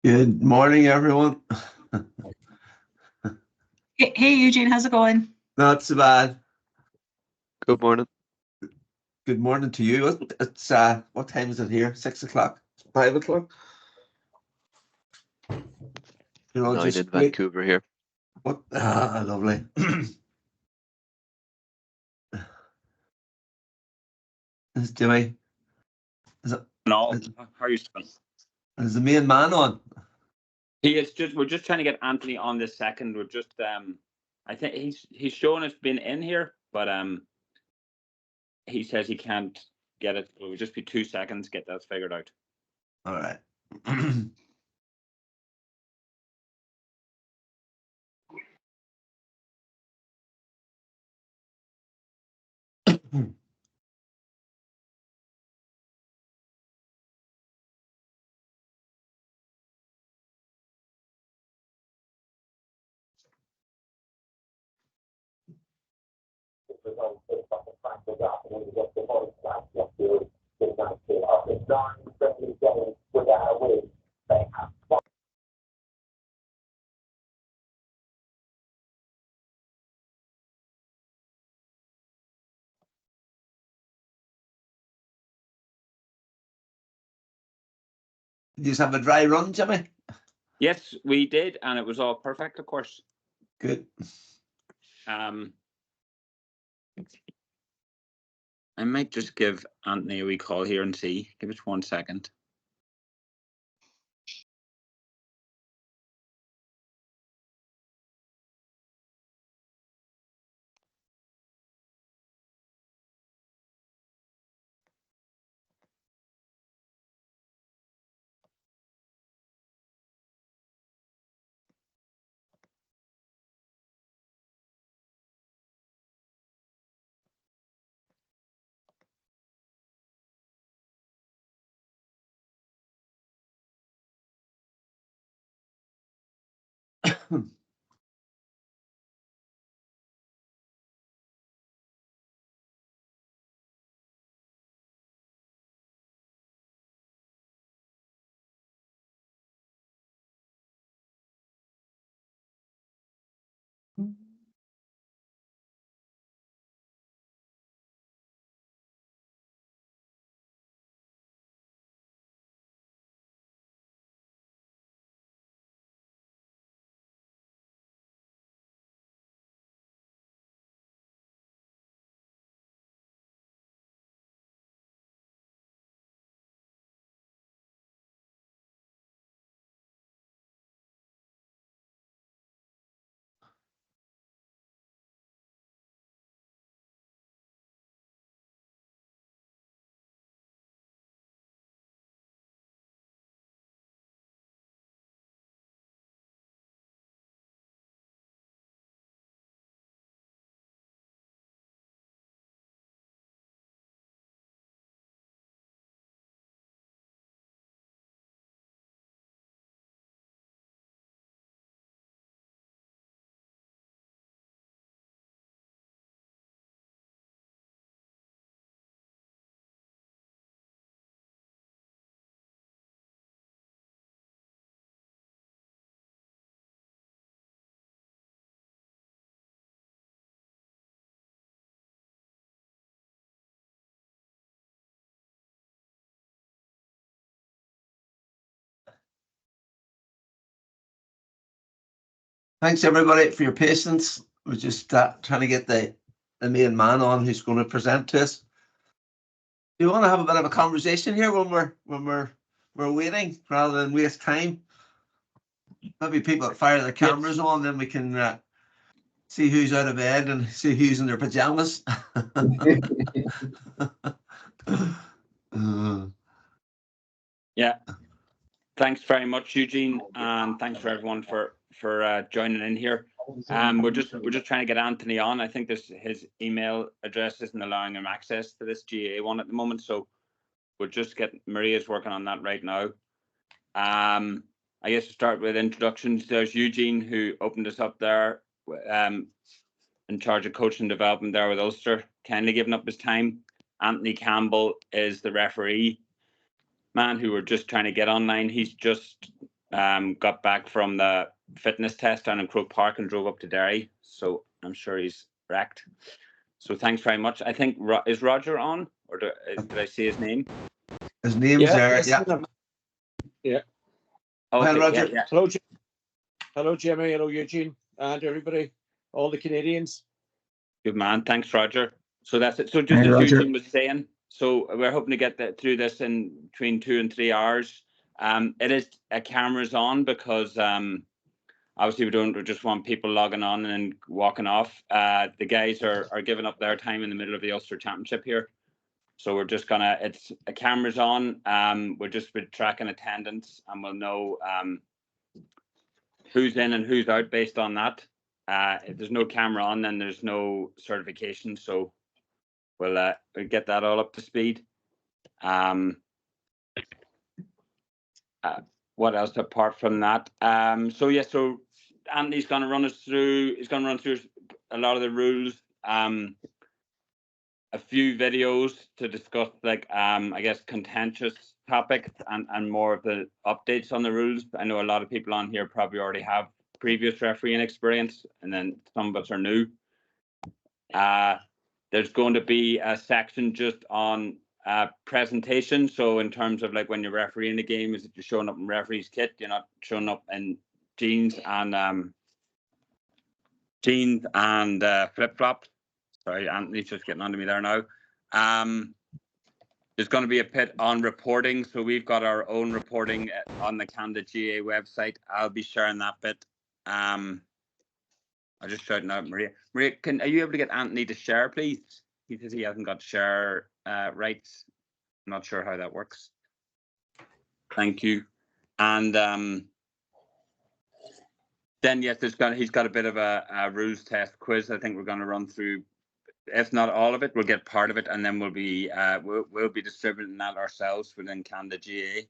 Good morning, everyone. Hey, Eugene, how's it going? Not so bad. Good morning. Good morning to you. It's what time is it here? 6 o'clock? 5 o'clock? Nine Just in wait. Vancouver here. What? Lovely. Is Jimmy? No, how are you doing? Is the main man on? We're just trying to get Anthony on this second. We're just I think he's shown us been in here, but he says he can't get it. It will just be 2 seconds, get that figured out. All right. Did you just have a dry run, Jimmy? Yes, we did, and it was all perfect, of course. Good. I might just give Anthony a wee call here and see. Give us 1 second. Thanks, everybody, for your patience. We're just trying to get the main man on who's going to present to us. Do you want to have a bit of a conversation here when we're waiting, rather than waste time? Maybe people fire their cameras on, then we can see who's out of bed and see who's in their pajamas. Yeah. Thanks very much, Eugene, and thanks for everyone for joining in here. We're just trying to get Anthony on. I think his email address isn't allowing him access to this GAA one at the moment, so we'll just get Maria's working on that right now. I guess to start with introductions, there's Eugene, who opened us up there, in charge of coaching and development there with Ulster, kindly giving up his time. Anthony Campbell is the referee man who we're just trying to get online. He's just got back from the fitness test down in Croke Park and drove up to Derry. So I'm sure he's wrecked. So thanks very much. I think, is Roger on? Or did I see his name? His name's there, yeah. Yeah. Okay, Well, Roger. yeah. Hello, Jimmy. Hello, Eugene, and everybody, all the Canadians. Good man. Thanks, Roger. So that's it. So just as Eugene was saying, so we're hoping to get through this in between 2 and 3 hours. It is cameras on because obviously we don't just want people logging on and then walking off. The guys are giving up their time in the middle of the Ulster Championship here. So we're just gonna, it's a cameras on. We're just tracking attendance and we'll know who's in and who's out based on that. If there's no camera on, then there's no certification. So we'll get that all up to speed. What else apart from that? So Anthony's going to run us through. He's going to run through a lot of the rules. A few videos to discuss, like I guess contentious topics and more of the updates on the rules. I know a lot of people on here probably already have previous refereeing experience, and then some of us are new. There's going to be a section just on presentation. So in terms of like when you're refereeing the game, is if you're showing up in referee's kit, you're not showing up in jeans and flip flops. Sorry, Anthony's just getting onto me there now. There's going to be a bit on reporting. So we've got our own reporting on the Canada GAA website. I'll be sharing that bit. I'll just shout out Maria. Maria, are you able to get Anthony to share, please? He says he hasn't got share rights. I'm not sure how that works. Thank you. And then yes, he's got a bit of a rules test quiz. I think we're going to run through. If not all of it, we'll get part of it, and then we'll be distributing that ourselves within Canada GAA.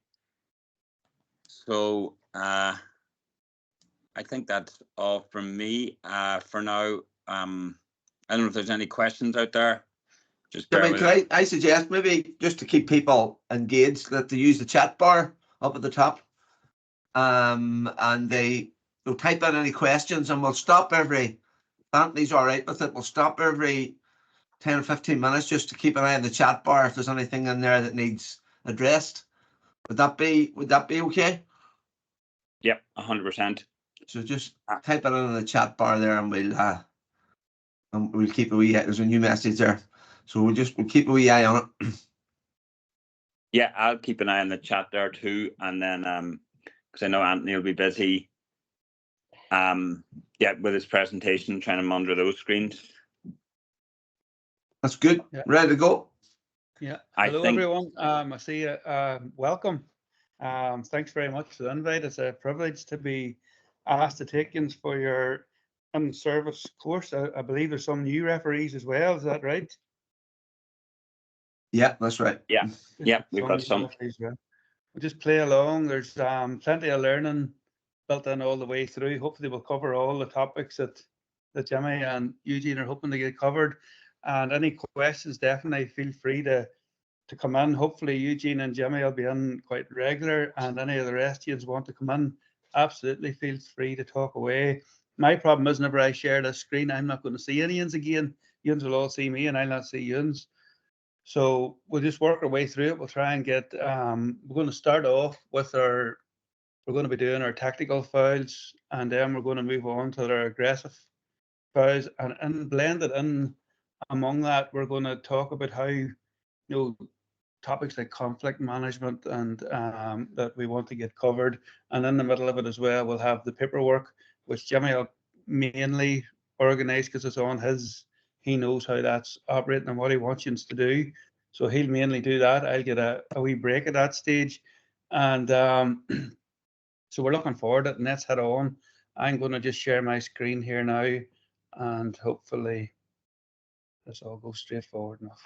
So I think that's all from me for now. I don't know if there's any questions out there. Just I suggest maybe just to keep people engaged that they use the chat bar up at the top, and they'll type in any questions, and we'll stop every. Anthony's all right with it. We'll stop every 10 or 15 minutes just to keep an eye on the chat bar if there's anything in there that needs addressed. Would that be okay? Yep, 100%. So just type it in the chat bar there, and we'll keep a wee eye. There's a new message there, so we'll keep a wee eye on it. Yeah, I'll keep an eye on the chat there too, and then because I know Anthony will be busy. With his presentation, trying to monitor those screens. That's good. Yeah. Ready to go? Yeah. Hello, everyone. I see you. Welcome. Thanks very much for the invite. It's a privilege to be asked to take you for your in-service course. I believe there's some new referees as well. Is that right? Yeah, that's right. Yeah, we've got some. We'll just play along. There's plenty of learning built in all the way through. Hopefully, we'll cover all the topics that Jimmy and Eugene are hoping to get covered. And any questions, definitely feel free to come in. Hopefully, Eugene and Jimmy will be in quite regular, and any of the rest of you want to come in, absolutely feel free to talk away. My problem is whenever I share the screen, I'm not going to see any yins again. Yins will all see me, and I'll not see yins. So we'll just work our way through it. We'll try and get. We're going to start off with we're going to be doing our tactical fouls, and then we're going to move on to our aggressive fouls, and blended in among that, we're going to talk about how, topics like conflict management and that we want to get covered. And in the middle of it as well, we'll have the paperwork, which Jimmy will mainly organise because it's on he knows how that's operating and what he wants you to do. So he'll mainly do that. I'll get a wee break at that stage. And so we're looking forward to it, and let's head on. I'm going to just share my screen here now, and hopefully this all goes straightforward enough.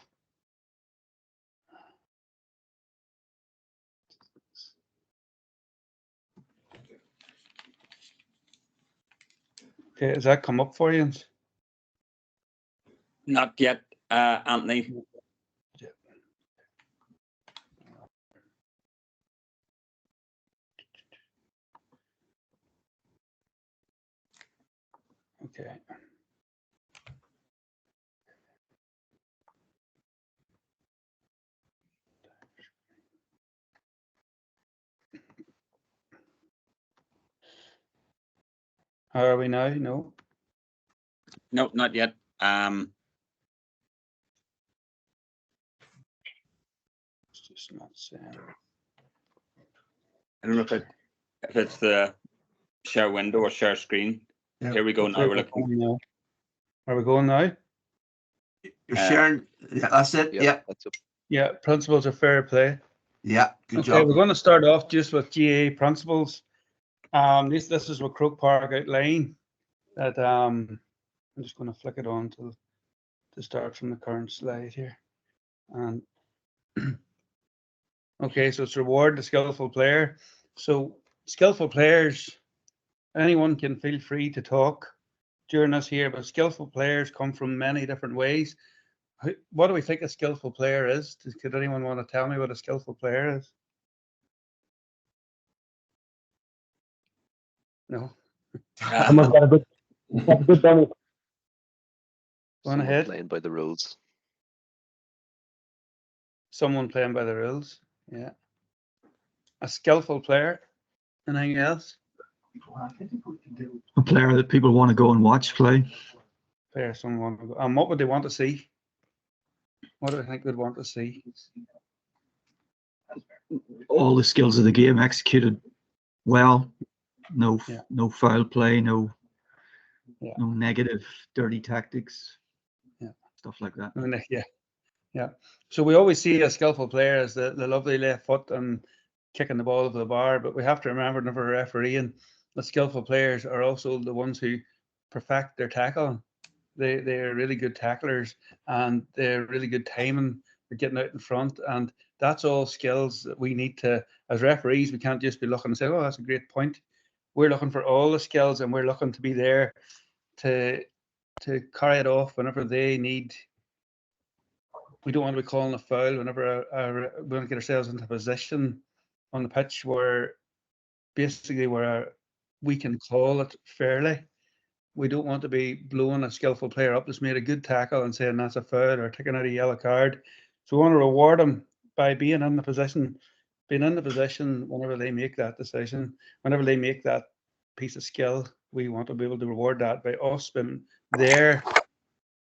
Okay, has that come up for you? Not yet, Anthony. Okay. How are we now? No. No, not yet. It's just not saying. I don't know if it's the share window or share screen. Yeah. Here we go now. We're looking. Are we going now? You're sharing. Yeah, that's it. Yep, Yeah. that's it. Yeah, principles of fair play. Yeah. Good Okay, job. we're going to start off just with GAA principles. This is what Croke Park outline. That I'm just going to flick it on to start from the current slide here. And okay, so it's reward the skillful player. So skillful players, anyone can feel free to talk during this here, but skillful players come from many different ways. What do we think a skillful player is? Could anyone want to tell me what a skillful player is? No. Someone's got a good dummy. Go Someone ahead. playing by the rules. Someone playing by the rules. Yeah. A skillful player. Anything else? A player that people want to go and watch play. Player someone. What would they want to see? What do I think they'd want to see? All the skills of the game executed well. No, Yeah. no foul play. No, Yeah. no negative, dirty tactics. Yeah. Stuff like that. I mean, yeah. So we always see a skillful player as the lovely left foot and kicking the ball over the bar, but we have to remember whenever refereeing, the skillful players are also the ones who perfect their tackle. They're really good tacklers and they're really good timing for getting out in front, and that's all skills that we need to, as referees, we can't just be looking and say, oh, that's a great point. We're looking for all the skills and we're looking to be there to carry it off whenever they need. We don't want to be calling a foul whenever we want to get ourselves into a position on the pitch where basically we can call it fairly. We don't want to be blowing a skillful player up that's made a good tackle and saying that's a foul or taking out a yellow card. So we want to reward them by being in the position whenever they make that decision, whenever they make that piece of skill. We want to be able to reward that by us being there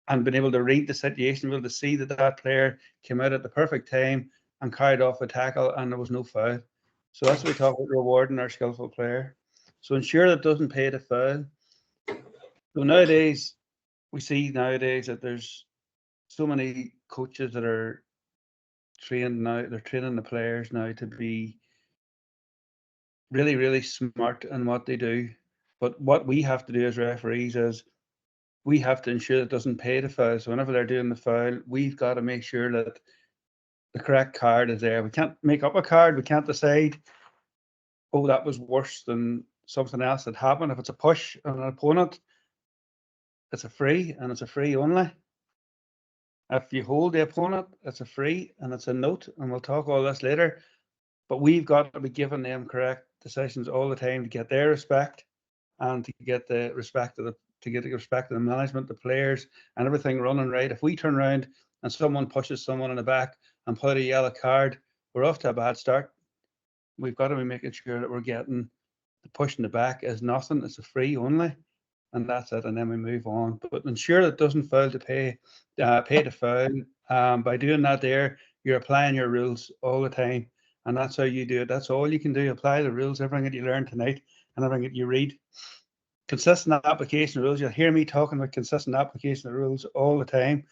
and being able to read the situation, be able to see that player came out at the perfect time and carried off a tackle and there was no foul. So that's what we talk about rewarding our skillful player. So ensure that it doesn't pay to foul. So nowadays, we see that there's so many coaches that are trained now, they're training the players now to be really, really smart in what they do. But what we have to do as referees is we have to ensure that it doesn't pay to foul. So whenever they're doing the foul, we've got to make sure that the correct card is there. We can't make up a card. We can't decide, oh, that was worse than something else that happened. If it's a push on an opponent, it's a free and it's a free only. If you hold the opponent, it's a free and it's a note, and we'll talk all this later. But we've got to be giving them correct decisions all the time to get their respect and to get the respect of the management, the players, and everything running right. If we turn around and someone pushes someone in the back and put a yellow card, we're off to a bad start. We've got to be making sure that we're getting the push in the back is nothing. It's a free only, and that's it. And then we move on. But ensure that it doesn't fail to pay to foul. By doing that, you're applying your rules all the time, and that's how you do it. That's all you can do. Apply the rules, everything that you learn tonight, and everything that you read. Consistent application of rules. You'll hear me talking about consistent application of rules all the time.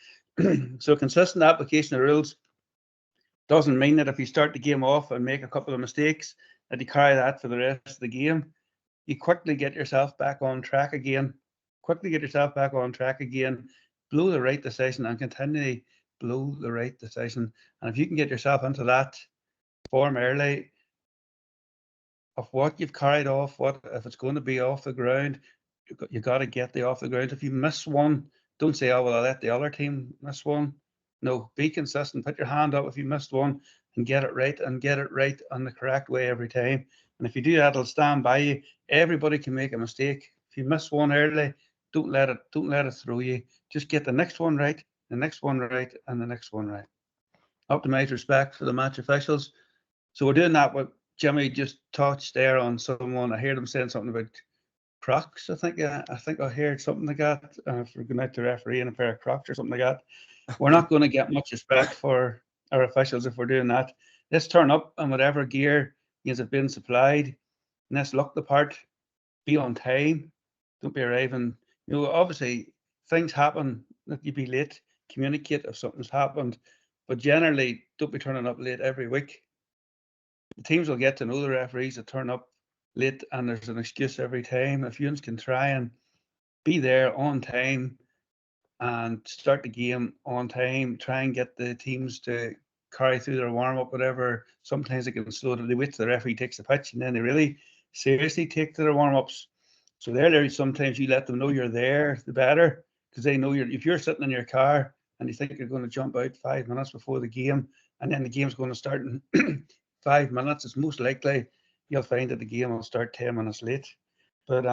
So consistent application of rules doesn't mean that if you start the game off and make a couple of mistakes, that you carry that for the rest of the game. You quickly get yourself back on track again. Blow the right decision and continually blow the right decision. And if you can get yourself into that form early of what you've carried off, what if it's going to be off the ground, you got to get the off the ground. If you miss one, don't say, oh, well, I'll let the other team miss one. No, be consistent. Put your hand up if you missed one and get it right on the correct way every time. And if you do that, it'll stand by you. Everybody can make a mistake. If you miss one early, Don't let it throw you. Just get the next one right, the next one right, and the next one right. Optimize respect for the match officials. So we're doing that. What Jimmy just touched there on someone. I heard him saying something about Crocs. I think I heard something like that. For going out to referee in a pair of Crocs or something like that. We're not going to get much respect for our officials if we're doing that. Let's turn up and whatever gear is been supplied. And let's look the part. Be on time. Don't be arriving. Obviously things happen that you be late. Communicate if something's happened, but generally don't be turning up late every week. The teams will get to know the referees that turn up late, and there's an excuse every time. If you can try and be there on time and start the game on time, try and get the teams to carry through their warm up, whatever. Sometimes they can slow down. They wait till the referee takes the pitch, and then they really seriously take to their warm ups. So there, sometimes you let them know you're there, the better, because they know if you're sitting in your car and you think you're going to jump out 5 minutes before the game, and then the game's going to start in 5 minutes, it's most likely you'll find that the game will start 10 minutes late. But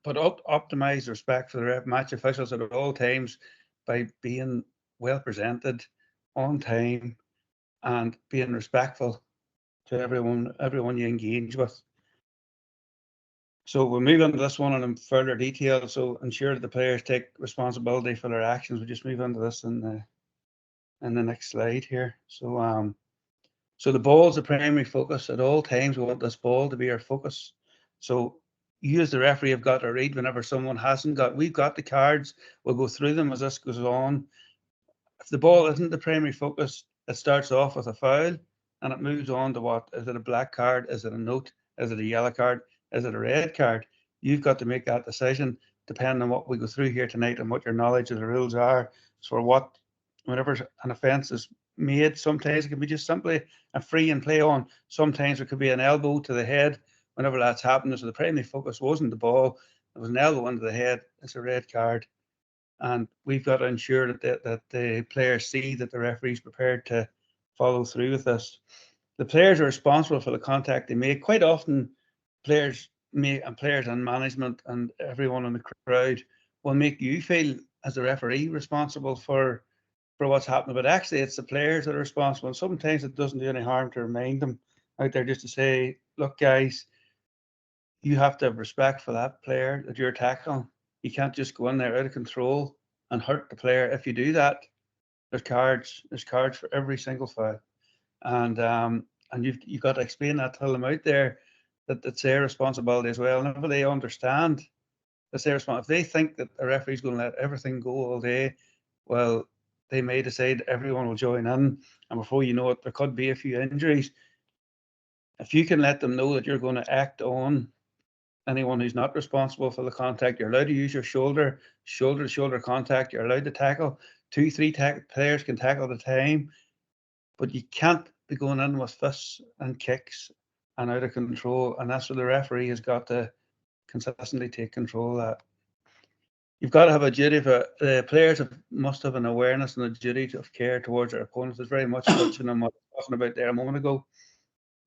optimize respect for the match officials at all times by being well presented, on time, and being respectful to everyone you engage with. So we'll move into this one in further detail. So ensure that the players take responsibility for their actions. We'll just move into this in the next slide here. So so the ball is the primary focus at all times. We want this ball to be our focus. So you as the referee have got to read whenever someone hasn't got. We've got the cards. We'll go through them as this goes on. If the ball isn't the primary focus, it starts off with a foul and it moves on to what? Is it a black card? Is it a note? Is it a yellow card? Is it a red card? You've got to make that decision depending on what we go through here tonight and what your knowledge of the rules are. So whenever an offence is made, sometimes it can be just simply a free and play on. Sometimes it could be an elbow to the head whenever that's happening. So the primary focus wasn't the ball. It was an elbow into the head. It's a red card. And we've got to ensure that the players see that the referee's prepared to follow through with this. The players are responsible for the contact they make. Quite often, players and management and everyone in the crowd will make you feel as a referee responsible for what's happening. But actually, it's the players that are responsible. And sometimes it doesn't do any harm to remind them out there just to say, look, guys, you have to have respect for that player that you're tackling. You can't just go in there out of control and hurt the player. If you do that, there's cards for every single foul. And you've got to explain that to them out there that it's their responsibility as well. And if they understand that's their responsibility, if they think that the referee's going to let everything go all day, well, they may decide everyone will join in, and before you know it, there could be a few injuries. If you can let them know that you're going to act on anyone who's not responsible for the contact, you're allowed to use your shoulder to shoulder contact, you're allowed to tackle. 2-3 players can tackle at a time, but you can't be going in with fists and kicks and out of control. And that's where the referee has got to consistently take control of that. You've got to have a duty for the players must have an awareness and a duty of care towards their opponents. It's very much touching on what I was talking about there a moment ago.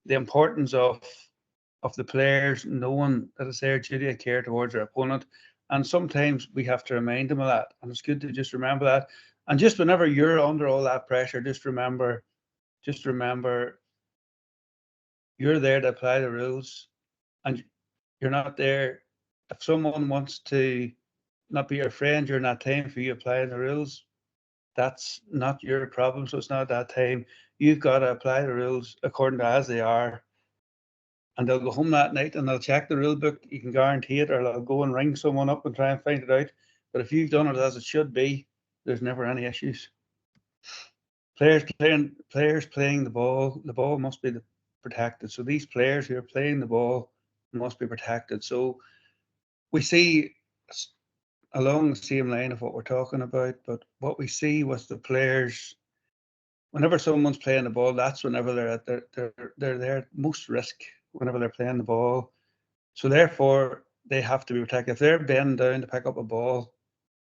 The importance of the players knowing that it's their duty of care towards their opponent. And sometimes we have to remind them of that. And it's good to just remember that. And just whenever you're under all that pressure, just remember you're there to apply the rules, and you're not there. If someone wants to not be your friend during that time for you applying the rules, that's not your problem. So it's not that time. You've got to apply the rules according to as they are. And they'll go home that night and they'll check the rule book. You can guarantee it, or they'll go and ring someone up and try and find it out. But if you've done it as it should be, there's never any issues. Players playing the ball must be protected. So these players who are playing the ball must be protected. So we see along the same line of what we're talking about, but what we see with the players, whenever someone's playing the ball, that's whenever they're at most risk whenever they're playing the ball. So therefore, they have to be protected. If they're bending down to pick up a ball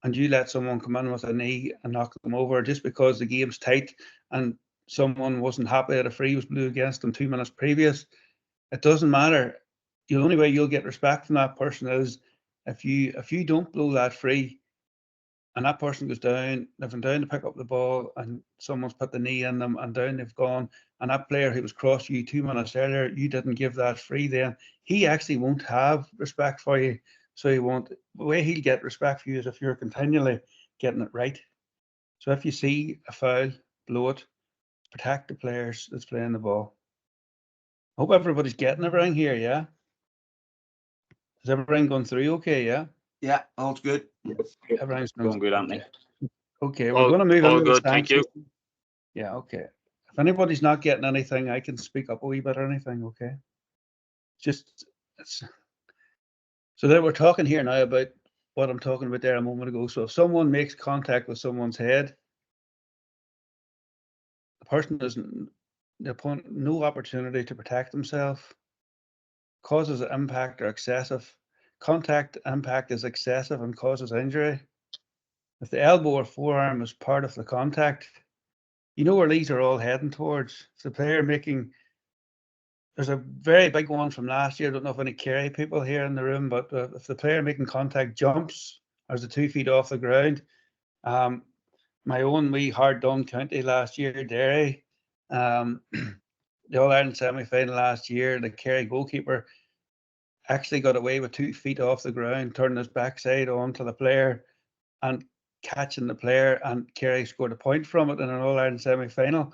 and you let someone come in with a knee and knock them over just because the game's tight and someone wasn't happy that a free was blew against them 2 minutes previous, it doesn't matter. The only way you'll get respect from that person is if you don't blow that free, and that person goes down, they've been down to pick up the ball, and someone's put the knee in them, and down they've gone, and that player who was crossed you 2 minutes earlier, you didn't give that free, then he actually won't have respect for you. So he won't. The way he'll get respect for you is if you're continually getting it right. So if you see a foul, blow it. Protect the players that's playing the ball. Hope everybody's getting everything here, yeah? Is everything going through okay, yeah? Yeah, all's good. Everything's Going good, Anthony. Okay, we're All- going to move all into the good, thank you. sanctions. Yeah, okay. If anybody's not getting anything, I can speak up a wee bit or anything, okay? Just, so that we're talking here now about what I'm talking about there a moment ago. So if someone makes contact with someone's head, the person doesn't, the opponent, no opportunity to protect themselves, causes impact or excessive. Contact impact is excessive and causes injury. If the elbow or forearm is part of the contact, you know where these are all heading towards. It's the player making, there's a very big one from last year. I don't know if any Kerry people here in the room, but if the player making contact jumps or is 2 feet off the ground, my own wee hard done county last year, Derry, the All-Ireland semi-final last year, the Kerry goalkeeper actually got away with 2 feet off the ground, turning his backside onto the player and catching the player, and Kerry scored a point from it in an All-Ireland semi-final.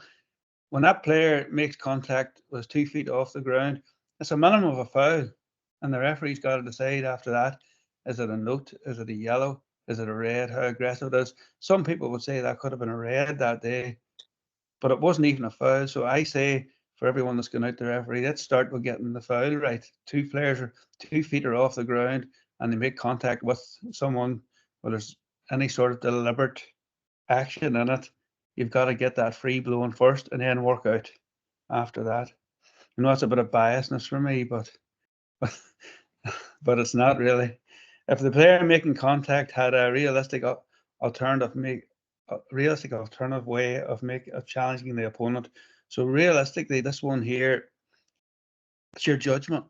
When that player makes contact with 2 feet off the ground, it's a minimum of a foul, and the referee's got to decide after that, is it a note, is it a yellow, is it a red, how aggressive it is. Some people would say that could have been a red that day, but it wasn't even a foul. So I say, for everyone that's going out to referee, let's start with getting the foul right. 2 players are 2 feet are off the ground and they make contact with someone, where there's any sort of deliberate action in it, you've got to get that free blown first and then work out after that. I know that's a bit of biasness for me, but it's not really. If the player making contact had a realistic alternative way of challenging the opponent. So realistically, this one here, it's your judgment.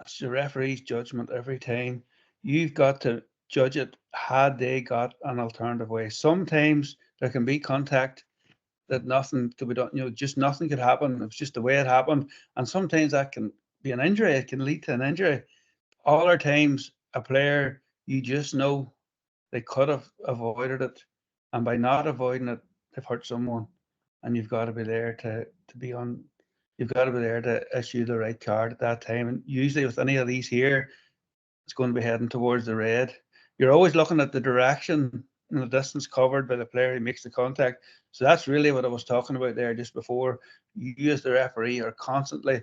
It's the referee's judgment every time. You've got to judge it had they got an alternative way. Sometimes there can be contact that nothing could be done, just nothing could happen. It's just the way it happened. And sometimes that can be an injury. It can lead to an injury. All our times, a player, you just know they could have avoided it. And by not avoiding it, they've hurt someone. And you've got to be there to be on, you've got to be there to issue the right card at that time. And usually with any of these here, it's going to be heading towards the red. You're always looking at the direction and the distance covered by the player who makes the contact. So that's really what I was talking about there just before. You as the referee are constantly,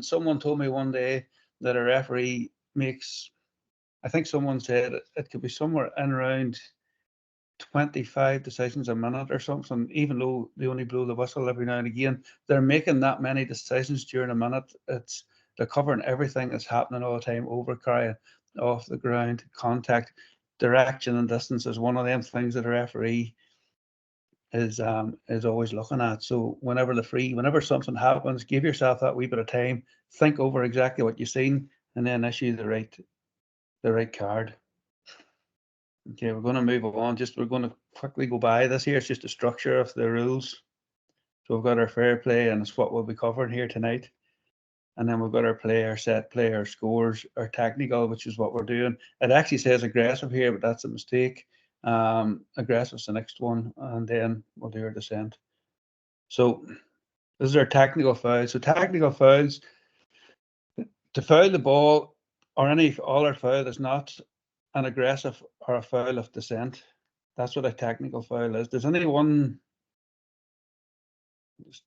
someone told me one day that a referee makes, I think someone said it could be somewhere in around 25 decisions a minute or something, even though they only blow the whistle every now and again. They're making that many decisions during a minute. They're covering everything that's happening all the time, overcarrying, off the ground, contact, direction and distance is one of them things that a referee is always looking at. So whenever something happens, give yourself that wee bit of time, think over exactly what you've seen, and then issue the right card. Okay, we're going to move on. We're going to quickly go by this here. It's just the structure of the rules. So we've got our fair play, and it's what we'll be covering here tonight. And then we've got our play, our set play, our scores, our technical, which is what we're doing. It actually says aggressive here, but that's a mistake. Aggressive's the next one, and then we'll do our descent. So this is our technical foul. So technical fouls, to foul the ball or all our foul is not an aggressive or a foul of descent. That's what a technical foul is. Does anyone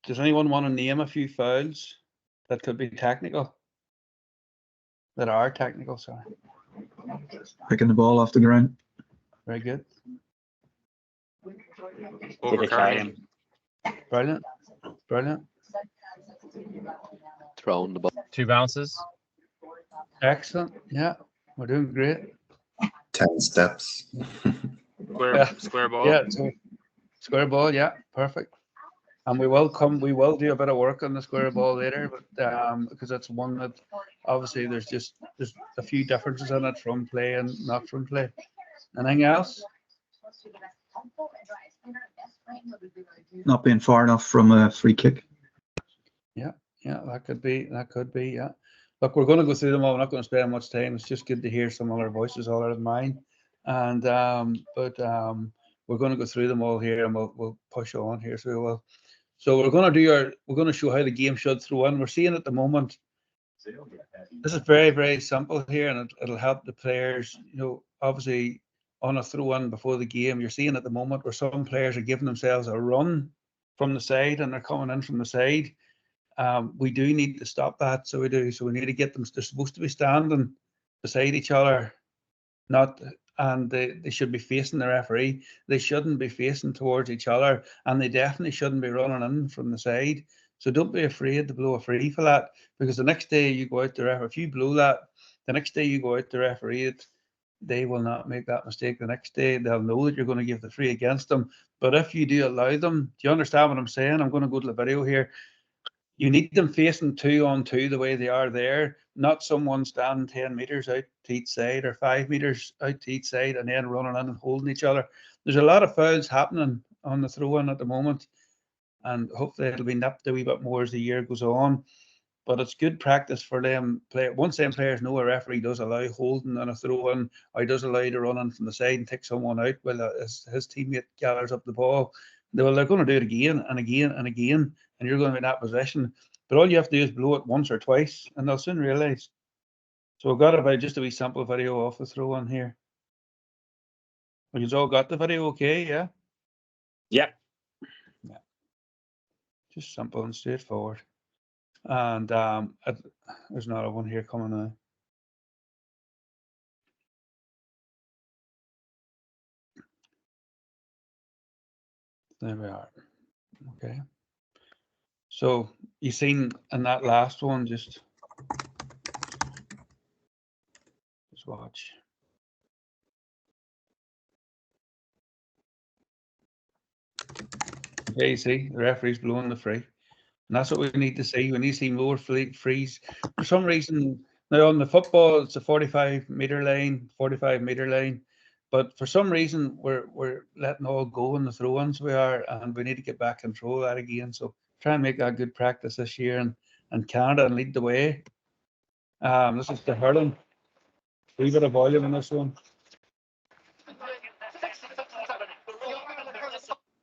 want to name a few fouls that could be technical? That are technical, sorry. Picking the ball off the ground. Very good. Overcarrying. Brilliant. Brilliant. Throwing the ball. 2 bounces. Excellent. Yeah, we're doing great. 10 steps. Square, Yeah. square ball. Yeah, so square ball. Yeah, perfect. And we will do a bit of work on the square ball later, but because it's one that obviously there's a few differences in it from play and not from play. Anything else? Not being far enough from a free kick. Yeah, that could be, yeah. Look, we're going to go through them all. We're not going to spend much time. It's just good to hear some other voices other than mine. And we're going to go through them all here, and we'll push on here. So we will. So we're going to show how the game should throw in. We're seeing at the moment. This is very, very simple here, and it'll help the players. You know, obviously on a throw in before the game, you're seeing at the moment where some players are giving themselves a run from the side, and they're coming in from the side. We do need to stop that, so we do. So we need to get them. They're supposed to be standing beside each other, and they should be facing the referee. They shouldn't be facing towards each other, and they definitely shouldn't be running in from the side. So don't be afraid to blow a free for that, because the next day you go out the referee. If you blow that, the next day you go out the referee it, they will not make that mistake. The next day they'll know that you're going to give the free against them. But if you do allow them, do you understand what I'm saying? I'm going to go to the video here. You need them facing 2-on-2 the way they are there, not someone standing 10 metres out to each side or 5 metres out to each side and then running in and holding each other. There's a lot of fouls happening on the throw-in at the moment, and hopefully it'll be nipped a wee bit more as the year goes on. But it's good practice for them. Once them players know a referee does allow holding on a throw-in, or he does allow you to run in from the side and take someone out while his teammate gathers up the ball, they're going to do it again and again and again, and you're going to be in that position. But all you have to do is blow it once or twice, and they'll soon realise. So we've got about just a wee sample video off the throw-in here. Well, you've all got the video okay, yeah? Yeah. Yeah. Just simple and straightforward. And there's another one here coming now. There we are. Okay. So you seen in that last one, just watch. Okay, you see the referee's blowing the free. And that's what we need to see. We need to see more frees. For some reason, now on the football, it's a 45-meter line, 45-meter line. But for some reason, we're letting all go in the throw-ins we are, and we need to get back control of that again. So try and make that good practice this year and Canada and lead the way. This is the hurling. A wee bit of volume in this one.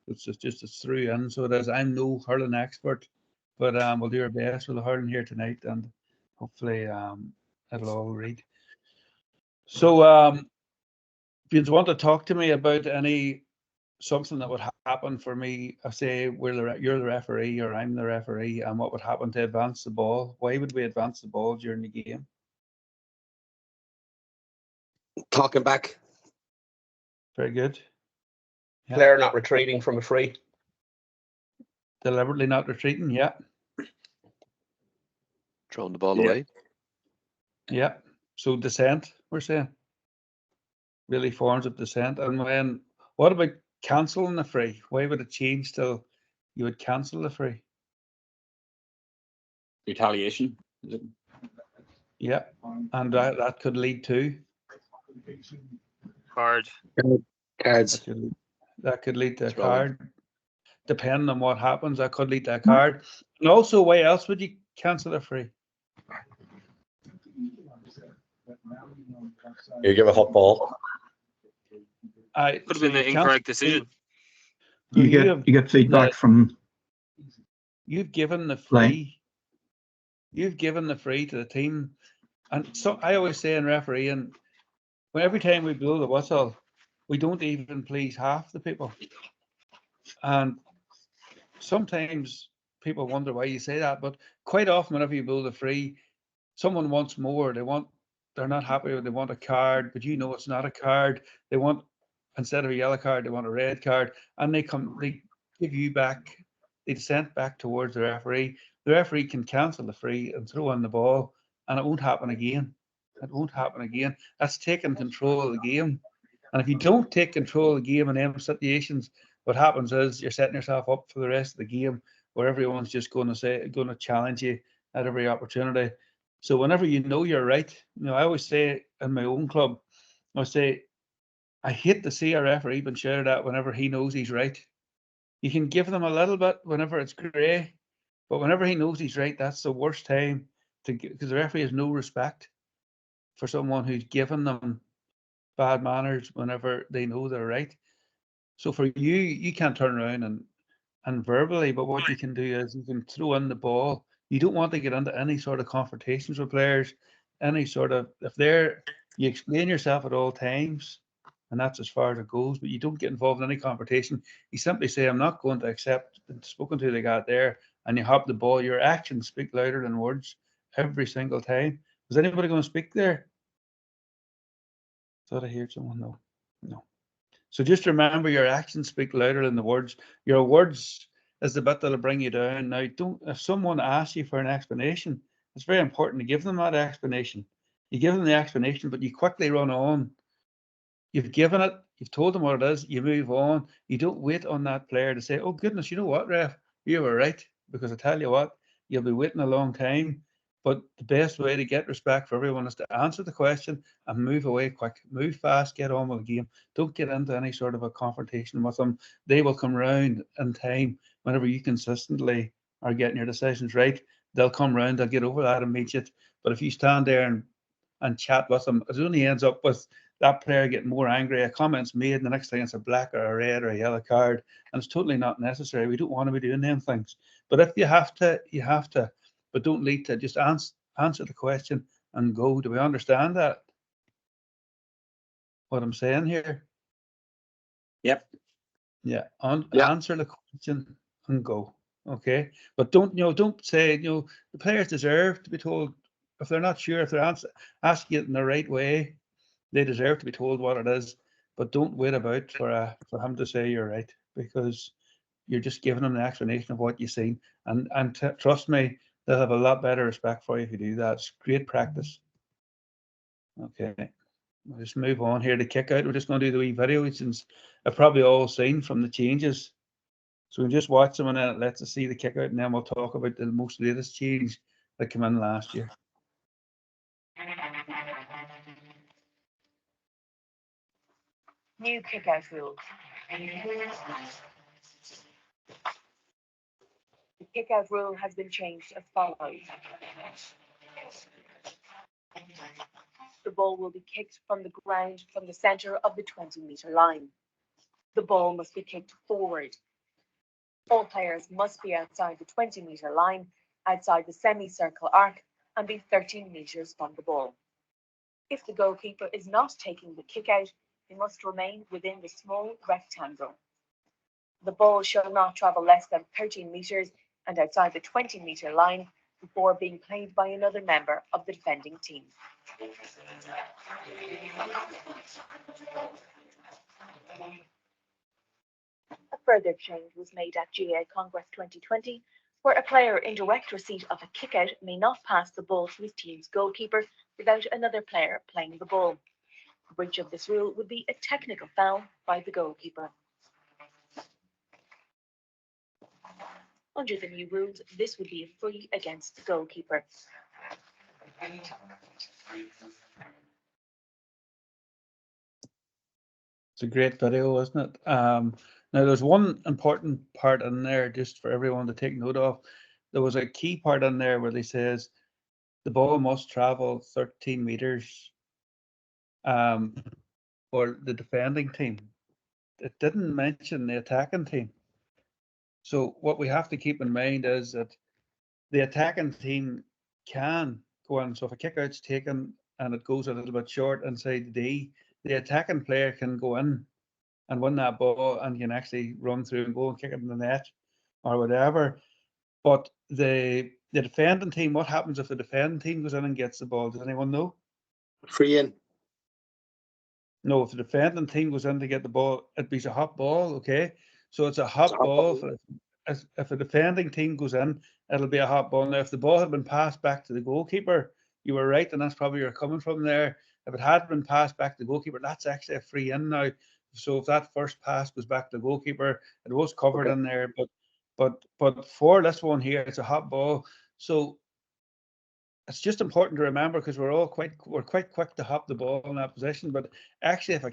It's through in, so it is. I'm no hurling expert, but we'll do our best with the hurling here tonight, and hopefully it'll all read. So if you want to talk to me about something that would happen for me, I say you're the referee or I'm the referee, and what would happen to advance the ball? Why would we advance the ball during the game? Talking back. Very good. Yeah. Player not retreating from a free. Deliberately not retreating, yeah. Throwing the ball away. Yeah. So descent, we're saying. Really forms of descent. And what about cancelling the free? Why would it change till you would cancel the free? Retaliation. Yeah. And that could lead to Card. Cards. That could lead to a Throwing. card. Depending on what happens, that could lead to a card. And also, why else would you cancel a free? You give a hot ball. Could have been the incorrect decision. You get feedback from. You've given the Play. free. You've given the free to the team, and so I always say in refereeing, when every time we blow the whistle, we don't even please half the people, and sometimes people wonder why you say that, but quite often whenever you blow the free, someone wants more. They're not happy. They want a card, but you know it's not a card. They want, instead of a yellow card, they want a red card, and they give you back. They descent back towards the referee. The referee can cancel the free and throw in the ball, and it won't happen again. It won't happen again. That's taking control of the game. And if you don't take control of the game in them situations, what happens is you're setting yourself up for the rest of the game where everyone's just going to challenge you at every opportunity. So whenever you know you're right, I always say in my own club, I say, I hate to see a referee even shouted at whenever he knows he's right. You can give them a little bit whenever it's grey, but whenever he knows he's right, that's the worst time because the referee has no respect for someone who's given them bad manners whenever they know they're right. So for you can't turn around and verbally, but what you can do is you can throw in the ball. You don't want to get into any sort of confrontations with players, any sort of, you explain yourself at all times, and that's as far as it goes, but you don't get involved in any confrontation. You simply say, I'm not going to accept spoken to the guy there, and you hop the ball. Your actions speak louder than words every single time. Was anybody going to speak there? Thought I heard someone. No. So just remember, your actions speak louder than the words. Your words is the bit that'll bring you down. Now, if someone asks you for an explanation, it's very important to give them that explanation. You give them the explanation, but you quickly run on. You've given it, you've told them what it is, you move on. You don't wait on that player to say, oh goodness, you know what, ref, you were right. Because I tell you what, you'll be waiting a long time. But the best way to get respect for everyone is to answer the question and move away quick. Move fast, get on with the game. Don't get into any sort of a confrontation with them. They will come round in time whenever you consistently are getting your decisions right. They'll come round, they'll get over that and meet you. But if you stand there and chat with them, it only ends up with that player getting more angry. A comment's made, and the next thing it's a black or a red or a yellow card, and it's totally not necessary. We don't want to be doing them things. But if you have to, you have to. But don't lead to, just answer the question and go. Do we understand that? What I'm saying here? Yep. Yeah. Answer the question and go. Okay. But don't say, the players deserve to be told if they're not sure, if they're asking it in the right way, they deserve to be told what it is. But don't wait about for him to say you're right, because you're just giving them the explanation of what you've seen. And trust me, they'll have a lot better respect for you if you do that. It's great practice. Okay, we'll just move on here to kick out. We're just going to do the wee video, which I've probably all seen from the changes. So we'll just watch them and then it lets us see the kick out, and then we'll talk about the most latest change that came in last year. New kick-out rules. The kick-out rule has been changed as follows. The ball will be kicked from the ground from the centre of the 20-metre line. The ball must be kicked forward. All players must be outside the 20-metre line, outside the semicircle arc, and be 13 metres from the ball. If the goalkeeper is not taking the kick-out, he must remain within the small rectangle. The ball shall not travel less than 13 metres and outside the 20-metre line before being played by another member of the defending team. A further change was made at GAA Congress 2020, where a player in direct receipt of a kick-out may not pass the ball to his team's goalkeeper without another player playing the ball. A breach of this rule would be a technical foul by the goalkeeper. Under the new rules, this would be a free against the goalkeeper. It's a great video, isn't it? Now, there's one important part in there just for everyone to take note of. There was a key part in there where they says the ball must travel 13 meters for the defending team. It didn't mention the attacking team. So what we have to keep in mind is that the attacking team can go in. So if a kick out's taken and it goes a little bit short inside the D, the attacking player can go in and win that ball and can actually run through and go and kick it in the net or whatever. But the defending team, what happens if the defending team goes in and gets the ball? Does anyone know? Free in. No, if the defending team goes in to get the ball, it'd be a hot ball, okay? So it's a hot ball. If a defending team goes in, it'll be a hot ball. Now, if the ball had been passed back to the goalkeeper, you were right, and that's probably where you're coming from there. If it had been passed back to the goalkeeper, that's actually a free in now. So if that first pass goes back to the goalkeeper, it was covered in there. But for this one here, it's a hot ball. So it's just important to remember, because we're quite quick to hop the ball in that position. But actually, if a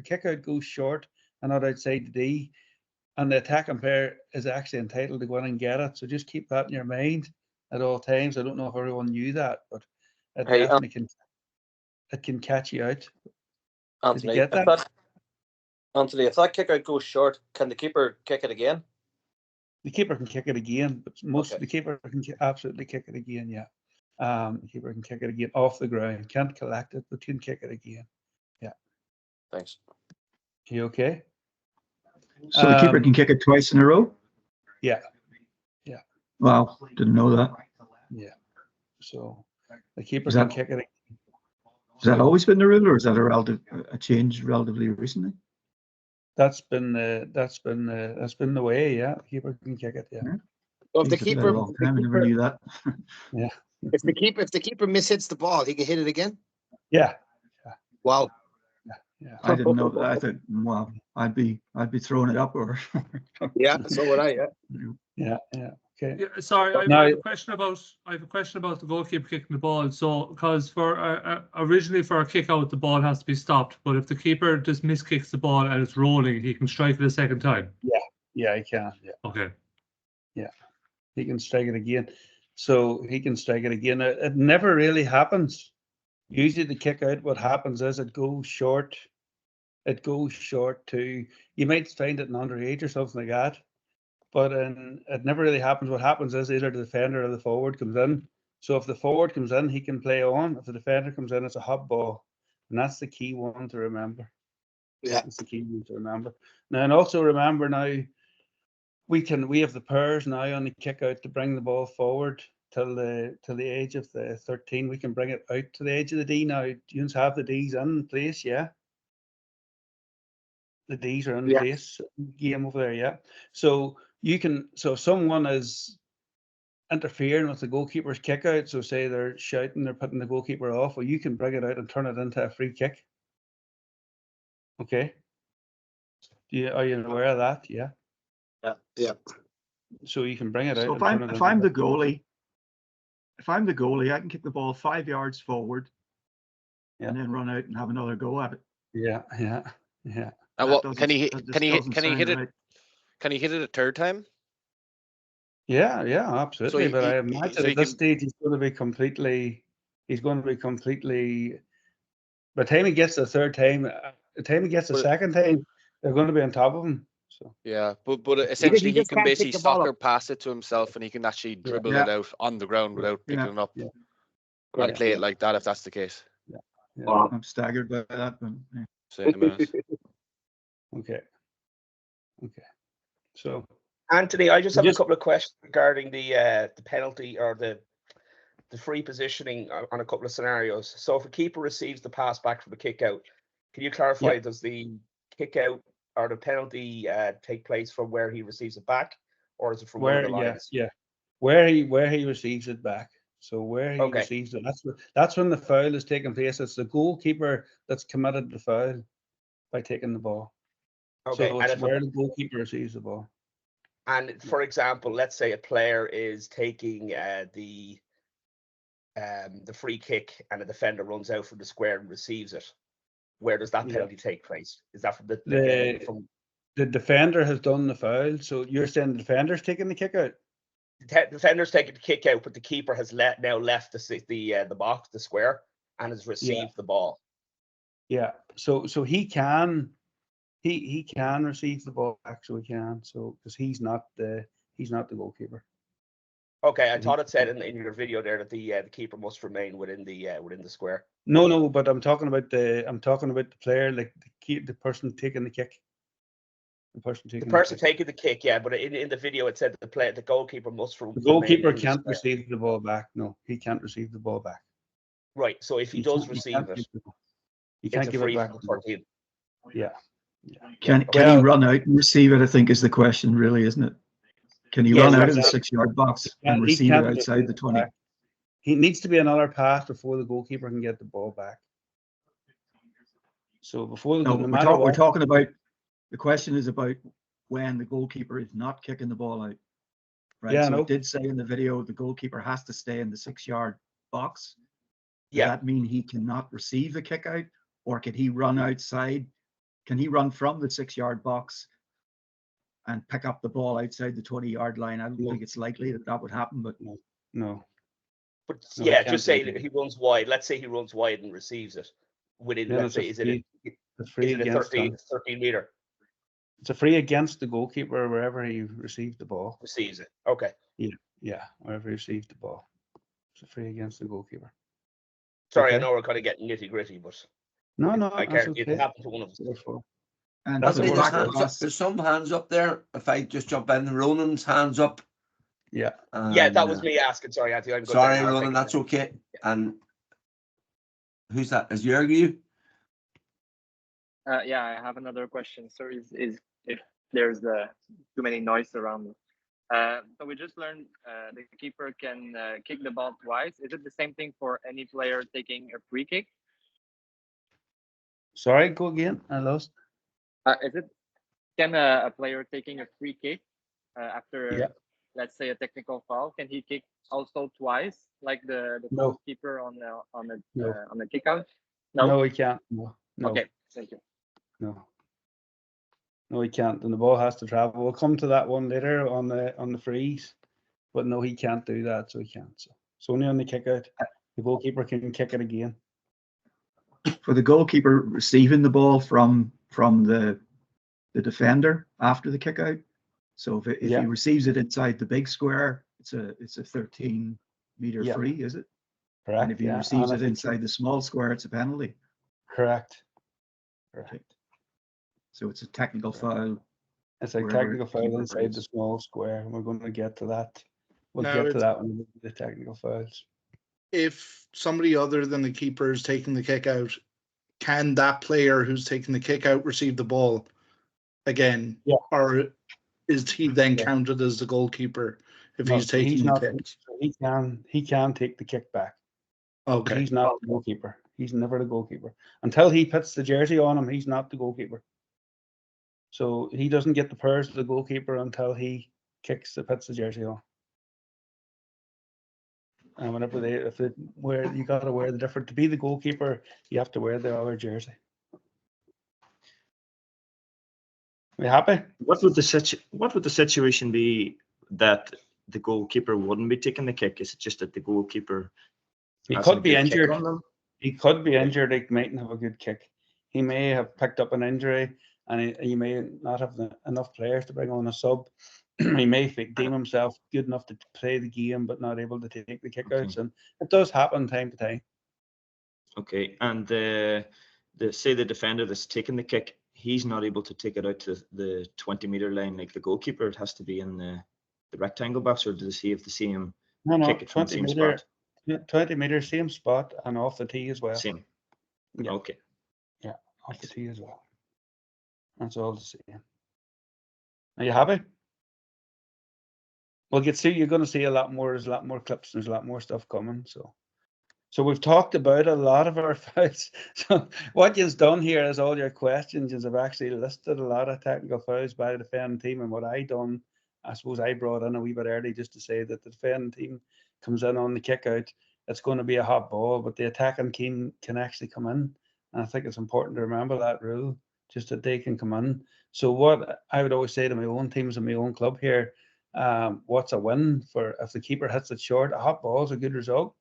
kick out goes short and not outside the D, and the attacking player is actually entitled to go in and get it. So just keep that in your mind at all times. I don't know if everyone knew that, but it definitely can catch you out. Did you get that? Anthony, if that kick out goes short, can the keeper kick it again? The keeper can kick it again, but the keeper can absolutely kick it again. Yeah, the keeper can kick it again off the ground. Can't collect it, but can kick it again. Yeah. Thanks. You okay? So the keeper can kick it twice in a row? Yeah. Wow, didn't know that. Yeah. So the keeper can kick it. Has that always been the rule, or is that a change relatively recently? That's been the way. Yeah, the keeper can kick it. Yeah. So if the It's been keeper, a long time, I never knew that. Yeah. if the keeper mishits the ball, he can hit it again. Yeah. Wow. Yeah. I didn't know that. I thought, well, I'd be throwing it up, or Yeah, so would I. Yeah. Okay. Yeah, sorry, I have a question about the goalkeeper kicking the ball. So, because originally for a kick out, the ball has to be stopped. But if the keeper just miskicks the ball and it's rolling, he can strike it a second time. Yeah, he can. Yeah. Okay. Yeah, he can strike it again. So he can strike it again. It never really happens. Usually the kick out, what happens is it goes short. It goes short to, you might find it in underage or something like that. But it never really happens. What happens is either the defender or the forward comes in. So if the forward comes in, he can play on. If the defender comes in, it's a hot ball. And that's the key one to remember. Yeah. That's the key one to remember. Now, and also remember now, we have the pairs now on the kick out to bring the ball forward till the age of the 13. We can bring it out to the edge of the D now. You have the Ds in place, yeah? The Ds are in place. Game over there, yeah. So if someone is interfering with the goalkeeper's kick out, so say they're shouting, they're putting the goalkeeper off, well, you can bring it out and turn it into a free kick. Okay. Are you aware of that? Yeah. Yeah. So you can bring it out. So if I'm the goalie, I can kick the ball 5 yards forward, and then run out and have another go at it. Yeah. And what can he hit it? Right. Can he hit it a third time? Yeah, absolutely. So but I imagine at this stage he's going to be completely. By the time he gets the third time, the time he gets the second time, they're going to be on top of him. So yeah, but essentially he can basically soccer pass it to himself, and he can actually dribble it out on the ground without picking it up and play it like that if that's the case. Wow. I'm staggered by that. But, Say in a minute. Okay. So Anthony, I just have a couple of questions regarding the penalty or the free positioning on a couple of scenarios. So if a keeper receives the pass back from the kick out, can you clarify, does the kick out or the penalty take place from where he receives it back, or is it from where the lines? Where he receives it back. So where he receives it, that's when the foul is taking place. It's the goalkeeper that's committed the foul by taking the ball. Okay, so it's where the goalkeeper receives the ball. And for example, let's say a player is taking the free kick and a defender runs out from the square and receives it. Where does that penalty take place? Is that from the defender has done the foul? So you're saying the defender's taking the kick out? The defender's taking the kick out, but the keeper has now left the box, the square, and has received the ball. Yeah. So he can receive the ball back, so he can. So because he's not the goalkeeper. Okay, I thought it said in your video there that the keeper must remain within the square. No, but I'm talking about the player, like the person taking the kick. The person taking the kick, yeah. But in the video it said the goalkeeper must. The goalkeeper can't receive the ball back. No, he can't receive the ball back. Right. So if he does receive it, he can't give it back. Yeah. Can he run out and receive it? I think is the question, really, isn't it? Can he run out of the 6-yard box and receive it outside the 20? He needs to be another pass before the goalkeeper can get the ball back. So before No, no we're, matter we're what, talking about, the question is about when the goalkeeper is not kicking the ball out. Right. Yeah, So no. it did say in the video the goalkeeper has to stay in the 6-yard box. Does Yeah. that mean he cannot receive a kick out, or can he run outside? Can he run from the 6-yard box and pick up the ball outside the 20-yard line? I don't think it's likely that that would happen, but no. But No, yeah, he can't just say do that. he runs wide. Let's say he runs wide and receives it within, Then let's it's say, a is it free, a, it's free is it a against 13, him. 13 meter? It's a free against the goalkeeper wherever he received the ball. Receives it. Okay. Yeah, wherever he received the ball. It's a free against the goalkeeper. Sorry, I Okay. know we're kind of getting nitty gritty, but No, I that's can't. okay. It happened to one of us. and That's to Okay, go what back we're to last, there's some hands up there. If I just jump in, Ronan's hands up. Yeah. Yeah, that was me asking. Sorry, Anthony. I'm good. Sorry, then. I'll Ronan, take it that's then. okay. And who's that? Is Jörg? Yeah, I have another question. So is if there's too many noise around. So we just learned the keeper can kick the ball twice. Is it the same thing for any player taking a free kick? Sorry, go again. I lost. Can a player taking a free kick after, Yeah. let's say, a technical foul, can he kick also twice, like the No. goalkeeper on the No. kick out? No, he can't. No. Okay, thank you. No, he can't. And the ball has to travel. We'll come to that one later on the freeze. But no, he can't do that, so he can't. So it's only on the kick out. The goalkeeper can kick it again. for the goalkeeper receiving the ball from the defender after the kick out. So if he receives it inside the big square, it's a 13-meter free, is it? Correct. And if he receives it inside the small square, it's a penalty. Correct. So it's a technical foul. It's a technical foul inside the small square. We're going to get to that. We'll get to that when we do the technical fouls. If somebody other than the keeper is taking the kick out, can that player who's taking the kick out receive the ball again? Yeah. Or is he then counted as the goalkeeper if he's taking the kick? He can take the kick back. Okay. He's not the goalkeeper. He's never the goalkeeper. Until he puts the jersey on him, he's not the goalkeeper. So he doesn't get the purse of the goalkeeper until he puts the jersey on. And whenever you got to wear the different, to be the goalkeeper, you have to wear the other jersey. Are you happy? What would the situation be that the goalkeeper wouldn't be taking the kick? Is it just that the goalkeeper he could be injured? He could be injured. He mightn't have a good kick. He may have picked up an injury, and he may not have enough players to bring on a sub. He may deem himself good enough to play the game, but not able to take the kickouts, and it does happen time to time. Okay, and say the defender that's taking the kick, he's not able to take it out to the 20-meter line like the goalkeeper. It has to be in the rectangle box, or does he have the same kick it from the same spot? 20 meter, same spot, and off the tee as well. Same. Yeah. Okay. Yeah, off the tee as well. That's all the same. Are you happy? Well, you're going to see a lot more. There's a lot more clips. There's a lot more stuff coming. So we've talked about a lot of our fouls. So what you've done here is all your questions. You've actually listed a lot of technical fouls by the defending team, and what I done, I suppose I brought in a wee bit early just to say that the defending team comes in on the kick out. It's going to be a hot ball, but the attacking team can actually come in. And I think it's important to remember that rule, just that they can come in. So what I would always say to my own teams and my own club here, what's a win for if the keeper hits it short? A hot ball is a good result.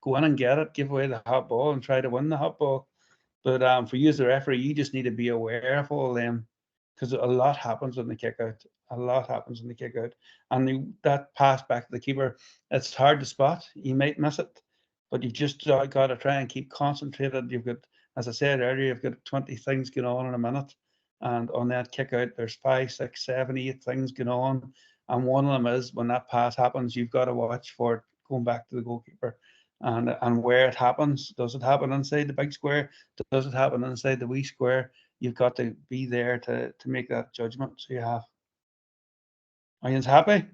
Go in and get it, give away the hot ball, and try to win the hot ball. But for you as the referee, you just need to be aware of all of them, because a lot happens on the kick out. A lot happens on the kick out, and that pass back to the keeper, it's hard to spot. You might miss it, but you've just got to try and keep concentrated. You've got, as I said earlier, you've got 20 things going on in a minute, and on that kick out, there's 5, 6, 7, 8 things going on, and one of them is when that pass happens, you've got to watch for it going back to the goalkeeper. And where it happens, does it happen inside the big square? Does it happen inside the wee square? You've got to be there to make that judgment. So you have. Are you happy?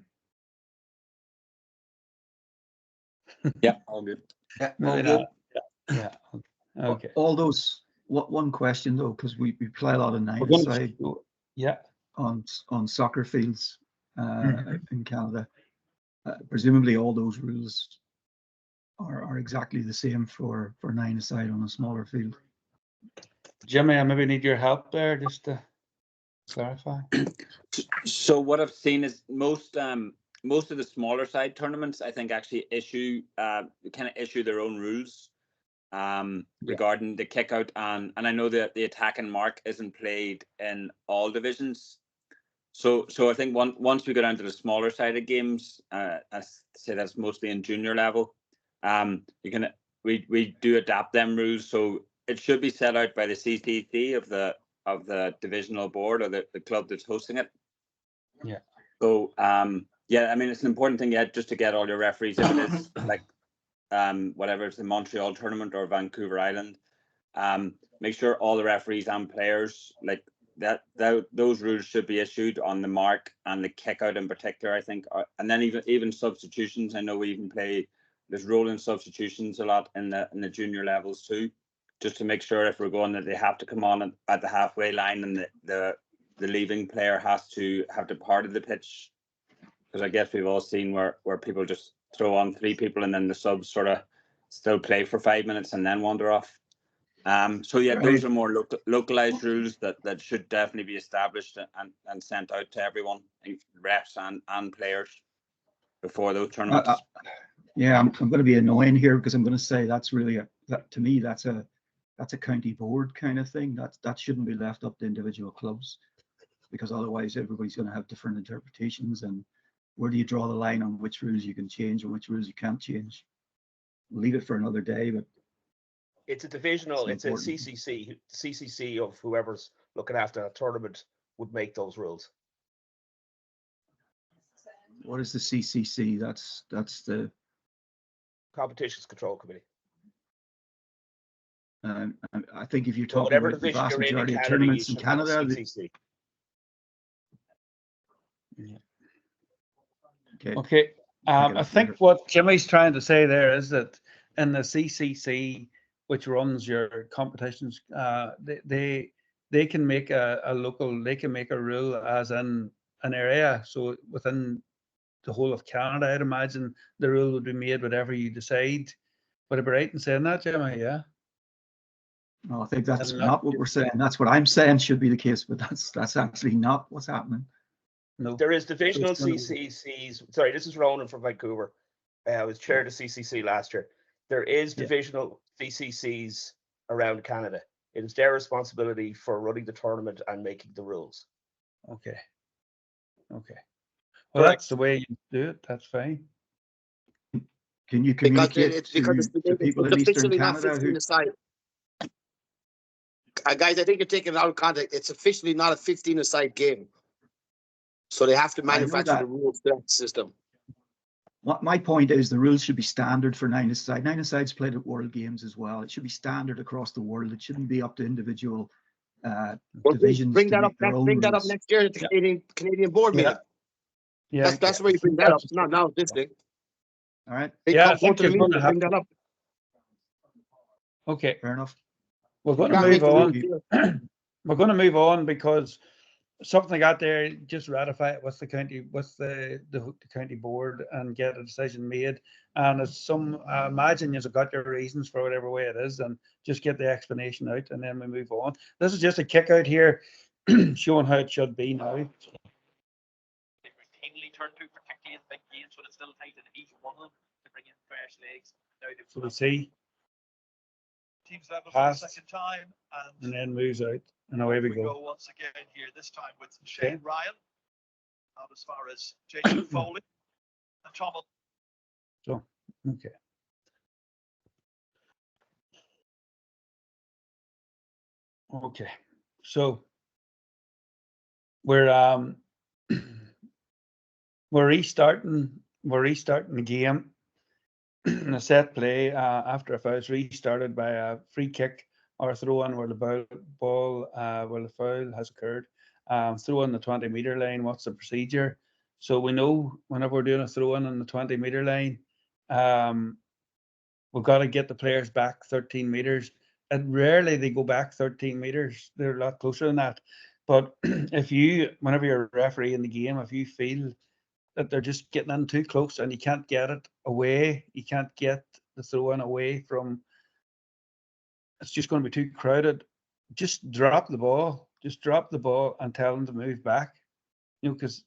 Yeah, all good. Yeah, Maybe all not. Yeah. Okay. All those one question though, because we play a lot of nine-a-side Yeah. on soccer fields in Canada. Presumably all those rules are exactly the same for nine-a-side on a smaller field. Jimmy, I maybe need your help there just to clarify. So what I've seen is most of the smaller side tournaments, I think, actually kind of issue their own rules regarding the kick out, and I know that the attack and mark isn't played in all divisions. So I think once we go down to the smaller side of games, I say that's mostly in junior level. We do adapt them rules, so it should be set out by the CCC of the divisional board or the club that's hosting it. Yeah. So yeah, I mean it's an important thing just to get all your referees, if it is like whatever it's the Montreal tournament or Vancouver Island, make sure all the referees and players like that those rules should be issued on the mark and the kick out in particular, I think, and then even substitutions. I know we even play there's rolling substitutions a lot in the junior levels too, just to make sure if we're going that they have to come on at the halfway line and the leaving player has to have departed the pitch, because I guess we've all seen where people just throw on 3 people and then the subs sort of still play for 5 minutes and then wander off. So yeah, those are more localized rules that should definitely be established and sent out to everyone, refs and players, before those tournaments. Yeah, I'm going to be annoying here because I'm going to say that's really to me that's a county board kind of thing. That shouldn't be left up to individual clubs, because otherwise everybody's going to have different interpretations, and where do you draw the line on which rules you can change and which rules you can't change? We'll leave it for another day, but it's a divisional, it's a CCC of whoever's looking after a tournament would make those rules. What is the CCC? That's the Competitions Control Committee. I think if you're talking about the vast majority of tournaments in Canada, Okay. I think what Jimmy's trying to say there is that in the CCC, which runs your competitions, they can make a local, they can make a rule as in an area. So within the whole of Canada, I'd imagine the rule would be made whatever you decide. Would I be right in saying that, Jimmy? Yeah. No, I think that's not what we're saying. That's what I'm saying should be the case, but that's actually not what's happening. No. There is divisional CCCs. Sorry, this is Ronan from Vancouver. I was chair of the CCC last year. There is divisional CCCs around Canada. It is their responsibility for running the tournament and making the rules. Okay. Well, that's the way you do it. That's fine. Can you communicate to people in Eastern Canada who... Guys, I think you're taking it out of context. It's officially not a 15-a-side game. So they have to manufacture the rules to that system. My point is the rules should be standard for nine-a-side. Nine-a-side's played at World Games as well. It should be standard across the world. It shouldn't be up to individual divisions. Bring that up next year at the Canadian board meeting. Yeah, that's where you bring that up. Not now, this thing. All right. Yeah, I think you're going to bring that up. Okay, fair enough. We're going to move on. We're going to move on because something out there, just ratify it with the county, with the county board, and get a decision made. And as I imagine you've got your reasons for whatever way it is, and just get the explanation out, and then we move on. This is just a kick out here, showing how it should be now. They routinely turn to, particularly in big games when it's still tight in each one of them, to bring in fresh legs. So we see teams level for the second time, and then moves out, and away we go. Once again here, this time with Shane Ryan, out as far as Jason Foley and Tom. So okay. Okay, so we're restarting the game. A set play after a foul is restarted by a free kick or a throw in where the ball where the foul has occurred. Throw in the 20-meter line. What's the procedure? So we know whenever we're doing a throw in on the 20-meter line, we've got to get the players back 13 meters and rarely they go back 13 meters. They're a lot closer than that. But if you, whenever you're a referee in the game, if you feel that they're just getting in too close and you can't get it away, you can't get the throw in away from, it's just going to be too crowded, just drop the ball. Just drop the ball and tell them to move back. You know, because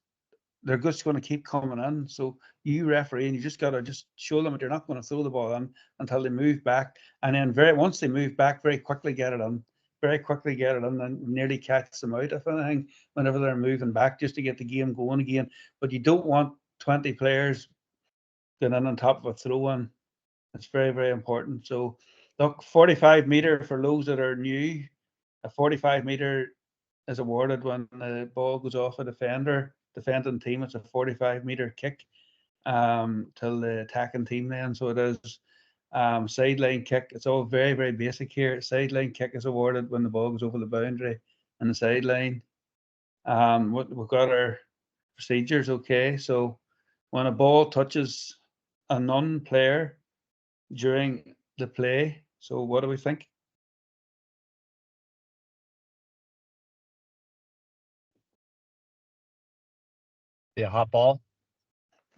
they're just going to keep coming in. So you referee, and you just got to just show them that you're not going to throw the ball in until they move back. And then once they move back, very quickly get it in. Very quickly get it in and nearly catch them out, if anything, whenever they're moving back, just to get the game going again. But you don't want 20 players going in on top of a throw-in. It's very, very important. So look, 45 meter for those that are new. A 45 meter is awarded when the ball goes off a defending team. It's a 45 meter kick till the attacking team then. So it is sideline kick. It's all very, very basic here. Sideline kick is awarded when the ball goes over the boundary and the sideline. We've got our procedures, okay? So when a ball touches a non-player during the play, so what do we think? The hot ball.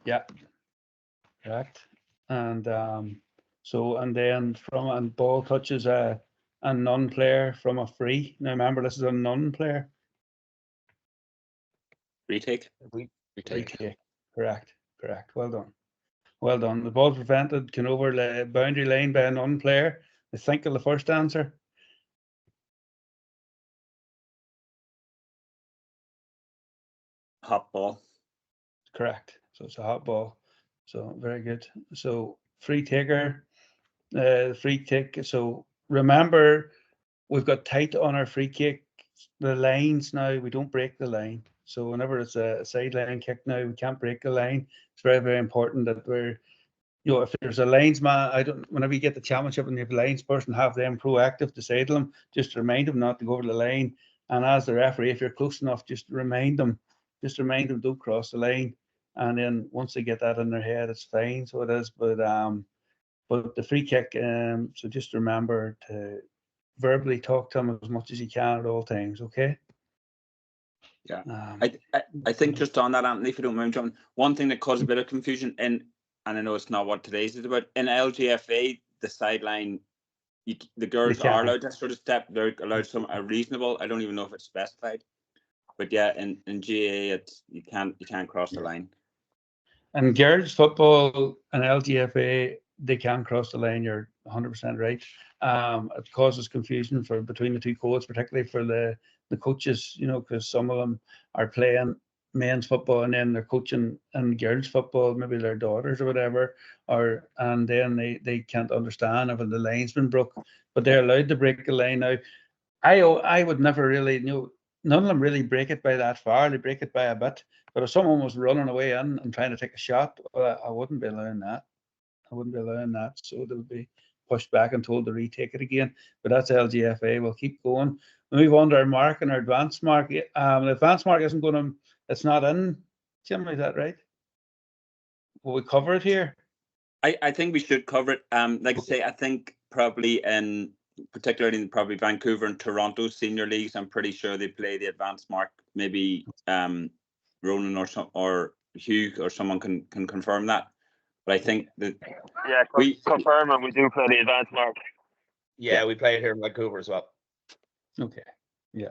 Yeah, correct. And and then from a ball touches a non-player from a free. Now remember, this is a non-player. Retake. Retake. Correct. Well done. Well done. The ball prevented can over the boundary line by a non-player. I think of the first answer. Hot ball. Correct. So it's a hot ball. So very good. So free taker, free kick. So remember, we've got tight on our free kick. The lines now, we don't break the line. So whenever it's a sideline kick now, we can't break the line. It's very, very important that we're, you know, if there's a linesman, whenever you get the championship and you have a lines person, have them proactive to say to them, just remind them not to go over the line. And as the referee, if you're close enough, just remind them, don't cross the line. And then once they get that in their head, it's fine. So it is. But the free kick, so just remember to verbally talk to them as much as you can at all times, okay? Yeah. I think just on that, Anthony, if you don't mind, John, one thing that caused a bit of confusion and I know it's not what today's is about, in LGFA, the sideline, the girls are allowed that sort of step. They're allowed some reasonable. I don't even know if it's specified, but yeah, in GAA, it's you can't cross the line. And girls football and LGFA, they can cross the line. You're 100% right. It causes confusion between the two codes, particularly for the coaches, you know, because some of them are playing men's football and then they're coaching in girls football, maybe their daughters or whatever, and then they can't understand if the line's been broke, but they're allowed to break the line now. I would never really, you know, none of them really break it by that far. They break it by a bit. But if someone was running away in and trying to take a shot, well, I wouldn't be allowing that. So they would be pushed back and told to retake it again. But that's LGFA. We'll keep going. We'll move on to our mark and our advanced mark. The advanced mark isn't going to, it's not in. Jim, is that right? Will we cover it here? I think we should cover it. Like I say, I think probably particularly in probably Vancouver and Toronto senior leagues, I'm pretty sure they play the advanced mark. Maybe Ronan or Hugh or someone can confirm that. But I think that we confirm and we do play the advanced mark. Yeah, we play it here in Vancouver as well. Okay. Yeah.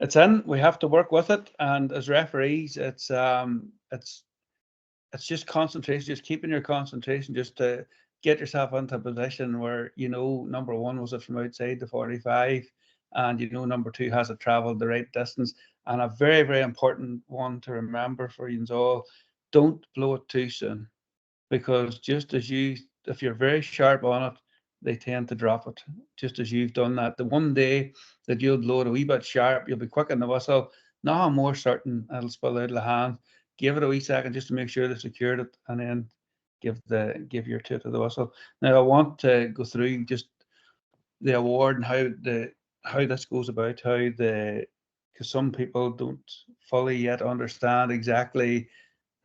It's in. We have to work with it, and as referees, it's just concentration, just keeping your concentration, just to get yourself into a position where you know number one was it from outside the 45, and you know number two has it travelled the right distance. And a very, very important one to remember for you all: don't blow it too soon, because just as if you're very sharp on it, they tend to drop it. Just as you've done that, the one day that you'll blow it a wee bit sharp, you'll be quick in the whistle. Now I'm more certain it'll spill out of the hand. Give it a wee second just to make sure they secured it, and then give your toot to the whistle. Now I want to go through just the award and how this goes about, because some people don't fully yet understand exactly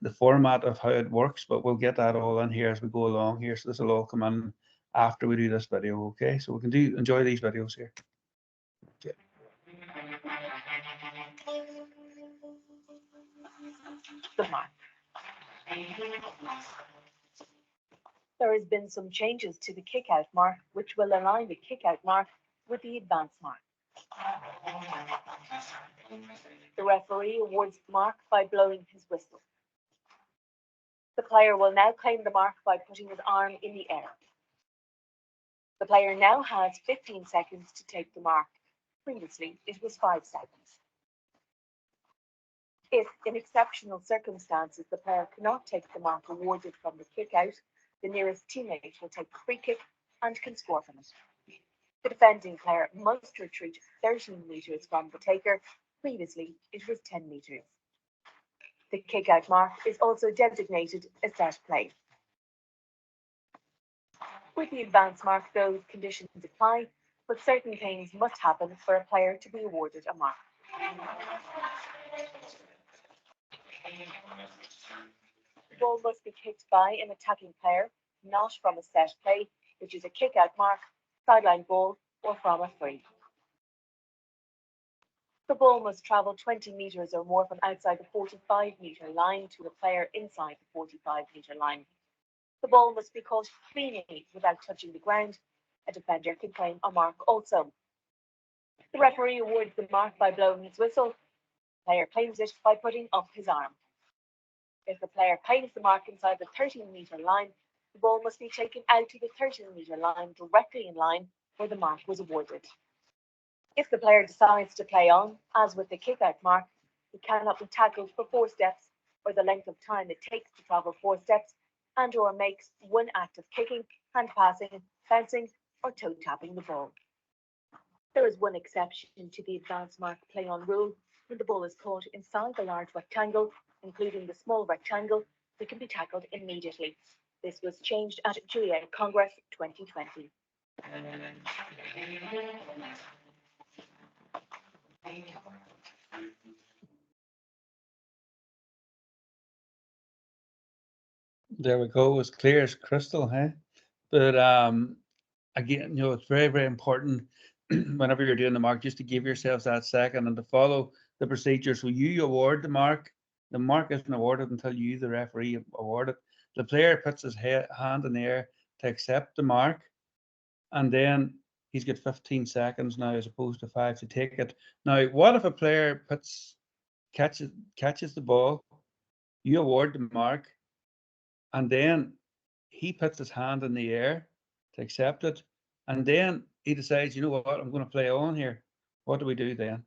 the format of how it works, but we'll get that all in here as we go along here. So this will all come in after we do this video. Okay, so we can enjoy these videos here. Okay. The mark. There has been some changes to the kick-out mark, which will align the kick-out mark with the advance mark. The referee awards the mark by blowing his whistle. The player will now claim the mark by putting his arm in the air. The player now has 15 seconds to take the mark. Previously, it was 5 seconds. If, in exceptional circumstances, the player cannot take the mark awarded from the kick-out, the nearest teammate will take the free kick and can score from it. The defending player must retreat 13 metres from the taker. Previously, it was 10 metres. The kick-out mark is also designated a set play. With the advance mark, those conditions apply, but certain things must happen for a player to be awarded a mark. The ball must be kicked by an attacking player, not from a set play, which is a kick-out mark, sideline ball, or from a free. The ball must travel 20 metres or more from outside the 45-metre line to a player inside the 45-metre line. The ball must be caught cleanly without touching the ground. A defender can claim a mark also. The referee awards the mark by blowing his whistle. The player claims it by putting up his arm. If the player claims the mark inside the 13-metre line, the ball must be taken out to the 13-metre line directly in line where the mark was awarded. If the player decides to play on, as with the kick-out mark, he cannot be tackled for 4 steps or the length of time it takes to travel 4 steps, and or makes one act of kicking, hand passing, bouncing, or toe tapping the ball. There is one exception to the advance mark play on rule when the ball is caught inside the large rectangle, including the small rectangle, that can be tackled immediately. This was changed at GAA Congress 2020. There we go. It's clear as crystal, hey? But again, it's very, very important whenever you're doing the mark, just to give yourselves that second and to follow the procedure. So you award the mark. The mark isn't awarded until you, the referee, award it. The player puts his hand in the air to accept the mark, and then he's got 15 seconds now as opposed to 5 to take it. Now, what if a player catches the ball, you award the mark, and then he puts his hand in the air to accept it, and then he decides, you know what, I'm going to play on here. What do we do then?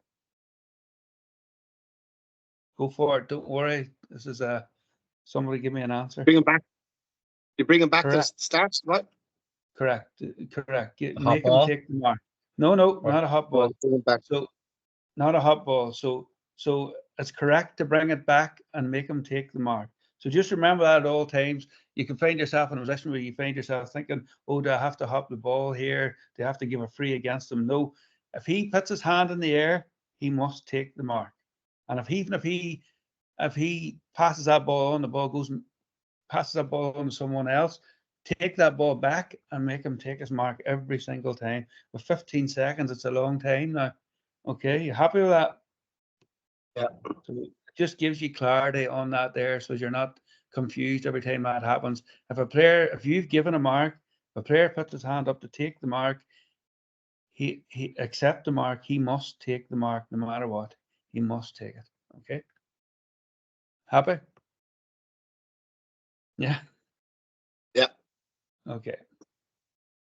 Go for it. Don't worry. This is somebody give me an answer. Bring him back. You bring him back Correct. to the start, what? Correct. Hot Make him ball? take the mark. No, not a hot ball. Bring him back. So, not a hot ball. So it's correct to bring it back and make him take the mark. So just remember that at all times. You can find yourself in a position where you find yourself thinking, oh, do I have to hop the ball here? Do I have to give a free against him? No. If he puts his hand in the air, he must take the mark. And if he passes that ball on, the ball goes and passes that ball on to someone else, take that ball back and make him take his mark every single time. With 15 seconds, it's a long time now. Okay, you happy with that? Yeah. So it just gives you clarity on that there, so you're not confused every time that happens. If you've given a mark, if a player puts his hand up to take the mark, he accept the mark, he must take the mark no matter what. He must take it. Okay. Happy? Yeah. Yeah. Okay.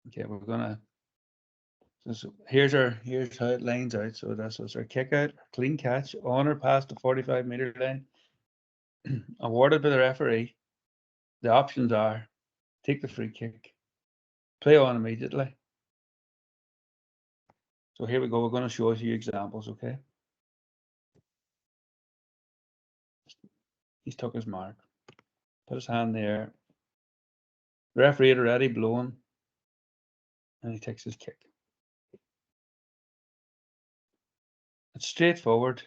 Okay, we're gonna. So here's how it lines out. So that's our kick out, clean catch, on or past the 45-meter line, awarded by the referee. The options are take the free kick, play on immediately. So here we go. We're going to show a few examples. Okay. He's took his mark, put his hand there. The referee had already blown, and he takes his kick. It's straightforward,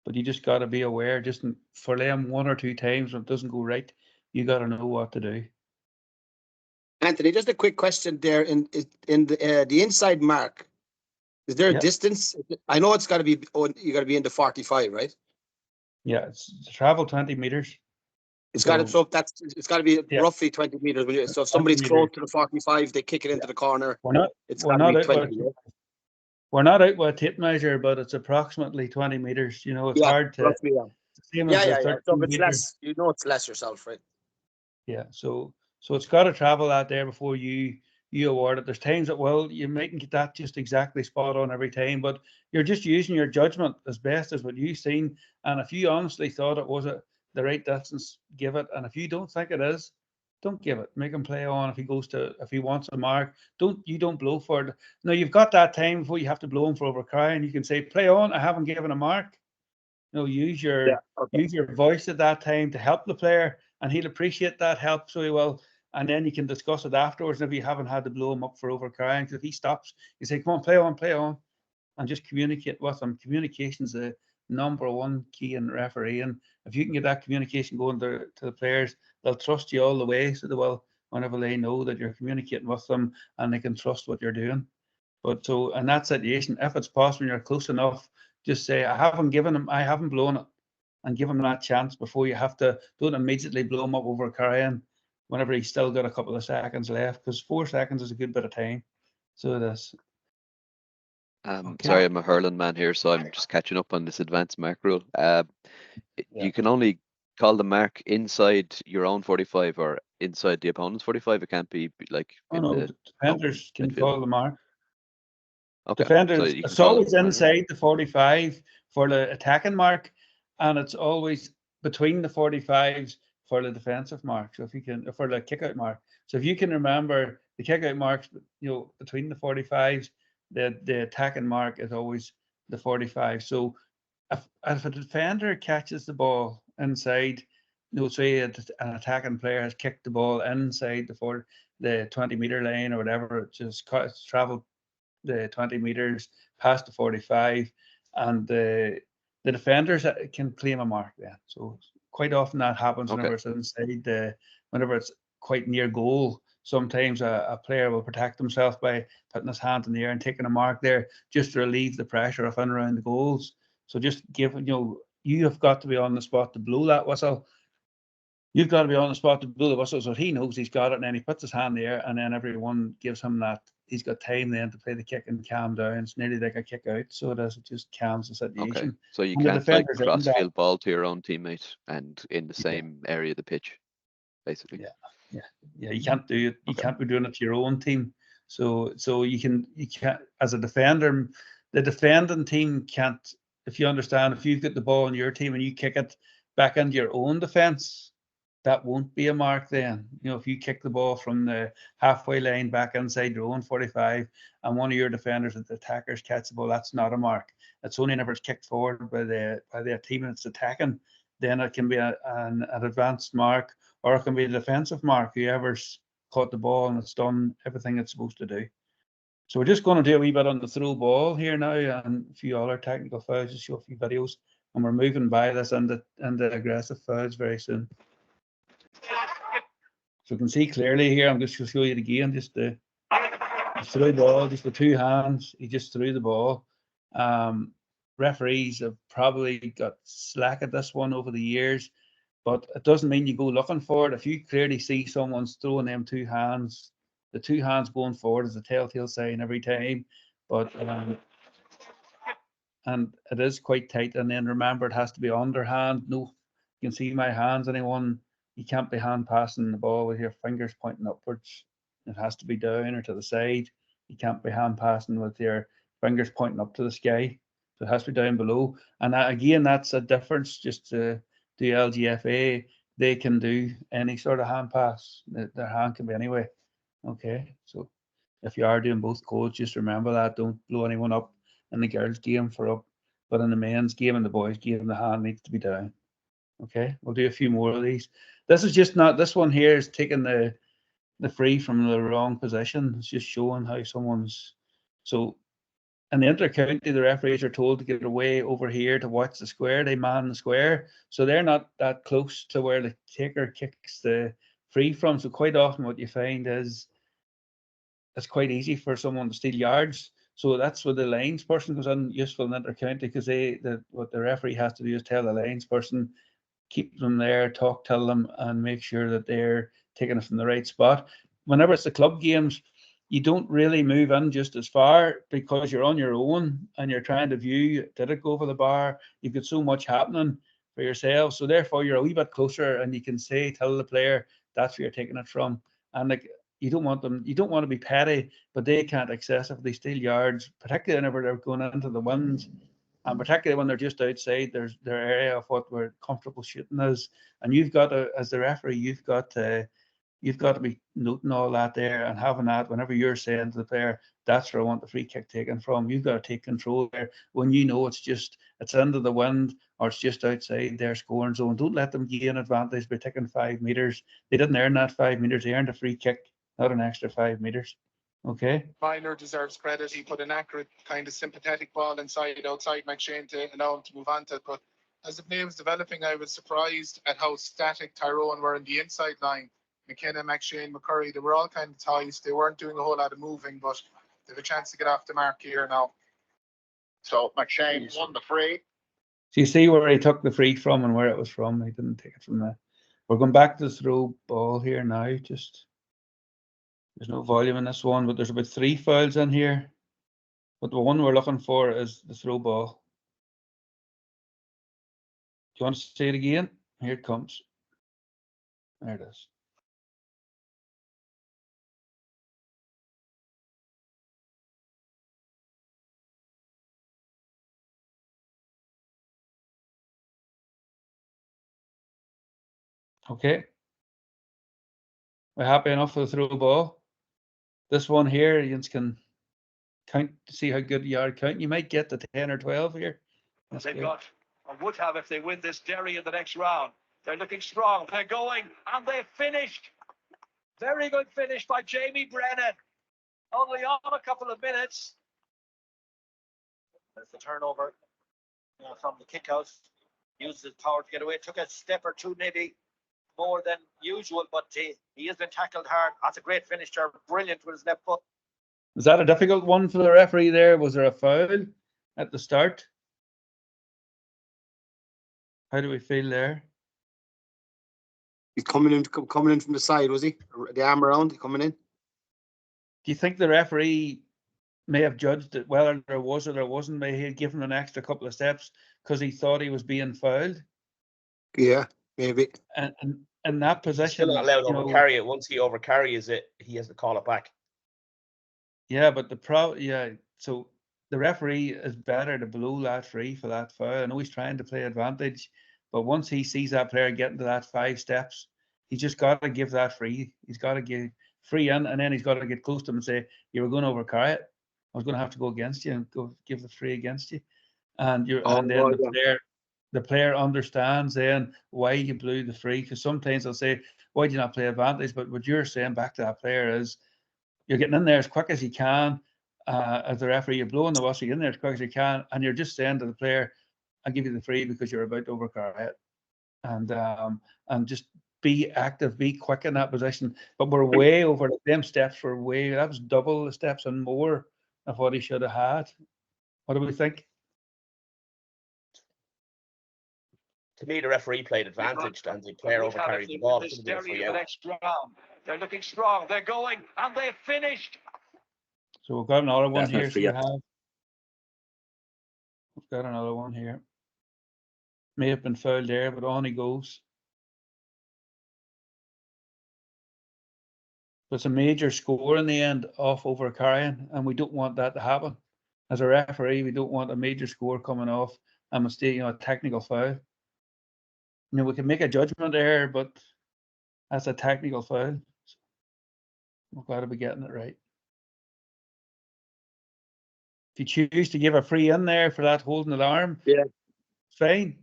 but you just got to be aware. Just for them 1 or 2 times when it doesn't go right, you got to know what to do. Anthony, just a quick question there. In the inside mark, is there a distance? I know it's got to be. Oh, you got to be in the 45, right? Yeah, it's travel 20 meters. It's got to. So it's got to be roughly 20 meters. So if somebody's close to the 45, they kick it into the corner. We're not. It's we're got to not be out 20. with, we're not out with a tape measure, but it's approximately 20 meters. You know, it's hard to. Roughly, Same yeah, as yeah, the yeah. 13 So if it's meter. less, you know, it's less yourself, right? Yeah. So it's got to travel out there before you award it. There's times that, well, you mightn't get that just exactly spot on every time, but you're just using your judgment as best as what you've seen. And if you honestly thought it was the right distance, give it. And if you don't think it is, don't give it. Make him play on. If he wants a mark, don't blow for it. Now you've got that time before you have to blow him for overcrying. You can say, play on. I haven't given a mark. Use your voice at that time to help the player, and he'll appreciate that help so he will. And then you can discuss it afterwards. And if you haven't had to blow him up for overcrying, because if he stops, you say, come on, play on, and just communicate with him. Communication's the #1 key in refereeing. If you can get that communication going to the players, they'll trust you all the way. So they will, whenever they know that you're communicating with them and they can trust what you're doing. But so in that situation, if it's possible, you're close enough, just say, I haven't blown it, and give him that chance before you have to. Don't immediately blow him up over carrying whenever he's still got a couple of seconds left, because 4 seconds is a good bit of time. So it is. Sorry, I'm a hurling man here, so I'm just catching up on this advanced mark rule. You can only call the mark inside your own 45 or inside the opponent's 45. It can't be like Defenders can call the mark. Okay. Defenders, So it's always inside the 45 for the attacking mark, and it's always between the 45s for the defensive mark. So if you can, for the kick out mark. So if you can remember the kick out marks, between the 45s, the attacking mark is always the 45. So if a defender catches the ball inside, say an attacking player has kicked the ball inside the 20-meter line or whatever, it's traveled the 20 meters past the 45, and the defenders can claim a mark then. So quite often that happens whenever it's inside whenever it's quite near goal. Sometimes a player will protect himself by putting his hand in the air and taking a mark there just to relieve the pressure of in and around the goals. So just you have got to be on the spot to blow that whistle. You've got to be on the spot to blow the whistle so he knows he's got it, and then he puts his hand there, and then everyone gives him that. He's got time then to play the kick and calm down. It's nearly like a kick out, so it just calms the situation. Okay, so you can't like cross-field ball to your own teammate and in the same area of the pitch, basically. Yeah. You can't do it. You can't be doing it to your own team. So you can't as a defender. The defending team can't. If you understand, if you've got the ball in your team and you kick it back into your own defense, that won't be a mark then. If you kick the ball from the halfway line back inside your own 45 and one of your defenders and the attackers catch the ball, that's not a mark. It's only whenever it's kicked forward by the team that's attacking, then it can be an advanced mark, or it can be a defensive mark, whoever's caught the ball and it's done everything it's supposed to do. So we're just going to do a wee bit on the throw ball here now and a few other technical fouls, just show a few videos, and we're moving by this into aggressive fouls very soon. So you can see clearly here, I'm just going to show you the game, just threw the ball, just with 2 hands, he just threw the ball. Referees have probably got slack at this one over the years, but it doesn't mean you go looking for it. If you clearly see someone's throwing them 2 hands, the 2 hands going forward is a telltale sign every time. But and it is quite tight, and then remember it has to be underhand. No, you can see my hands, anyone. You can't be hand passing the ball with your fingers pointing upwards. It has to be down or to the side. You can't be hand passing with your fingers pointing up to the sky. So it has to be down below. And again, that's a difference. Just to do LGFA, they can do any sort of hand pass. Their hand can be anyway. Okay, so if you are doing both codes, just remember that. Don't blow anyone up in the girls' game for up, but in the men's game and the boys' game, the hand needs to be down. Okay, we'll do a few more of these. This is just not, this one here is taking the free from the wrong position. It's just showing how someone's, so in the inter-county, the referees are told to get away over here to watch the square. They man the square, so they're not that close to where the taker kicks the free from. So quite often what you find is it's quite easy for someone to steal yards. So that's where the lines person goes in useful in inter-county, because what the referee has to do is tell the lines person, keep them there, tell them, and make sure that they're taking it from the right spot. Whenever it's the club games, you don't really move in just as far because you're on your own and you're trying to view, did it go over the bar? You've got so much happening for yourself. So therefore you're a wee bit closer and you can tell the player that's where you're taking it from. And like, you don't want to be petty, but they can't excessively steal yards, particularly whenever they're going into the winds, and particularly when they're just outside their area of what we're comfortable shooting is. And you've got to, as the referee, you've got to be noting all that there and having that whenever you're saying to the player, that's where I want the free kick taken from. You've got to take control there when you know it's into the wind or it's just outside their scoring zone. Don't let them gain advantage by taking 5 meters. They didn't earn that 5 meters. They earned a free kick, not an extra 5 meters. Okay. Minor deserves credit. He put an accurate, kind of sympathetic ball outside McShane to allow him to move on to it. But as the play was developing, I was surprised at how static Tyrone were in the inside line. McKenna, McShane, McCurry, they were all kind of ties. They weren't doing a whole lot of moving, but they have a chance to get off the mark here now. So McShane won the free. So you see where he took the free from and where it was from. He didn't take it from there. We're going back to the throw ball here now. There's no volume in this one, but there's about 3 fouls in here. But the one we're looking for is the throw ball. Do you want to say it again? Here it comes. There it is. Okay. We're happy enough for the throw ball. This one here, you can count to see how good you are counting. You might get the 10 or 12 here. They've got, or would have if they win this Derry in the next round. They're looking strong. They're going, and they've finished. Very good finish by Jamie Brennan. Only on a couple of minutes. There's the turnover from the kick out. Used his power to get away. Took a step or two, maybe more than usual, but he has been tackled hard. That's a great finish there. Brilliant with his left foot. Was that a difficult one for the referee there? Was there a foul at the start? How do we feel there? He's coming in from the side, was he? The arm around, coming in. Do you think the referee may have judged it whether there was or there wasn't? May he have given an extra couple of steps because he thought he was being fouled? Yeah, maybe. And in that position, he's still not allowed to overcarry it. Once he overcarries it, he has to call it back. Yeah, but so the referee is better to blow that free for that foul. I know he's trying to play advantage, but once he sees that player getting to that 5 steps, he's just got to give that free. He's got to give free in, and then he's got to get close to him and say, "You were going to overcarry it. I was going to have to go against you and go give the free against you." And the player understands then why you blew the free, because sometimes they'll say, "Why do you not play advantage?" But what you're saying back to that player is, you're getting in there as quick as you can. As the referee, you're blowing the whistle, you're in there as quick as you can, and you're just saying to the player, "I'll give you the free because you're about to overcarry it." And just be active, be quick in that position. But we're way over them steps. That was double the steps and more of what he should have had. What do we think? To me, the referee played advantaged and the player overcarried the ball. This Derry in the next round. They're looking strong. They're going, and they've finished. So we've got another one That's not here. free, yeah. We've got another one here. May have been fouled there, but on he goes. But it's a major score in the end off overcarrying, and we don't want that to happen. As a referee, we don't want a major score coming off a mistake, a technical foul. We can make a judgment error, but that's a technical foul. We've got to be getting it right. If you choose to give a free in there for that holding the arm, yeah, fine.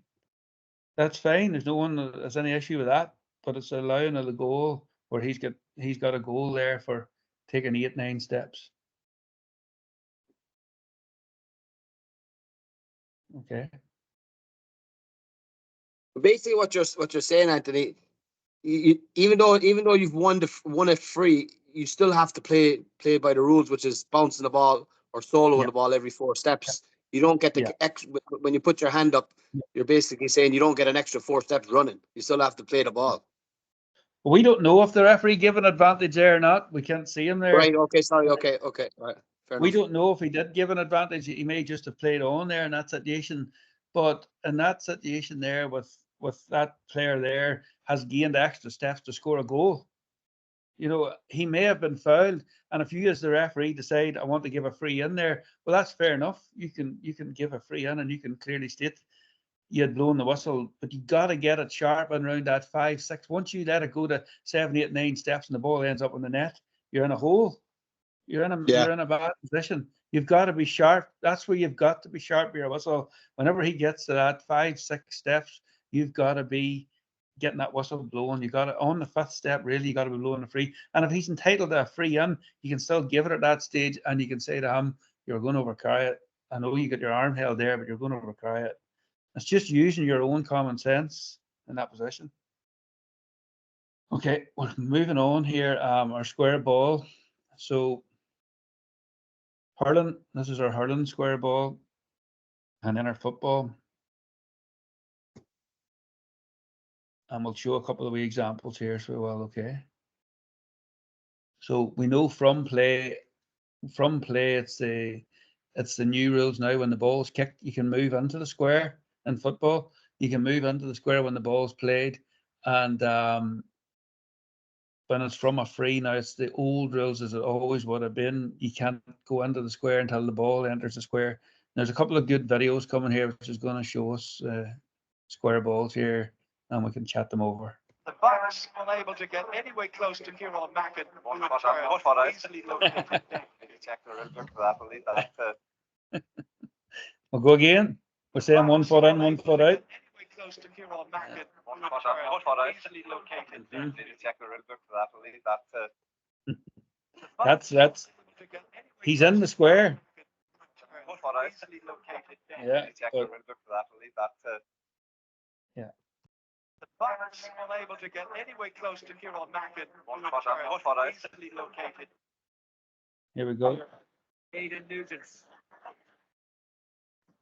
That's fine. There's no one that has any issue with that. But it's allowing of the goal where he's got a goal there for taking 8-9 steps. Okay. Basically, what you're saying, Anthony, even though you've won it free, you still have to play by the rules, which is bouncing the ball or soloing the ball every 4 steps. You don't get the when you put your hand up, you're basically saying you don't get an extra 4 steps running. You still have to play the ball. We don't know if the referee gave an advantage there or not. We can't see him there. Right. Okay. Sorry. Okay. Right. Fair We enough. don't know if he did give an advantage. He may just have played on there in that situation. But in that situation there, with that player there, has gained extra steps to score a goal. You know, he may have been fouled, and if you as the referee decide I want to give a free in there, well, that's fair enough. You can give a free in, and you can clearly state you had blown the whistle, but you got to get it sharp and around that 5, 6. Once you let it go to 7, 8, 9 steps and the ball ends up in the net, you're in a hole. You're in a bad position. You've got to be sharp. That's where you've got to be sharp with your whistle. Whenever he gets to that 5, 6 steps, you've got to be getting that whistle blowing. You got to, on the 5th step, really, you got to be blowing a free. And if he's entitled to a free in, you can still give it at that stage, and you can say to him, "You're going to overcarry it. I know you got your arm held there, but you're going to overcarry it." It's just using your own common sense in that position. Okay, well, moving on here, our square ball. So hurling, this is our hurling square ball, and then our football. And we'll show a couple of wee examples here, so well, okay. So we know from play, it's the new rules now. When the ball is kicked, you can move into the square in football. You can move into the square when the ball is played, and when it's from a free, now it's the old rules as it always would have been. You can't go into the square until the ball enters the square. And there's a couple of good videos coming here, which is going to show us square balls here, and we can chat them over. The Bucks unable to get anywhere close to Kieran Mackin. We'll go again. We're saying 1 foot in, 1 foot out. Close to Kieran Mackin. That's he's in the square. Yeah. Yeah. The Bucks unable to get anywhere close to Kieran Mackin. Easily located. Here we go. Aidan Nugent.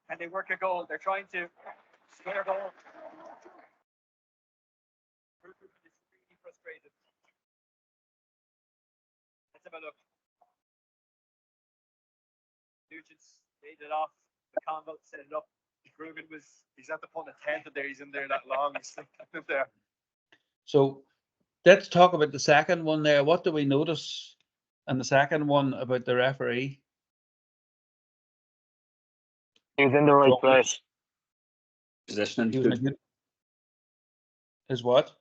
And they work a goal. They're trying to square a goal. It's really frustrated. Let's have a look. Nugent's made it off. McConville set it up. Ruben he's at the point of 10th there. He's in there that long. He's there. So let's talk about the second one there. What do we notice in the second one about the referee? He was in the right place. Positioning. His what?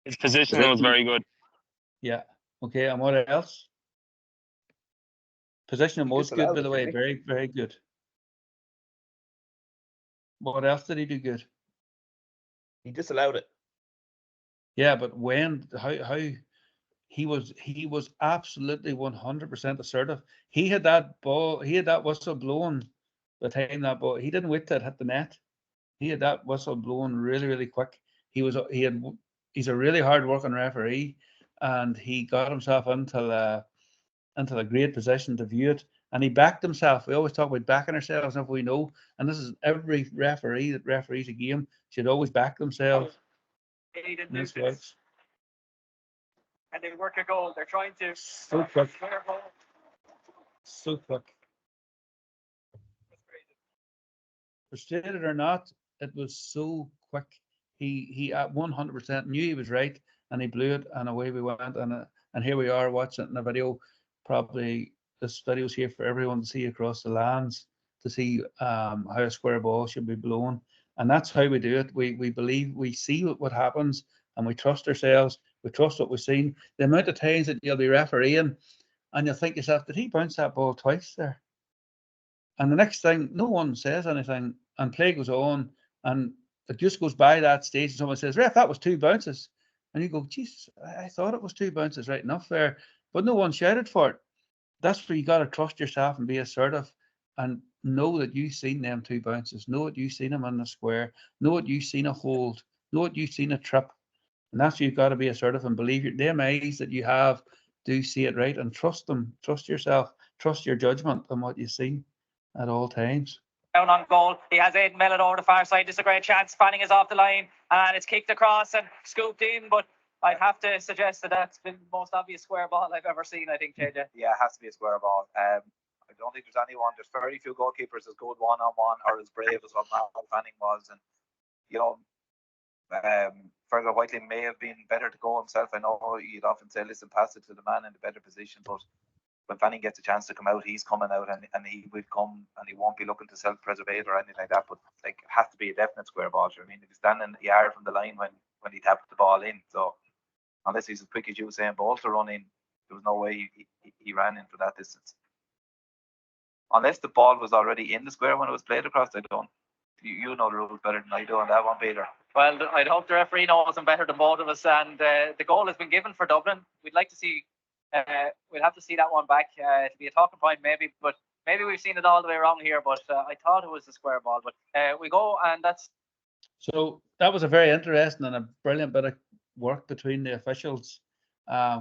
His positioning was very good. Yeah. Okay. And what else? Positioning was good, by the way. Very, very good. What else did he do good? He disallowed it. Yeah, but how he was absolutely 100% assertive. He had that ball, he had that whistle blowing the time that ball. He didn't wait till it hit the net. He had that whistle blowing really, really quick. He's a really hard working referee, and he got himself into a great position to view it. And he backed himself. We always talk about backing ourselves, and if we know, and this is every referee that referees a game should always back themselves. Aidan This Nugent. works. And they work a goal. They're trying to So quick. square a goal. So quick. Frustrated or not, it was so quick. He at 100% knew he was right, and he blew it, and away we went. And here we are watching it in a video. Probably this video's here for everyone to see across the lands, to see how a square ball should be blown. And that's how we do it. We believe, we see what happens, and we trust ourselves. We trust what we've seen. The amount of times that you'll be refereeing, and you'll think to yourself, did he bounce that ball twice there? And the next thing, no one says anything, and play goes on, and it just goes by that stage, and someone says, "Ref, that was 2 bounces." And you go, "Jesus, I thought it was 2 bounces, right enough there." But no one shouted for it. That's where you got to trust yourself and be assertive, and know that you've seen them 2 bounces. Know that you've seen them in the square. Know that you've seen a hold. Know that you've seen a trip. And that's, you've got to be assertive and believe them eyes that you have do see it right, and trust them, trust yourself, trust your judgment on what you see at all times. Down on goal, he has Aidan Mellon over the far side. This is a great chance. Fanning is off the line and it's kicked across and scooped in, but I'd have to suggest that that's been the most obvious square ball I've ever seen, I think, JJ. Yeah, it has to be a square ball. I don't think there's anyone, there's very few goalkeepers as good one-on-one or as brave as what Mark Fanning was. And, you know, Fergal Whiteley may have been better to go himself. I know you'd often say, listen, pass it to the man in the better position, but when Fanning gets a chance to come out, he's coming out and he will come and he won't be looking to self-preserve or anything like that. But like, it has to be a definite square ball. I mean, if he's standing a yard from the line when he tapped the ball in, so unless he's as quick as you were saying, Bolt to run in, there was no way he ran in for that distance. Unless the ball was already in the square when it was played across, I don't. You know the rules better than I do on that one, Peter. Well, I'd hope the referee knows them better than both of us. And the goal has been given for Dublin. We'd like to see. We'll have to see that one back to be a talking point, maybe. But maybe we've seen it all the way wrong here. But I thought it was a square ball. But we go, and that's. So that was a very interesting and a brilliant bit of work between the officials.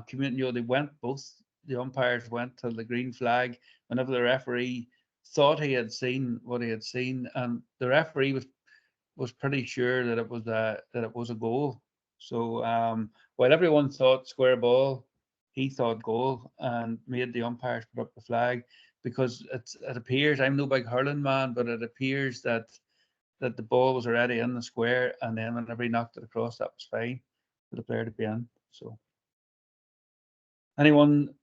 Community, they went, both the umpires went to the green flag whenever the referee thought he had seen what he had seen, and the referee was pretty sure that it was a goal. So while everyone thought square ball, he thought goal and made the umpires put up the flag, because it appears, I'm no big hurling man, but it appears that the ball was already in the square, and then whenever he knocked it across, that was fine for the player to be in. So anyone,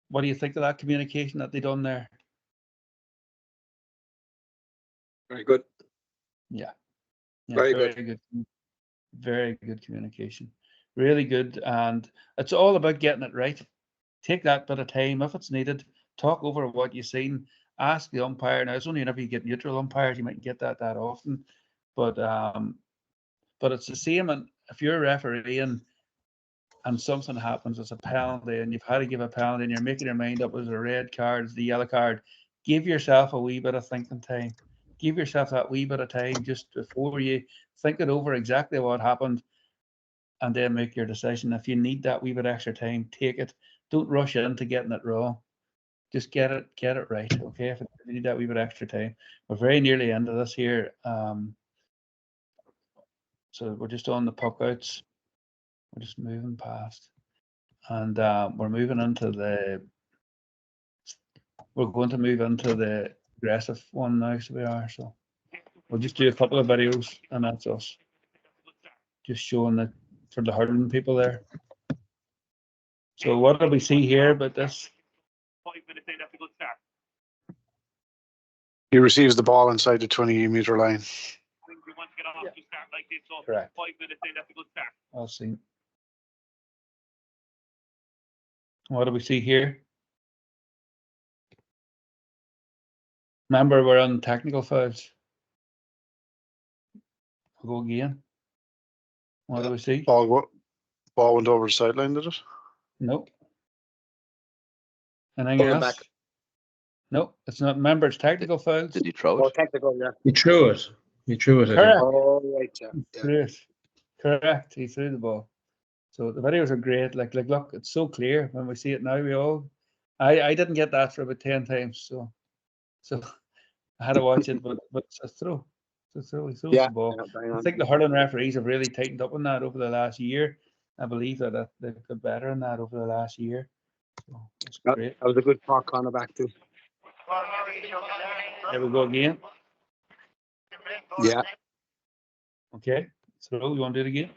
what do you think of that communication that they done there? Very good. Yeah, very good. Very good communication. Really good. And it's all about getting it right. Take that bit of time if it's needed. Talk over what you've seen. Ask the umpire. Now, it's only whenever you get neutral umpires, you might get that often. But it's the same. And if you're refereeing and something happens, it's a penalty, and you've had to give a penalty, and you're making your mind up, as a red card, as the yellow card, give yourself a wee bit of thinking time. Give yourself that wee bit of time just before you think it over exactly what happened, and then make your decision. If you need that wee bit extra time, take it. Don't rush into getting it wrong. Just get it right, okay? If you need that wee bit extra time. We're very nearly into this here. So we're just on the puck outs. We're just moving past. And we're moving into we're going to move into the aggressive one now, so we are. So we'll just do a couple of videos, and that's us. Just showing that for the hurling people there. So what do we see here about this? He receives the ball inside the 20-meter line. Correct. I'll see. What do we see here? Remember, we're on technical fouls. We'll go again. What do we see? Ball went over the sideline, did it? Nope. Anything else? Back. Nope, it's not. Remember, it's technical fouls. Did he throw it? Oh, technical, yeah. He threw it. Correct. Oh, right, yeah. Correct. He threw the ball. So the videos are great. Like look, it's so clear when we see it now. I didn't get that for about 10 times, so I had to watch it, but it's a throw. It's a throw. He throws the ball. I think the hurling referees have really tightened up on that over the last year. I believe that they've got better in that over the last year. So it's great. That was a good talk on the back too. There we go again. Yeah. Okay. So you want to do it again?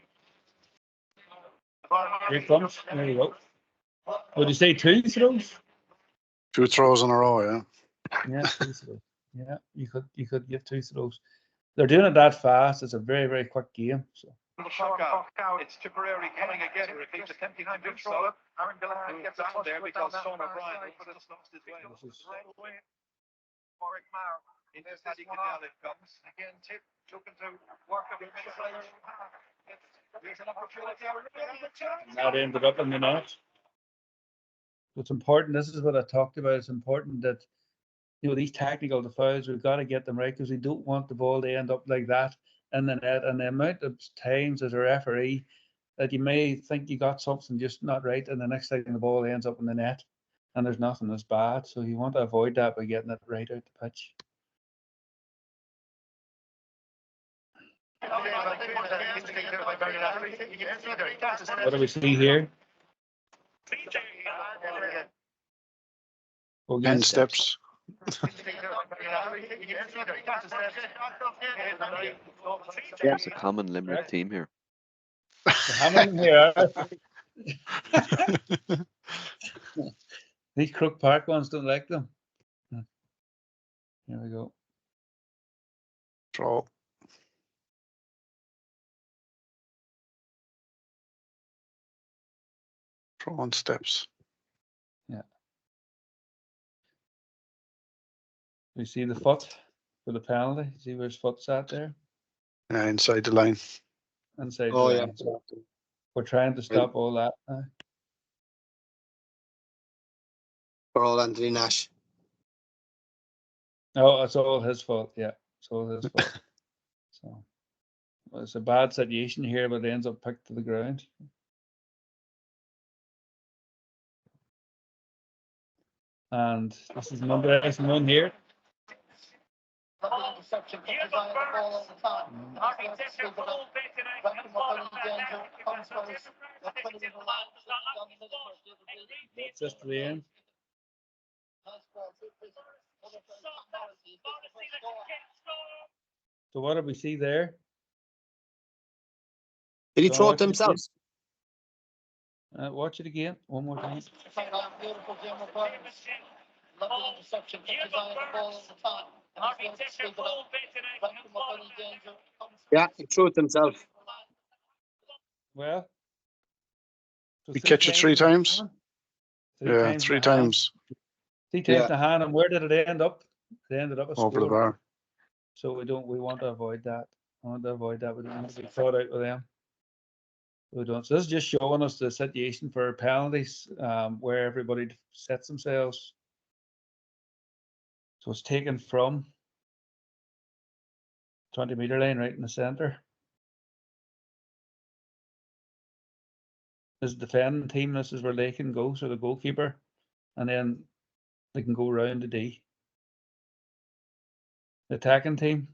Here it comes. There you go. Would you say 2 throws? 2 throws in a row, yeah. Yeah, 2 throws. Yeah, you could give 2 throws. They're doing it that fast. It's a very, very quick game. So. It's Tipperary coming again. Repeats attempting to do so. Aaron Gallagher gets out there because Sean O'Brien just lost his way. Warwick Maher. In this Paddy Cadell it comes. Again, Tip looking to work up the midfield. There's an opportunity. And that ended up in the net. It's important. This is what I talked about. It's important that these technical fouls, we've got to get them right, because we don't want the ball to end up like that in the net. And the amount of times as a referee that you may think you got something just not right, and the next thing the ball ends up in the net, and there's nothing that's bad. So you want to avoid that by getting it right out the pitch. What do we see here? 10 steps. There's a common Limerick theme here. These Crook Park ones don't like them. Here we go. Draw. Draw on steps. Yeah. We see the foot for the penalty. See where his foot's at there? Inside the line. Inside Oh, the yeah. line. We're trying to stop all that now. For all Anthony Nash. No, it's all his fault. Yeah, it's all his fault. So well, it's a bad situation here, but it ends up picked to the ground. And this is number 1 here. That's just the end. So what do we see there? Did he throw it to himself? Watch it again, one more time. Yeah, he threw it himself. Well, He catch it 3 times. Yeah, 3 times. 3 times the hand, and where did it end up? It ended up a Over the score. bar. So we want to avoid that. I want to avoid that. We don't want to be caught out with them. We don't. So this is just showing us the situation for penalties, where everybody sets themselves. So it's taken from 20-meter line right in the center. This is the defending team. This is where they can go. So the goalkeeper, and then they can go round the D. The attacking team.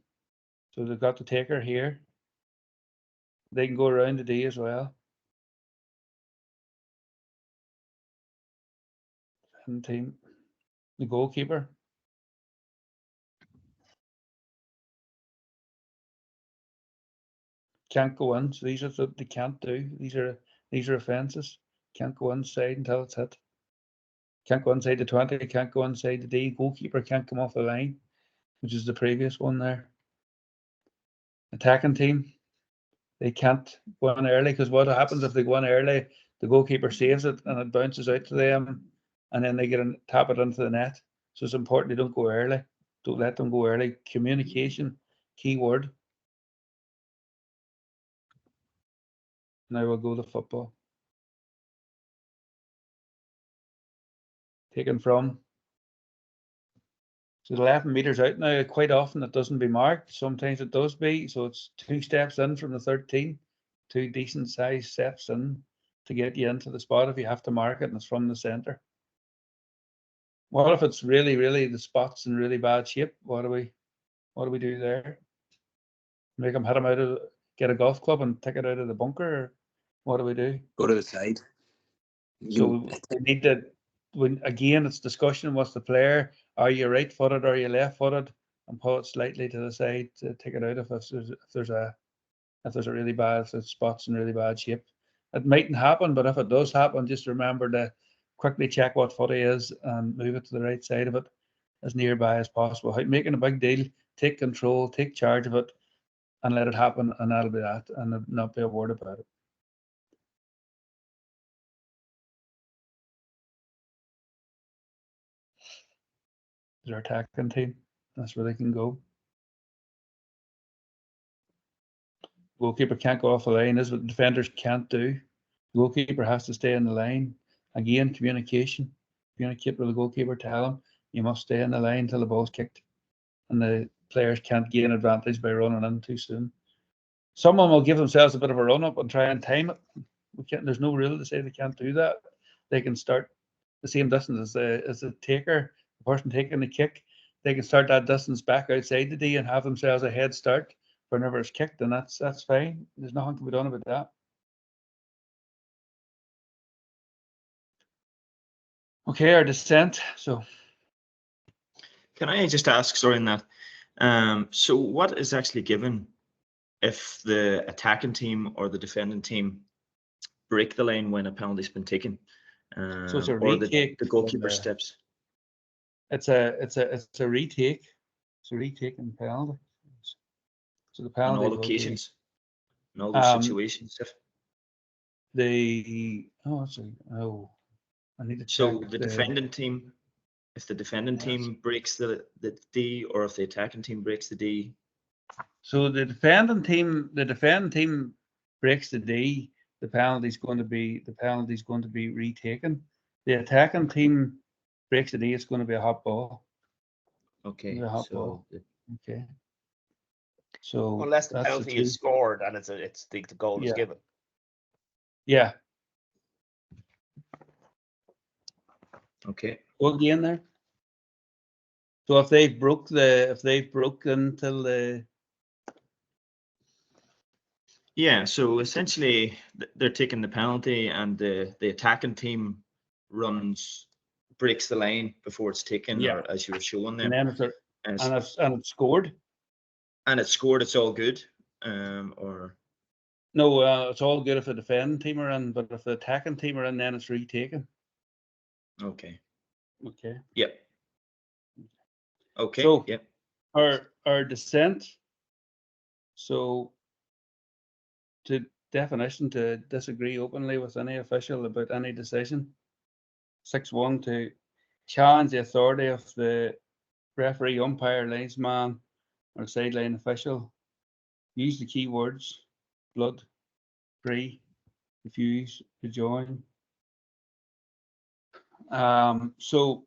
So they've got the taker here. They can go around the D as well. And team, the goalkeeper. Can't go in. So these are what they can't do. These are offences. Can't go inside until it's hit. Can't go inside the 20. Can't go inside the D. Goalkeeper can't come off the line, which is the previous one there. Attacking team. They can't go in early, because what happens if they go in early, the goalkeeper saves it and it bounces out to them, and then they tap it into the net. So it's important they don't go early. Don't let them go early. Communication, key word. Now we'll go to football. Taken from. So 11 meters out now. Quite often it doesn't be marked. Sometimes it does be. So it's 2 steps in from the 13. 2 decent sized steps in to get you into the spot if you have to mark it, and it's from the center. What if it's really, really the spot's in really bad shape? What do we do there? Make them hit him out of, get a golf club and take it out of the bunker? Or what do we do? Go to the side. So we need to, again, it's discussion. What's the player? Are you right-footed? Are you left-footed? And pull it slightly to the side to take it out if there's a really bad, if the spot's in really bad shape. It mightn't happen, but if it does happen, just remember to quickly check what foot he is and move it to the right side of it as nearby as possible. Without making a big deal, take control, take charge of it, and let it happen, and that'll be that, and not be a word about it. Their attacking team, that's where they can go. Goalkeeper can't go off the line. This is what defenders can't do. Goalkeeper has to stay in the line. Again, communication. Communicate with the goalkeeper. Tell him you must stay in the line until the ball's kicked, and the players can't gain advantage by running in too soon. Someone will give themselves a bit of a run up and try and time it. We can't. There's no rule to say they can't do that. They can start the same distance as the taker, the person taking the kick. They can start that distance back outside the D and have themselves a head start whenever it's kicked, and that's fine. There's nothing to be done about that. Okay, our descent. So, can I just ask, sorry, in that? So, what is actually given if the attacking team or the defending team break the line when a penalty's been taken, so it's a or retake. the goalkeeper steps? It's a retake. It's a retake and penalty. So the penalty on all occasions, in all those situations. I need to check. So the defending team, if the defending team breaks the D, or if the attacking team breaks the D. So the defending team breaks the D, the penalty's going to be retaken. The attacking team breaks the D, it's going to be a hot ball. Okay. Okay. So unless the penalty is scored and it's the goal is given. Yeah. Okay. Go again there. So if they broke until the. Yeah, so essentially they're taking the penalty and the attacking team breaks the line before it's taken, or as you were showing them. And then it's scored. And it's scored, it's all good. Or no, it's all good if the defending team are in, but if the attacking team are in, then it's retaken. Okay. Okay. Yep. Okay. So yep. Our dissent. So definition to disagree openly with any official about any decision. 6.1 to challenge the authority of the referee, umpire, linesman, or sideline official. Use the key words: blood, free, refuse, to join. So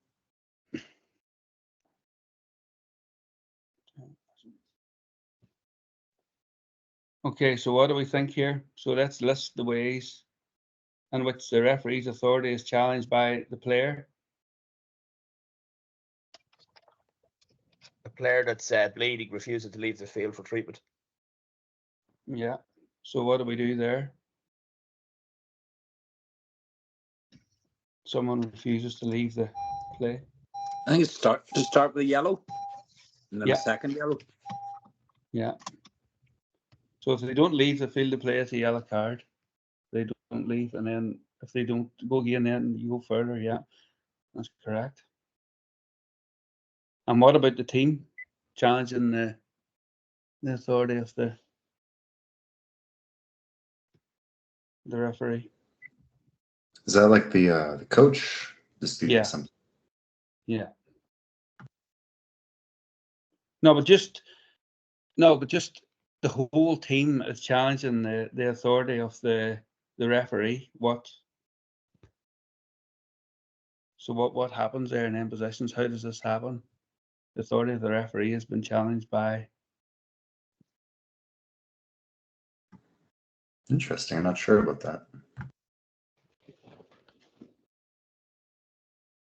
okay, so what do we think here? So let's list the ways in which the referee's authority is challenged by the player. A player that's bleeding refuses to leave the field for treatment. Yeah. So what do we do there? Someone refuses to leave the play. I think it's start with a yellow, and then Yeah. a second yellow. Yeah. So if they don't leave the field to play, it's a yellow card. They don't leave, and then if they don't go again, then you go further. Yeah, that's correct. And what about the team challenging the authority of the referee? Is that like the coach disputing something? Yeah. No, but just the whole team is challenging the authority of the referee. So what happens there in positions? How does this happen? The authority of the referee has been challenged by. Interesting. I'm not sure about that.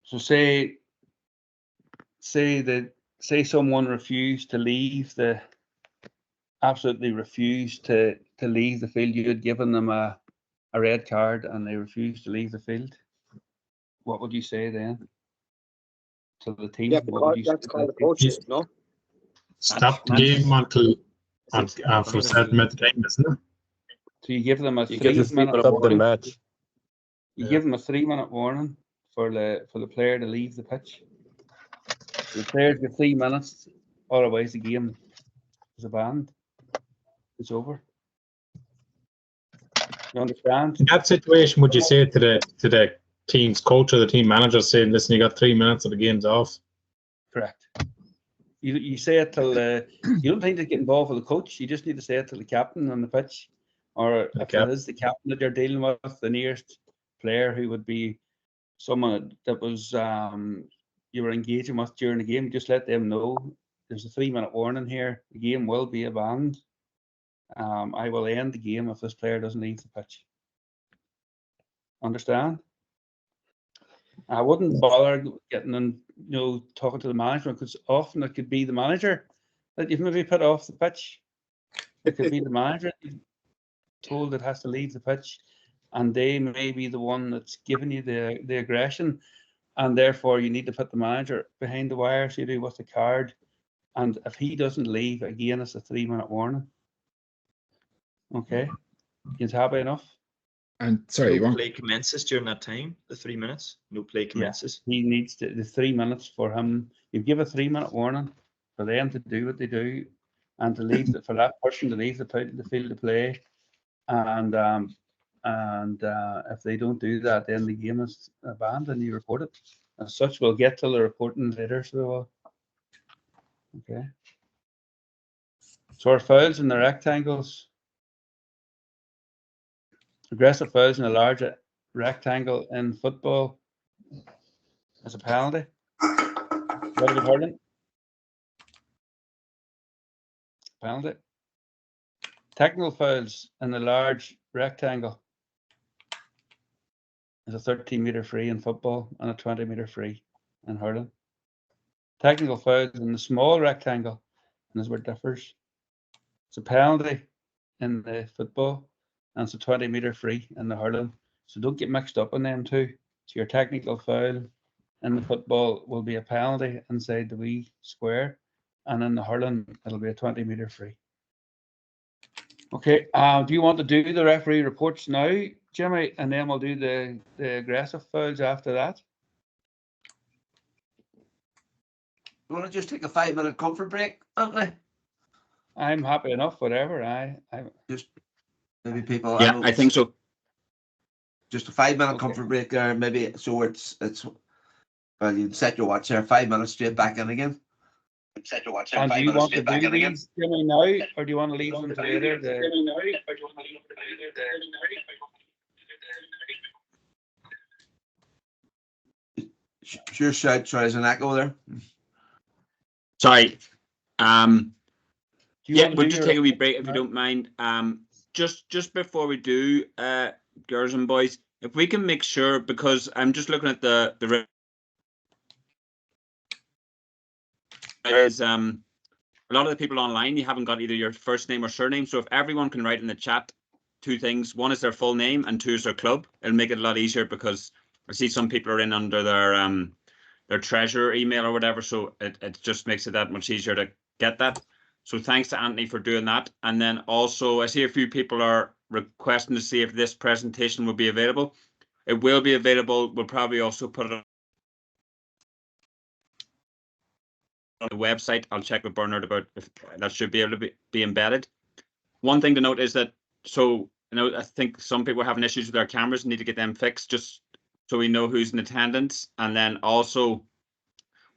So say someone refused to leave absolutely refused to leave the field. You had given them a red card and they refused to leave the field. What would you say then to the team? Yeah, that's called a coach, no? Stop the game until for a certain amount of time, isn't it? So you give them a 3 minute stop the warning. match. You give them a 3 minute warning for the player to leave the pitch. The players get 3 minutes, otherwise the game is abandoned. It's over. You understand? In that situation, would you say to the team's coach or the team manager, saying, "Listen, you got 3 minutes, or the game's off"? Correct. You say it till you don't need to get involved with the coach. You just need to say it to the captain on the pitch, or if it is the captain that you're dealing with, the nearest player who would be someone that was you were engaging with during the game. Just let them know there's a 3 minute warning here. The game will be abandoned. I will end the game if this player doesn't leave the pitch. Understand? I wouldn't bother getting in, talking to the management, because often it could be the manager that you've maybe put off the pitch. It could be the manager you've told it has to leave the pitch, and they may be the one that's giving you the aggression, and therefore you need to put the manager behind the wire, so you do with the card. And if he doesn't leave, again, it's a 3-minute warning. Okay, he's happy enough. And sorry, no play commences during that time. The 3 minutes, no play commences. Yeah, he needs the 3 minutes for him. You give a 3-minute warning for them to do what they do, and to leave for that person to leave the field to play. And if they don't do that, then the game is banned, and you report it. As such, we'll get to the reporting later. So, okay. So our fouls in the rectangles. Aggressive fouls in a large rectangle in football is a penalty. What have you heard? Penalty. Technical fouls in a large rectangle is a 13-meter free in football and a 20-meter free in hurling. Technical fouls in the small rectangle, and this is where it differs. It's a penalty in the football, and it's a 20-meter free in the hurling. So don't get mixed up on them two. So your technical foul in the football will be a penalty inside the wee square, and in the hurling it'll be a 20-meter free. Okay, do you want to do the referee reports now, Jimmy, and then we'll do the aggressive fouls after that? You want to just take a 5-minute comfort break, Anthony? I'm happy enough, whatever. I just maybe people. Yeah, I think so. Just a 5-minute comfort break there, maybe. So it's well, you set your watch there, 5 minutes straight back in again. Set your watch there, and 5 do you minutes want to straight back do in again. these, Jimmy, now, or do you want to leave them to later? Sure, shout. Sorry, there's an echo there. Sorry. Yeah, we'll just your- take a wee break if you don't mind. Just before we do, girls and boys, if we can make sure, because I'm just looking at the is a lot of the people online, you haven't got either your first name or surname. So if everyone can write in the chat 2 things, one is their full name and 2 is their club, it'll make it a lot easier, because I see some people are in under their treasurer email or whatever, so it just makes it that much easier to get that. So thanks to Anthony for doing that. And then also I see a few people are requesting to see if this presentation will be available. It will be available. We'll probably also put it on the website. I'll check with Bernard about if that should be able to be embedded. One thing to note is that, so I think some people are having issues with their cameras and need to get them fixed, just so we know who's in attendance. And then also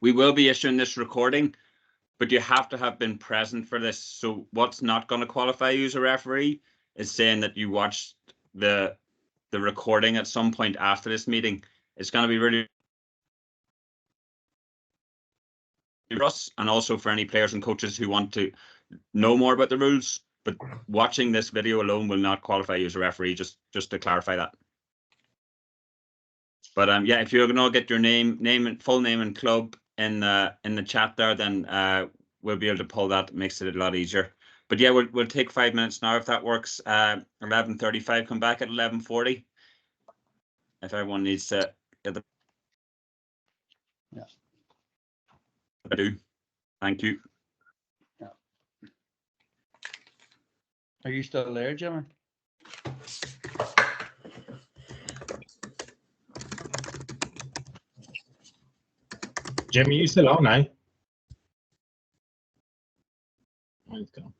we will be issuing this recording, but you have to have been present for this. So what's not going to qualify you as a referee is saying that you watched the recording at some point after this meeting. It's going to be really for us, and also for any players and coaches who want to know more about the rules. But watching this video alone will not qualify you as a referee, just to clarify that. But yeah, if you're gonna get your full name and club in the chat there, then we'll be able to pull that. It makes it a lot easier. But yeah, we'll take 5 minutes now if that works. 11:35. Come back at 11:40. If everyone needs to get the. Yeah. I do. Thank you. Yeah. Are you still there, Jimmy? Jimmy, you still on now? He's gone.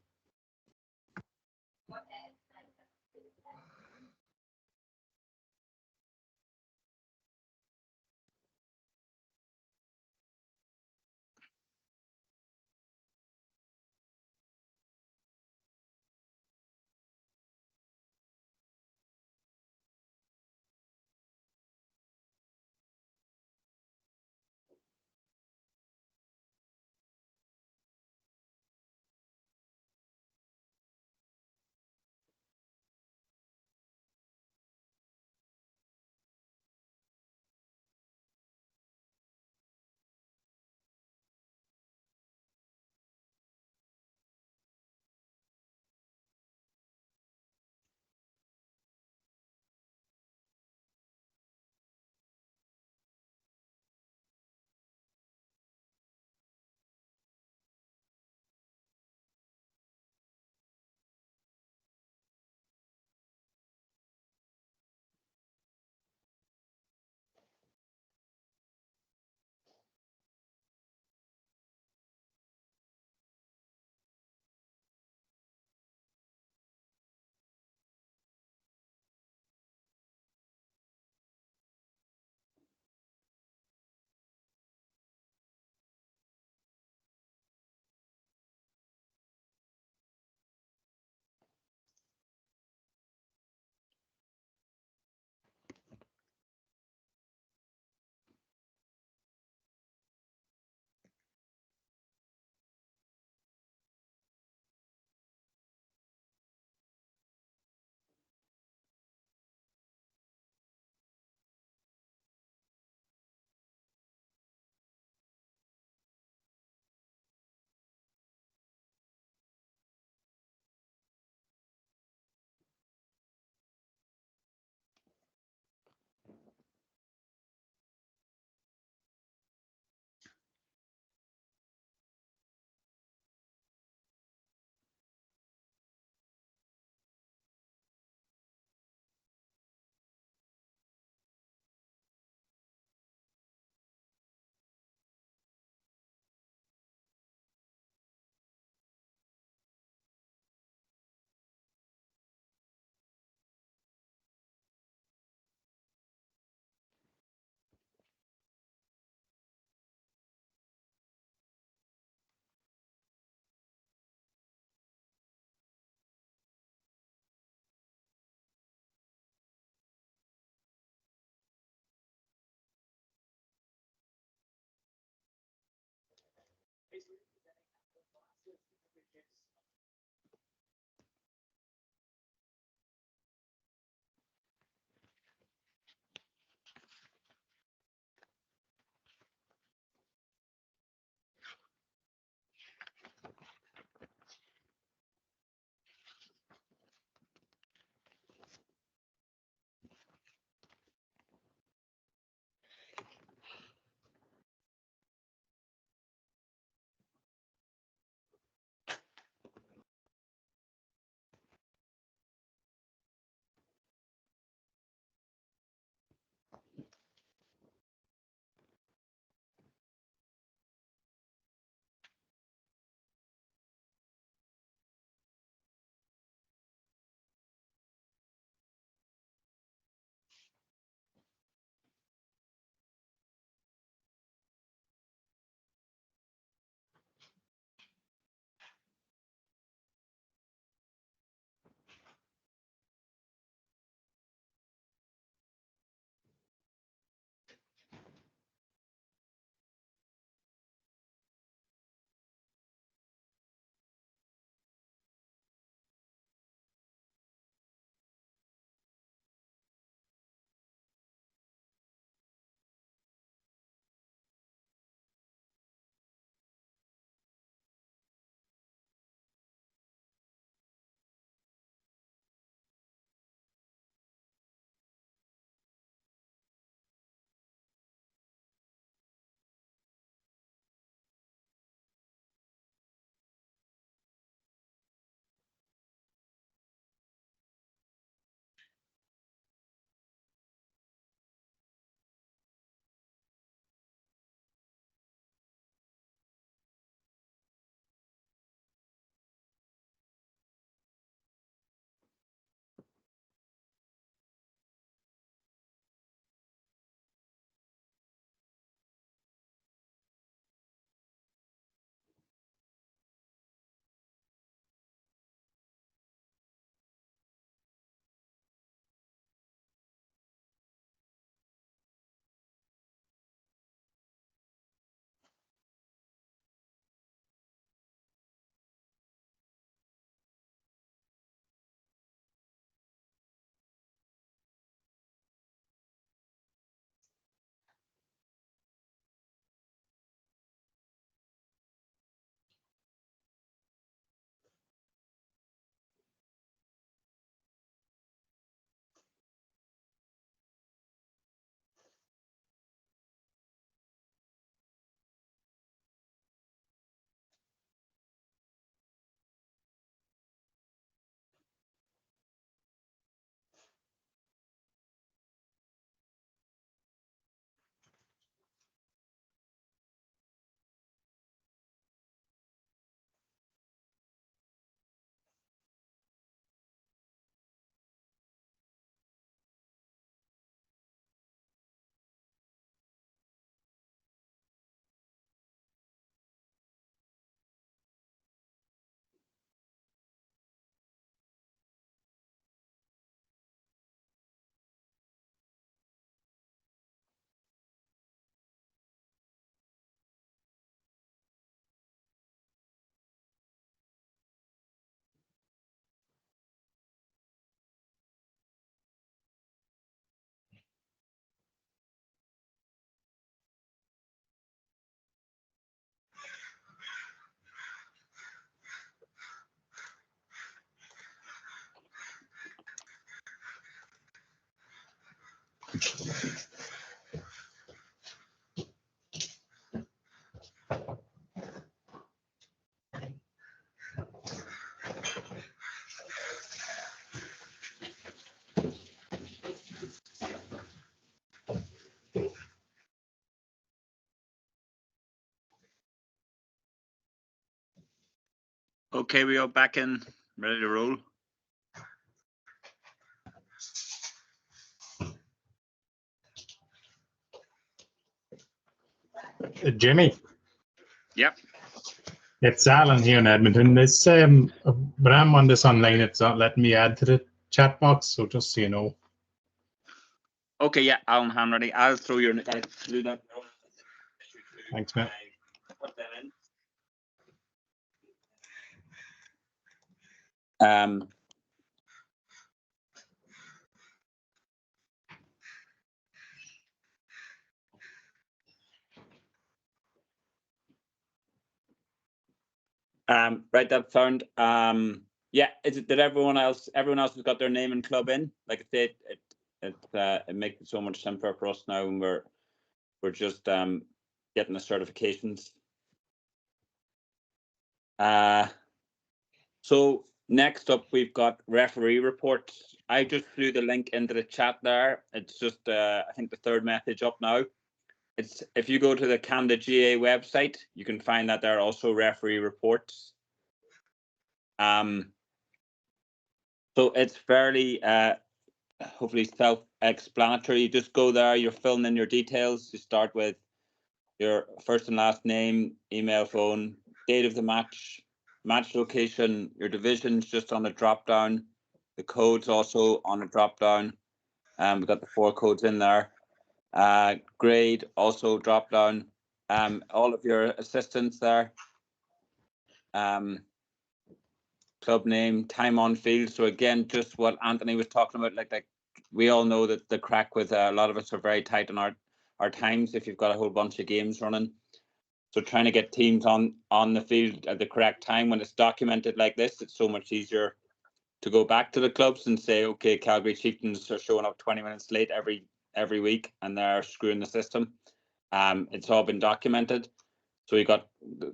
Okay, we are back in, ready to roll. Jimmy. Yep. It's Alan here in Edmonton. It's when I'm on this online, it's not letting me add to the chat box. So just so you know. Okay, yeah, Alan Hanratty. I'll throw your. I'll do that. Thanks, Matt. Right, that found. Yeah, did everyone else has got their name and club in? Like I said, it makes it so much simpler for us now when we're just getting the certifications. So next up we've got referee reports. I just threw the link into the chat there. It's just I think the third message up now. It's if you go to the Canada GAA website, you can find that there are also referee reports. So it's fairly hopefully self-explanatory. You just go there, you're filling in your details. You start with your first and last name, email, phone, date of the match, match location, your division's just on the drop down, the codes also on the drop down. We've got the 4 codes in there. Grade also drop down. All of your assistants there. Club name, time on field. So again, just what Anthony was talking about, like we all know that the crack with a lot of us are very tight on our times if you've got a whole bunch of games running. So trying to get teams on the field at the correct time when it's documented like this, it's so much easier to go back to the clubs and say, okay, Calgary Chieftains are showing up 20 minutes late every week and they're screwing the system. It's all been documented. So we got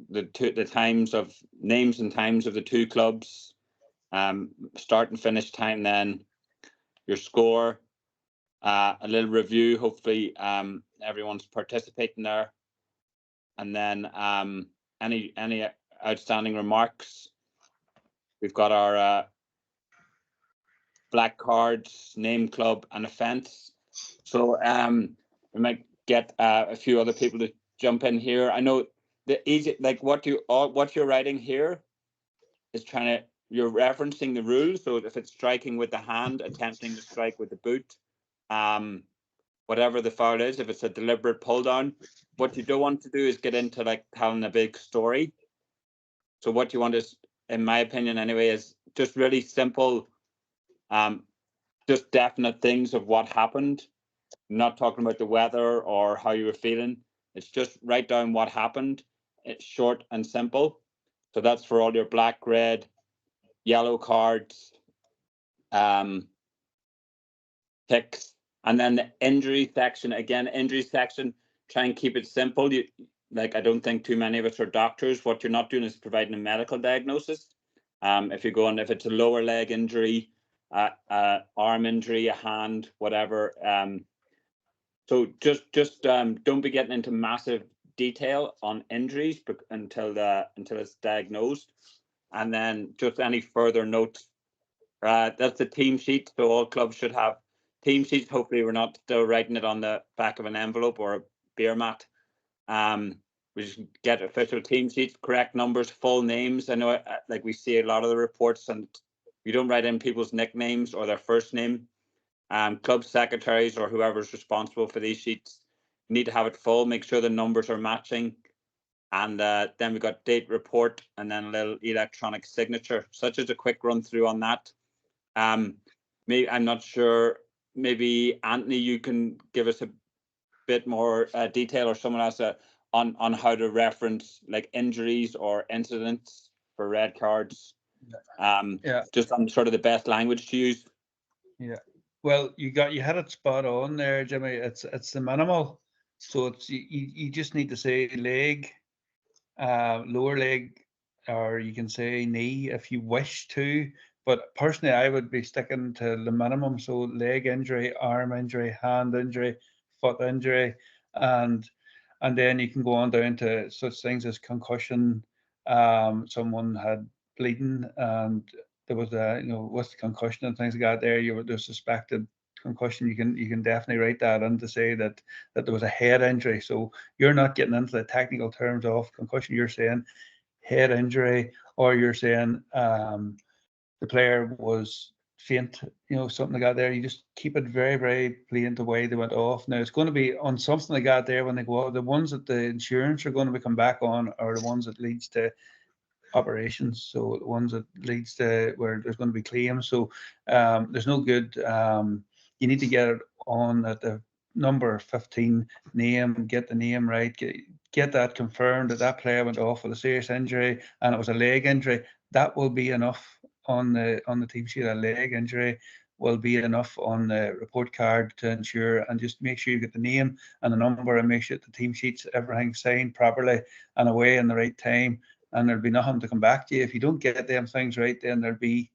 the times of names and times of the 2 clubs, start and finish time, then your score, a little review. Hopefully, everyone's participating there, and then any outstanding remarks. We've got our black cards, name, club, and offence. So we might get a few other people to jump in here. I know the easy, like what you're writing here is you're referencing the rules. So if it's striking with the hand, attempting to strike with the boot, whatever the foul is, if it's a deliberate pull down, what you don't want to do is get into like telling a big story. So what you want is, in my opinion anyway, is just really simple, just definite things of what happened. I'm not talking about the weather or how you were feeling. It's just write down what happened. It's short and simple. So that's for all your black, red, yellow cards, ticks, and then the injury section. Again, injury section, try and keep it simple. I don't think too many of us are doctors. What you're not doing is providing a medical diagnosis. If it's a lower leg injury, arm injury, a hand, whatever. So just don't be getting into massive detail on injuries until it's diagnosed, and then just any further notes. That's the team sheet. So all clubs should have team sheets. Hopefully, we're not still writing it on the back of an envelope or a beer mat. We just get official team sheets, correct numbers, full names. I know, like we see a lot of the reports, and you don't write in people's nicknames or their first name. Club secretaries or whoever's responsible for these sheets need to have it full. Make sure the numbers are matching. And then we've got date report and then a little electronic signature. Such as a quick run through on that. Maybe I'm not sure. Maybe Anthony, you can give us a bit more detail, or someone else on how to reference like injuries or incidents for red cards. Just on sort of the best language to use. Yeah. Well, you had it spot on there, Jimmy. It's the minimal. So it's you just need to say leg, lower leg, or you can say knee if you wish to. But personally, I would be sticking to the minimum. So leg injury, arm injury, hand injury, foot injury, and then you can go on down to such things as concussion. Someone had bleeding and there was with concussion and things like that. There's suspected concussion. You can definitely write that in to say that there was a head injury. So you're not getting into the technical terms of concussion. You're saying head injury, or you're saying the player was faint, something like that there. You just keep it very, very plain the way they went off. Now, it's going to be on something like that there when they go out. The ones that the insurance are going to come back on are the ones that leads to operations. So the ones that leads to where there's going to be claims. So there's no good. You need to get it on at the number 15 name, get the name right, get that confirmed that player went off with a serious injury and it was a leg injury. That will be enough on the team sheet. A leg injury will be enough on the report card to ensure, and just make sure you get the name and the number and make sure the team sheets, everything signed properly and away in the right time, and there'll be nothing to come back to you. If you don't get them things right, then there'll be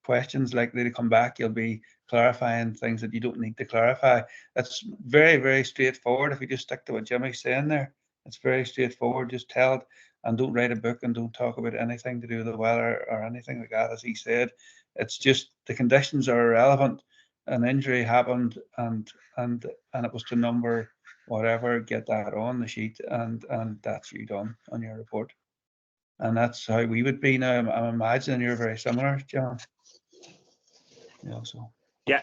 questions likely to come back. You'll be clarifying things that you don't need to clarify. That's very, very straightforward. If you just stick to what Jimmy's saying there, it's very straightforward. Just tell it and don't write a book and don't talk about anything to do with the weather or anything like that. As he said, it's just the conditions are irrelevant. An injury happened and it was to number whatever. Get that on the sheet and that's you done on your report. And that's how we would be now. I'm imagining you're very similar, John. So yeah,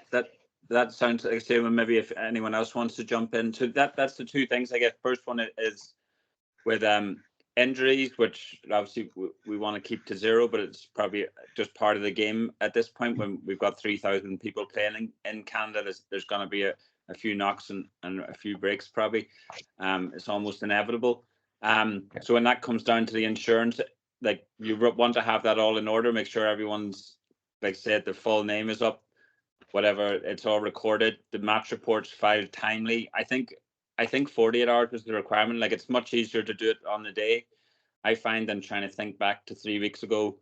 that sounds like the same. And maybe if anyone else wants to jump into that, that's the two things. I guess first one is with injuries, which obviously we want to keep to zero, but it's probably just part of the game at this point. When we've got 3,000 people playing in Canada, there's going to be a few knocks and a few breaks probably. It's almost inevitable. So when that comes down to the insurance, like you want to have that all in order, make sure everyone's, like said, the full name is up, whatever, it's all recorded, the match reports filed timely. I think 48 hours is the requirement. Like, it's much easier to do it on the day, I find, than trying to think back to 3 weeks ago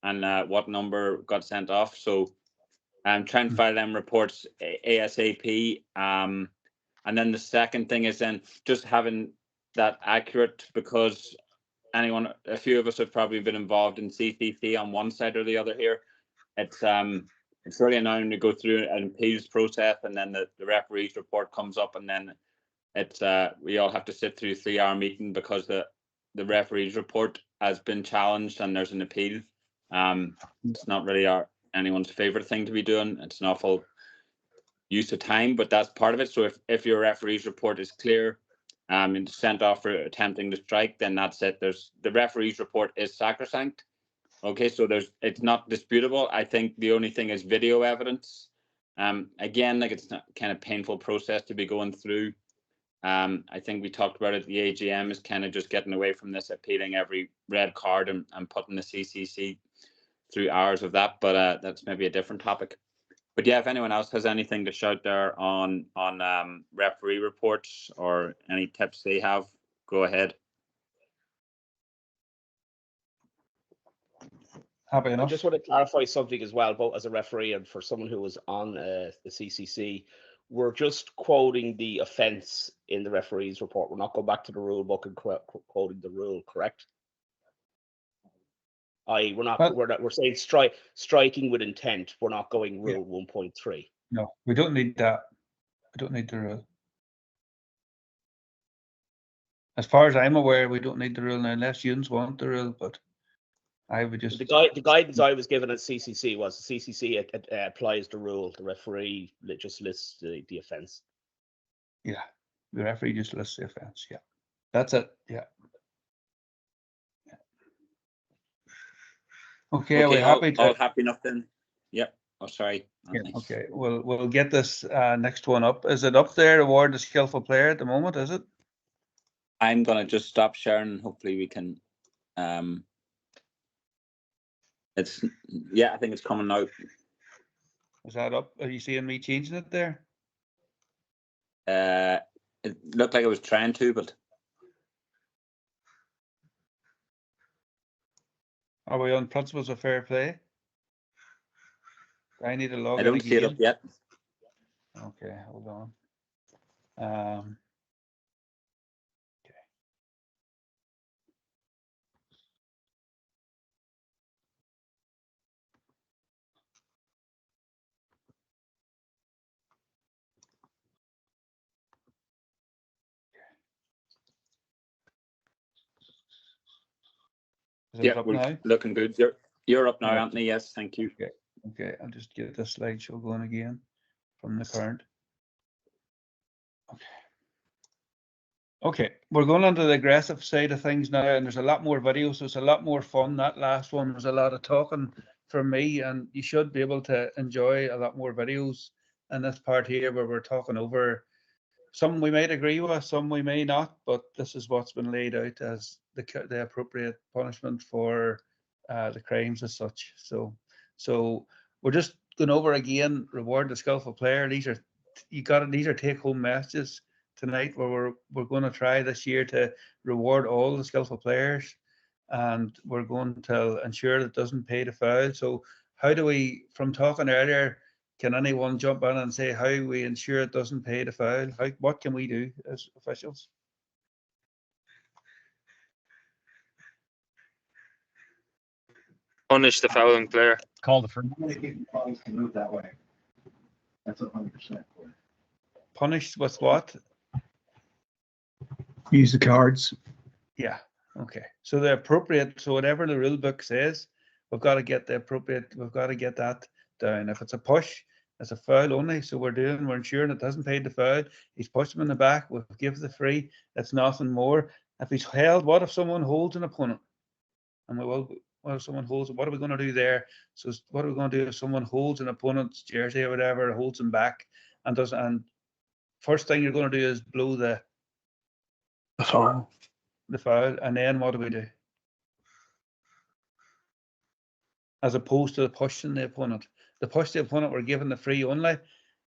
and what number got sent off. So try and file them reports ASAP. And then the second thing is then just having that accurate, because a few of us have probably been involved in CCC on one side or the other here. It's really annoying to go through an appeals process and then the referee's report comes up and then we all have to sit through a 3-hour meeting because the referee's report has been challenged and there's an appeal. It's not really anyone's favorite thing to be doing. It's an awful use of time, but that's part of it. So if your referee's report is clear and sent off for attempting to strike, then that's it. The referee's report is sacrosanct. Okay, so it's not disputable. I think the only thing is video evidence. Again, like, it's not kind of painful process to be going through. I think we talked about it. The AGM is kind of just getting away from this, appealing every red card and putting the CCC through hours of that. But that's maybe a different topic. But yeah, if anyone else has anything to shout there on referee reports or any tips they have, go ahead. Happy enough. I just want to clarify something as well, both as a referee and for someone who was on the CCC. We're just quoting the offence in the referee's report. We're not going back to the rule book and quoting the rule, correct? We're saying striking with intent. We're not going rule 1.3. No, we don't need that. We don't need the rule. As far as I'm aware, we don't need the rule now, unless students want the rule, but I would just... The guidance I was given at CCC was the CCC applies the rule. The referee just lists the offence. Yeah, the referee just lists the offence. Yeah, that's it. Yeah. Okay, are we happy? All happy enough then? Yep. Oh, sorry. Yeah, okay, we'll get this next one up. Is it up there, award the skillful player at the moment, is it? I'm going to just stop sharing. Hopefully we can... I think it's coming out. Is that up? Are you seeing me changing it there? It looked like it was trying to, but Are we on principles of fair play? I need to log I in don't see it again. up yet. Okay, hold on. Yeah, we're looking good. You're up now, Yeah. Anthony. Yes, thank you. Okay, I'll just get this slideshow going again from the current. Okay, we're going on to the aggressive side of things now, and there's a lot more videos, so it's a lot more fun. That last one was a lot of talking from me, and you should be able to enjoy a lot more videos in this part here where we're talking over some we might agree with, some we may not, but this is what's been laid out as the appropriate punishment for the crimes as such. So we're just going over again, reward the skillful player. These are take-home messages tonight where we're going to try this year to reward all the skillful players, and we're going to ensure that it doesn't pay to foul. So how do we, from talking earlier, can anyone jump in and say how we ensure it doesn't pay to foul? What can we do as officials? Punish the fouling player. Call the free. Move that way. That's 100%. Punished with what? Use the cards. Yeah. Okay. So the appropriate, so whatever the rule book says, we've got to get the appropriate, we've got to get that down. If it's a push, it's a foul only. So we're ensuring it doesn't pay the foul. He's pushed him in the back. We'll give the free. It's nothing more. If he's held, what if someone holds an opponent? And what if someone holds, what are we going to do there? So what are we going to do if someone holds an opponent's jersey or whatever, holds him back and doesn't, and first thing you're going to do is blow the foul, and then what do we do? As opposed to pushing the opponent. The push the opponent, we're giving the free only.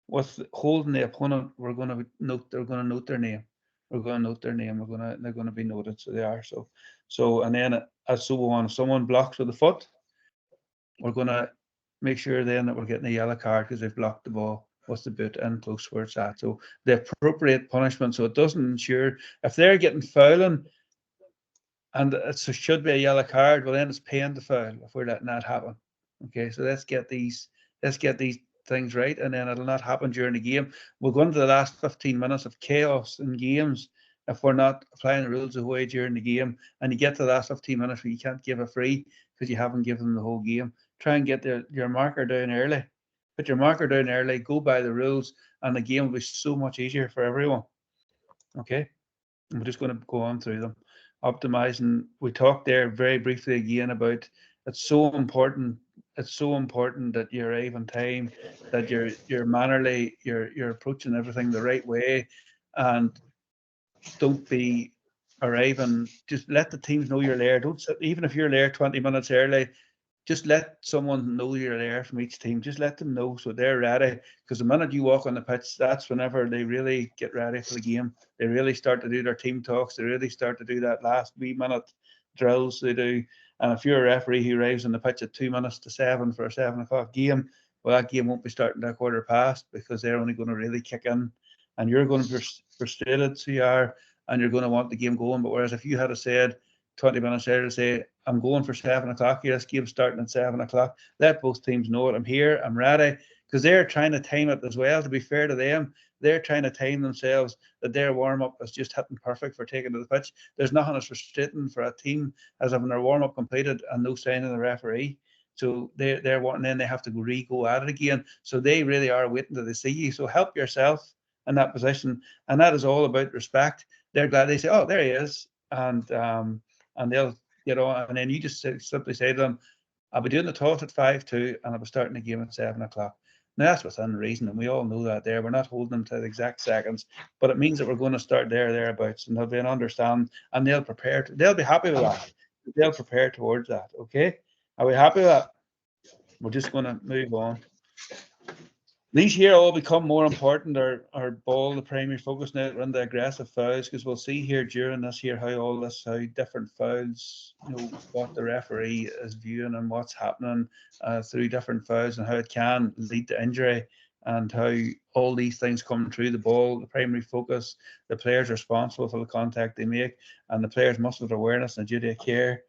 With holding the opponent, we're going to note, they're going to note their name. We're going to note their name. They're going to be noted. So they are. So and then as so on, if someone blocks with the foot, we're going to make sure then that we're getting a yellow card because they've blocked the ball. What's the boot in close where it's at? So the appropriate punishment. So it doesn't ensure if they're getting fouling and it should be a yellow card, well then it's paying the foul if we're letting that happen. Okay, so let's get these things right, and then it'll not happen during the game. We'll go into the last 15 minutes of chaos in games if we're not applying the rules away during the game, and you get to the last 15 minutes where you can't give a free because you haven't given them the whole game. Try and get your marker down early. Put your marker down early, go by the rules, and the game will be so much easier for everyone. Okay, and we're just going to go on through them. Optimizing, we talked there very briefly again about it's so important. It's so important that you arrive on time, that you're mannerly, you're approaching everything the right way, and don't be arriving. Just let the teams know you're there. Don't sit, even if you're there 20 minutes early. Just let someone know you're there from each team. Just let them know so they're ready. Because the minute you walk on the pitch, that's whenever they really get ready for the game. They really start to do their team talks. They really start to do that last wee minute drills they do. And if you're a referee who arrives on the pitch at 2 minutes to 7 for a 7 o'clock game, well, that game won't be starting at 1:15 because they're only going to really kick in. And you're going to be frustrated, so you are, and you're going to want the game going. But whereas if you had said 20 minutes later to say, I'm going for 7 o'clock here, this game's starting at 7 o'clock, let both teams know it. I'm here, I'm ready, because they're trying to time it as well. To be fair to them, they're trying to time themselves that their warm-up is just hitting perfect for taking to the pitch. There's nothing as frustrating for a team as having their warm-up completed and no sign of the referee. So they're wanting, then they have to go at it again. So they really are waiting till they see you. So help yourself in that position, and that is all about respect. They're glad they say, oh, there he is, and they'll get on, and then you just simply say to them, I'll be doing the talk at 5:02 and I'll be starting the game at 7 o'clock. Now that's within reason, and we all know that there. We're not holding them to the exact seconds, but it means that we're going to start thereabouts, and they'll be an understand, and they'll prepare. They'll be happy with that. They'll prepare towards that. Okay, are we happy with that? We're just going to move on. These here all become more important. Our ball, the primary focus now, run the aggressive fouls, because we'll see here during this here how different fouls, what the referee is viewing and what's happening through different fouls, and how it can lead to injury, and how all these things come through the ball, the primary focus, the players responsible for the contact they make, and the players must have awareness and duty of care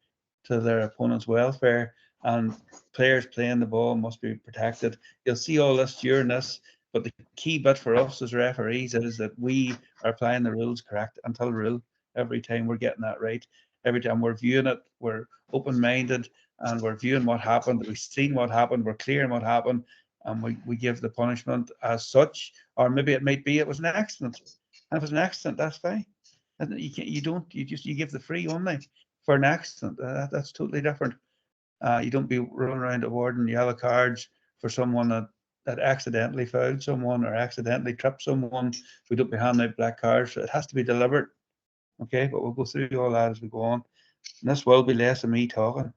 to their opponent's welfare, and players playing the ball must be protected. You'll see all this during this, but the key bit for us as referees is that we are applying the rules correct until rule. Every time we're getting that right. Every time we're viewing it, we're open-minded, and we're viewing what happened. We've seen what happened. We're clearing what happened, and we give the punishment as such. Or maybe it might be it was an accident. And if it's an accident, that's fine. And you give the free only for an accident. That's totally different. You don't be running around awarding yellow cards for someone that accidentally fouled someone or accidentally tripped someone. We don't be handing out black cards. So it has to be deliberate. Okay, but we'll go through all that as we go on. And this will be less of me talking.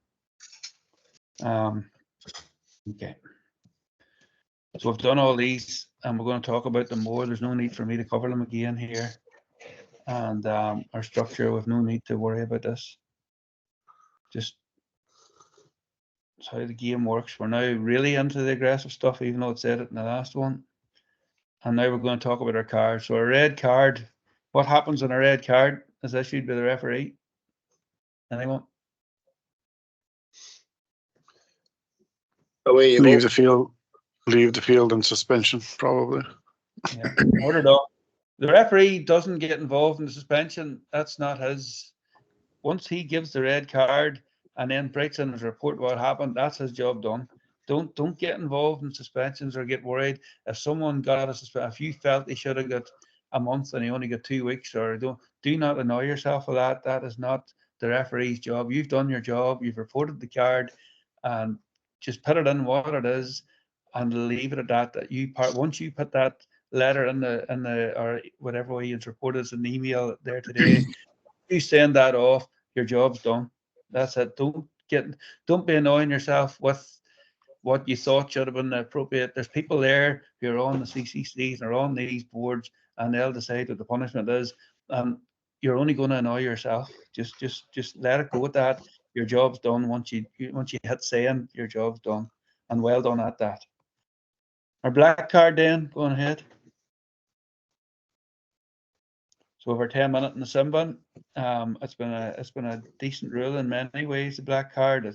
Okay. So we've done all these, and we're going to talk about them more. There's no need for me to cover them again here. And our structure, we've no need to worry about this. Just how the game works. We're now really into the aggressive stuff, even though it said it in the last one. And now we're going to talk about our cards. So a red card, what happens when a red card is issued by the referee? Anyone? Away you leave go. the field in suspension, probably. Yeah. Ordered off. The referee doesn't get involved in the suspension. That's not his. Once he gives the red card and then breaks in his report what happened, that's his job done. Don't get involved in suspensions or get worried. If someone got a suspension, if you felt they should have got a month and he only got 2 weeks, or do not annoy yourself with that. That is not the referee's job. You've done your job. You've reported the card, and just put it in what it is, and leave it at that. Once you put that letter in the or whatever way it's reported as an email there today, you send that off. Your job's done. That's it. Don't be annoying yourself with what you thought should have been appropriate. There's people there who are on the CCCs and are on these boards, and they'll decide what the punishment is. You're only going to annoy yourself. Just let it go with that. Your job's done. Once you hit send, your job's done, and well done at that. Our black card then, going ahead. So over 10 minutes in the sim bin, it's been a decent rule in many ways. The black card,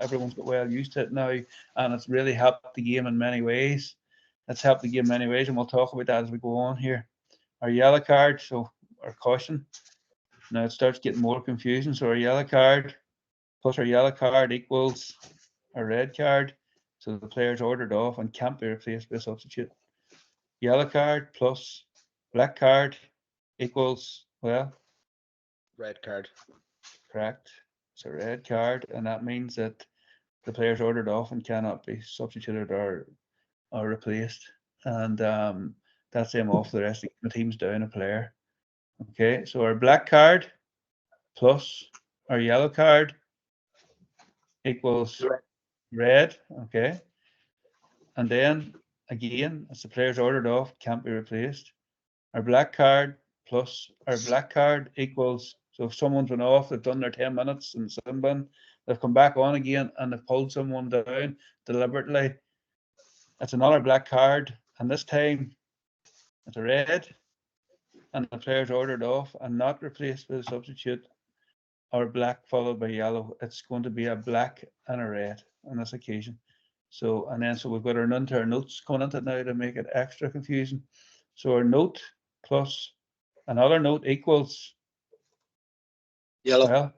everyone's got well used to it now, and it's really helped the game in many ways. It's helped the game in many ways, and we'll talk about that as we go on here. Our yellow card, so our caution. Now it starts getting more confusing. So our yellow card plus our yellow card equals a red card. So the player's ordered off and can't be replaced by a substitute. Yellow card plus black card equals, well, red card. Correct. It's a red card, and that means that the player's ordered off and cannot be substituted or replaced. And that's him off. The rest of the team's down a player. Okay, so our black card plus our yellow card equals red. Okay. And then again, as the player's ordered off, can't be replaced. Our black card plus our black card equals, so if someone's been off, they've done their 10 minutes in sim bin, they've come back on again and they've pulled someone down deliberately. That's another black card, and this time it's a red, and the player's ordered off and not replaced with a substitute, or black followed by yellow. It's going to be a black and a red on this occasion. So, and then so we've got our notes coming into it now to make it extra confusing. So our note plus another note equals yellow. Well,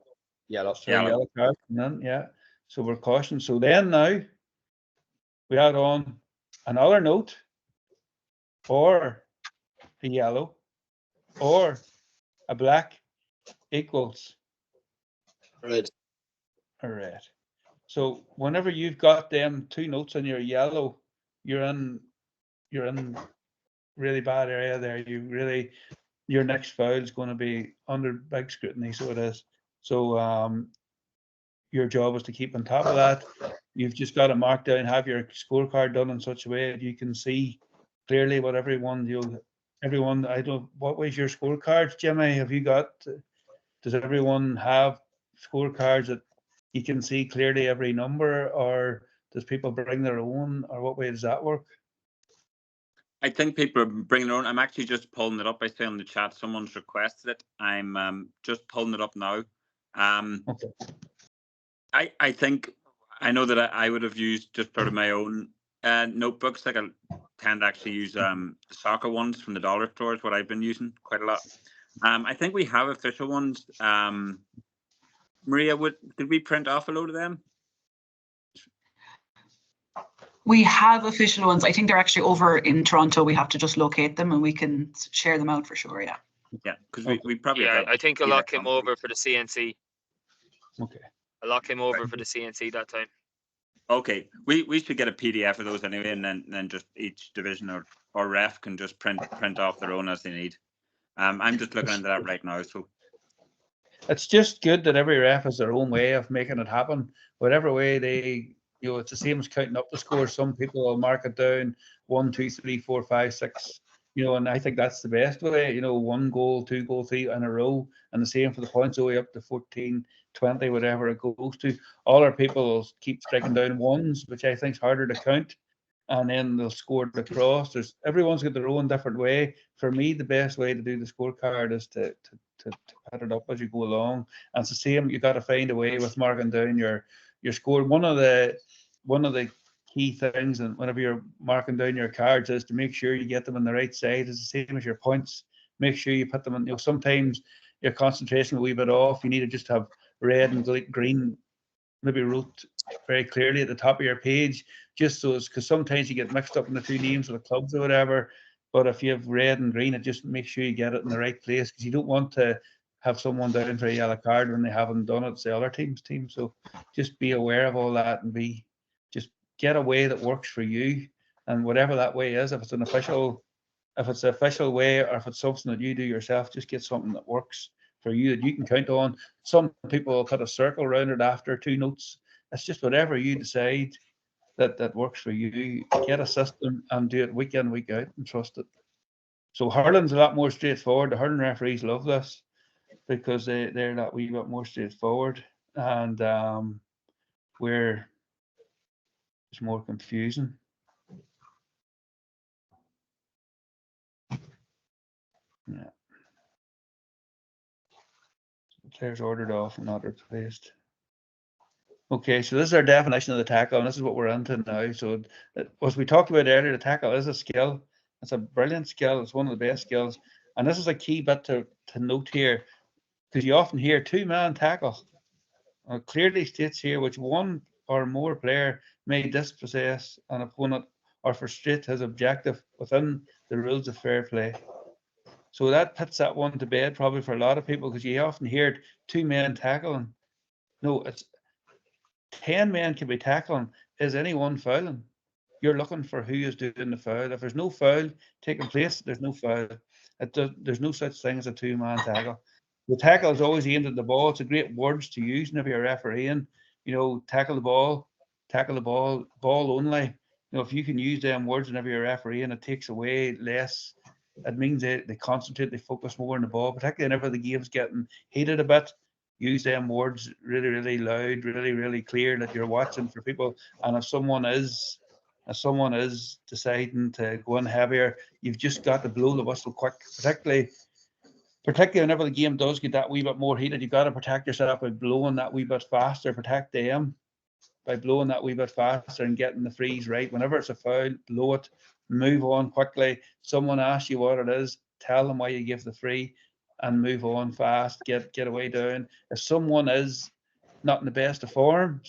yellow. So yellow card, and then, yeah. So we're cautioned. So then now we add on another note, or a yellow, or a black equals red. A red. So whenever you've got them two notes in your yellow, you're in really bad area there. Your next foul is going to be under big scrutiny. So it is. So your job is to keep on top of that. You've just got to mark down, have your scorecard done in such a way that you can see clearly what everyone, everyone, I don't, what was your scorecards, Jimmy? Have you got, does everyone have scorecards that you can see clearly every number, or does people bring their own, or what way does that work? I think people are bringing their own. I'm actually just pulling it up. I say on the chat, someone's requested it. I'm just pulling it up now. Okay. I think I know that I would have used just part of my own notebooks. Like I tend to actually use the soccer ones from the dollar store is what I've been using quite a lot. I think we have official ones. Maria, did we print off a load of them? We have official ones. I think they're actually over in Toronto. We have to just locate them and we can share them out for sure. Yeah. Yeah, because we probably Yeah, have I think a lot came over for the CNC. Okay. A lot came over for the CNC that time. Okay, we should get a PDF of those anyway, and then just each division or ref can just print off their own as they need. I'm just looking into that right now. So it's just good that every ref has their own way of making it happen. Whatever way they, it's the same as counting up the score. Some people will mark it down 1, 2, 3, 4, 5, 6. And I think that's the best way. 1 goal, 2 goal, 3 in a row, and the same for the points all the way up to 14, 20, whatever it goes to. All our people will keep striking down ones, which I think is harder to count, and then they'll score it across. Everyone's got their own different way. For me, the best way to do the scorecard is to put it up as you go along. And it's the same. You got to find a way with marking down your score. One of the key things, and whenever you're marking down your cards, is to make sure you get them on the right side. It's the same as your points. Make sure you put them in. Sometimes your concentration a wee bit off. You need to just have red and green, maybe wrote very clearly at the top of your page, just so it's, because sometimes you get mixed up in the two names of the clubs or whatever. But if you have red and green, it just makes sure you get it in the right place, because you don't want to have someone down for a yellow card when they haven't done it. It's the other team's team. So just be aware of all that and just get a way that works for you. And whatever that way is, if it's an official way, or if it's something that you do yourself, just get something that works for you that you can count on. Some people will put a circle around it after 2 notes. It's just whatever you decide that works for you. Get a system and do it week in, week out, and trust it. So hurling's a lot more straightforward. The hurling referees love this because they're that wee bit more straightforward, and where it's more confusing. Yeah. Players ordered off and not replaced. Okay, so this is our definition of the tackle, and this is what we're into now. So as we talked about earlier, the tackle is a skill. It's a brilliant skill. It's one of the best skills. And this is a key bit to note here, because you often hear 2-man tackle. It clearly states here which one or more player may dispossess an opponent or frustrate his objective within the rules of fair play. So that puts that one to bed probably for a lot of people, because you often hear 2-men tackling. No, it's 10 men can be tackling. Is anyone fouling? You're looking for who is doing the foul. If there's no foul taking place, there's no foul. There's no such thing as a 2-man tackle. The tackle is always aimed at the ball. It's a great words to use whenever you're refereeing. Tackle the ball, ball only. If you can use them words whenever you're refereeing, it takes away less. It means they concentrate, they focus more on the ball, particularly whenever the game's getting heated a bit. Use them words really, really loud, really, really clear that you're watching for people. And if someone is deciding to go in heavier, you've just got to blow the whistle quick, particularly whenever the game does get that wee bit more heated. You've got to protect yourself by blowing that wee bit faster, protect them by blowing that wee bit faster and getting the freeze right. Whenever it's a foul, blow it, move on quickly. Someone asks you what it is, tell them why you give the free, and move on fast, get away down. If someone is not in the best of form,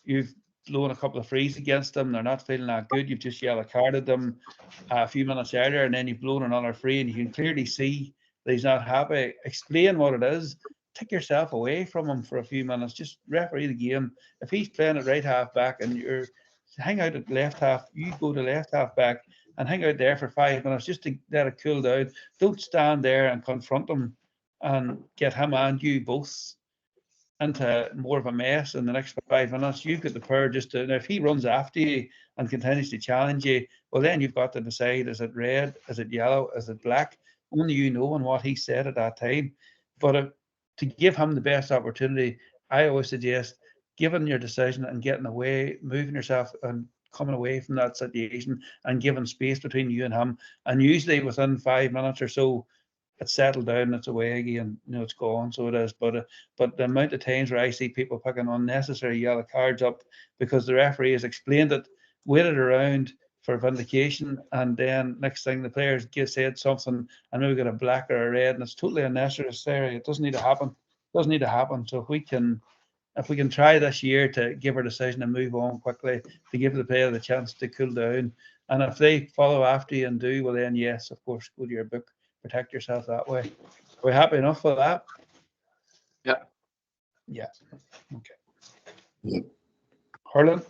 you've blown a couple of frees against them, they're not feeling that good, you've just yellow carded them a few minutes earlier, and then you've blown another free, and you can clearly see that he's not happy. Explain what it is. Take yourself away from him for a few minutes. Just referee the game. If he's playing at right half back and you're hang out at left half, you go to left half back and hang out there for 5 minutes just to let it cool down. Don't stand there and confront him and get him and you both into more of a mess in the next 5 minutes, you've got the power just to, now if he runs after you and continues to challenge you, well then you've got to decide, is it red, is it yellow, is it black? Only you know and what he said at that time. But to give him the best opportunity, I always suggest giving your decision and getting away, moving yourself and coming away from that situation and giving space between you and him. And usually within 5 minutes or so, it's settled down, it's away again, it's gone, so it is. But the amount of times where I see people picking unnecessary yellow cards up because the referee has explained it, waited around for vindication, and then next thing the players said something and maybe got a black or a red, and it's totally unnecessary. It doesn't need to happen. It doesn't need to happen. So if we can try this year to give our decision and move on quickly, to give the player the chance to cool down, and if they follow after you and do, well then yes, of course, go to your book. Protect yourself that way. Are we happy enough with that? Yeah. Yeah. Okay. Hurling.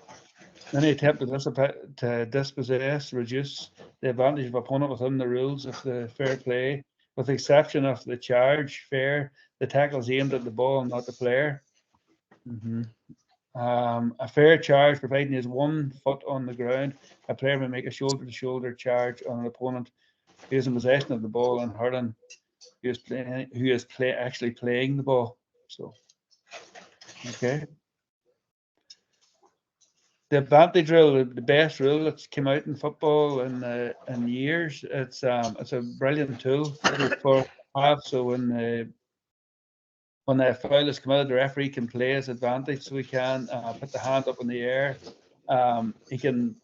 Any attempt to dispossess, reduce the advantage of opponent within the rules of the fair play, with the exception of the charge, fair, the tackles aimed at the ball, not the player. A fair charge, providing he has 1 foot on the ground, a player may make a shoulder-to-shoulder charge on an opponent who is in possession of the ball in hurling, who is actually playing the ball. So, okay. The advantage rule, the best rule that's come out in football in years. It's a brilliant tool for have. So when a foul is committed, the referee can play his advantage. So he can put the hand up in the air. He can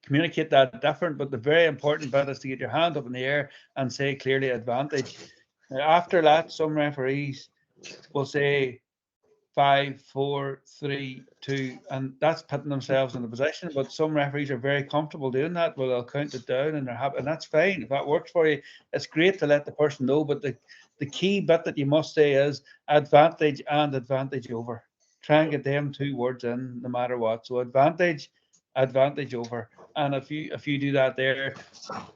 communicate that different, but the very important bit is to get your hand up in the air and say clearly advantage. Now, after that, some referees will say 5, 4, 3, 2, and that's putting themselves in a position. But some referees are very comfortable doing that. Well, they'll count it down and they're happy, and that's fine. If that works for you, it's great to let the person know. But the key bit that you must say is advantage and advantage over. Try and get them 2 words in no matter what. So advantage over. And if you do that there,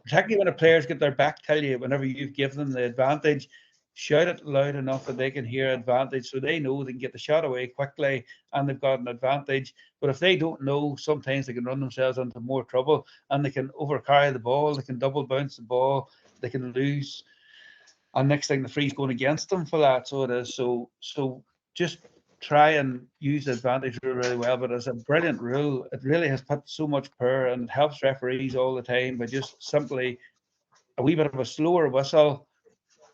particularly when the players get their back, tell you whenever you've given them the advantage, shout it loud enough that they can hear advantage, so they know they can get the shot away quickly and they've got an advantage. But if they don't know, sometimes they can run themselves into more trouble and they can overcarry the ball, they can double bounce the ball, they can lose, and next thing the free's going against them for that. So it is. So just try and use the advantage rule really well. But it's a brilliant rule. It really has put so much power and it helps referees all the time by just simply a wee bit of a slower whistle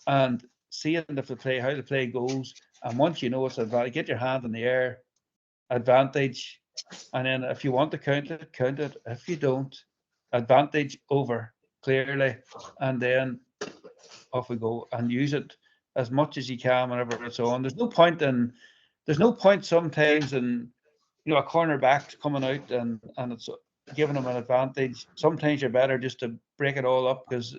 and seeing if the play, how the play goes. And once you know it's advantage, get your hand in the air, advantage. And then if you want to count it, count it. If you don't, advantage over clearly. And then off we go and use it as much as you can whenever it's on. There's no point sometimes in a cornerback's coming out and it's giving them an advantage. Sometimes you're better just to break it all up because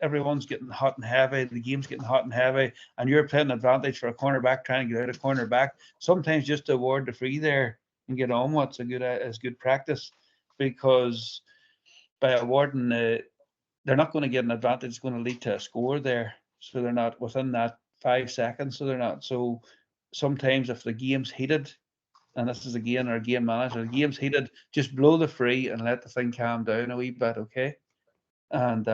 everyone's getting hot and heavy, the game's getting hot and heavy, and you're playing advantage for a cornerback trying to get out of cornerback. Sometimes just to award the free there and get on what's good practice, because by awarding they're not going to get an advantage. It's going to lead to a score there, so they're not within that 5 seconds. So they're not. So sometimes if the game's heated, and this is again our game manager, the game's heated, just blow the free and let the thing calm down a wee bit, okay? And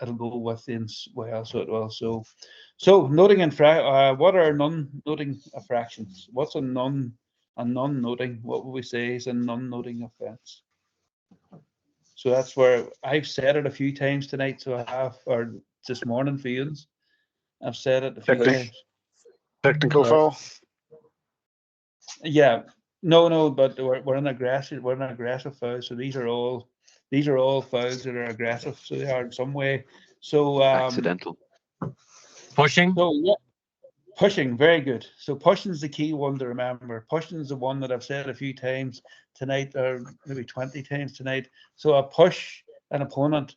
it'll go within well, so it will. So noting what are non-noting infractions? What's a non-noting? What would we say is a non-noting offence? So that's where I've said it a few times tonight. So I have, or this morning for you. I've said it a few times. Technical foul. Yeah, no, but we're an aggressive foul. So these are all fouls that are aggressive. So they are in some way. So accidental. Pushing. So yeah, pushing, very good. So pushing is the key one to remember. Pushing is the one that I've said a few times tonight, or maybe 20 times tonight. So a push an opponent,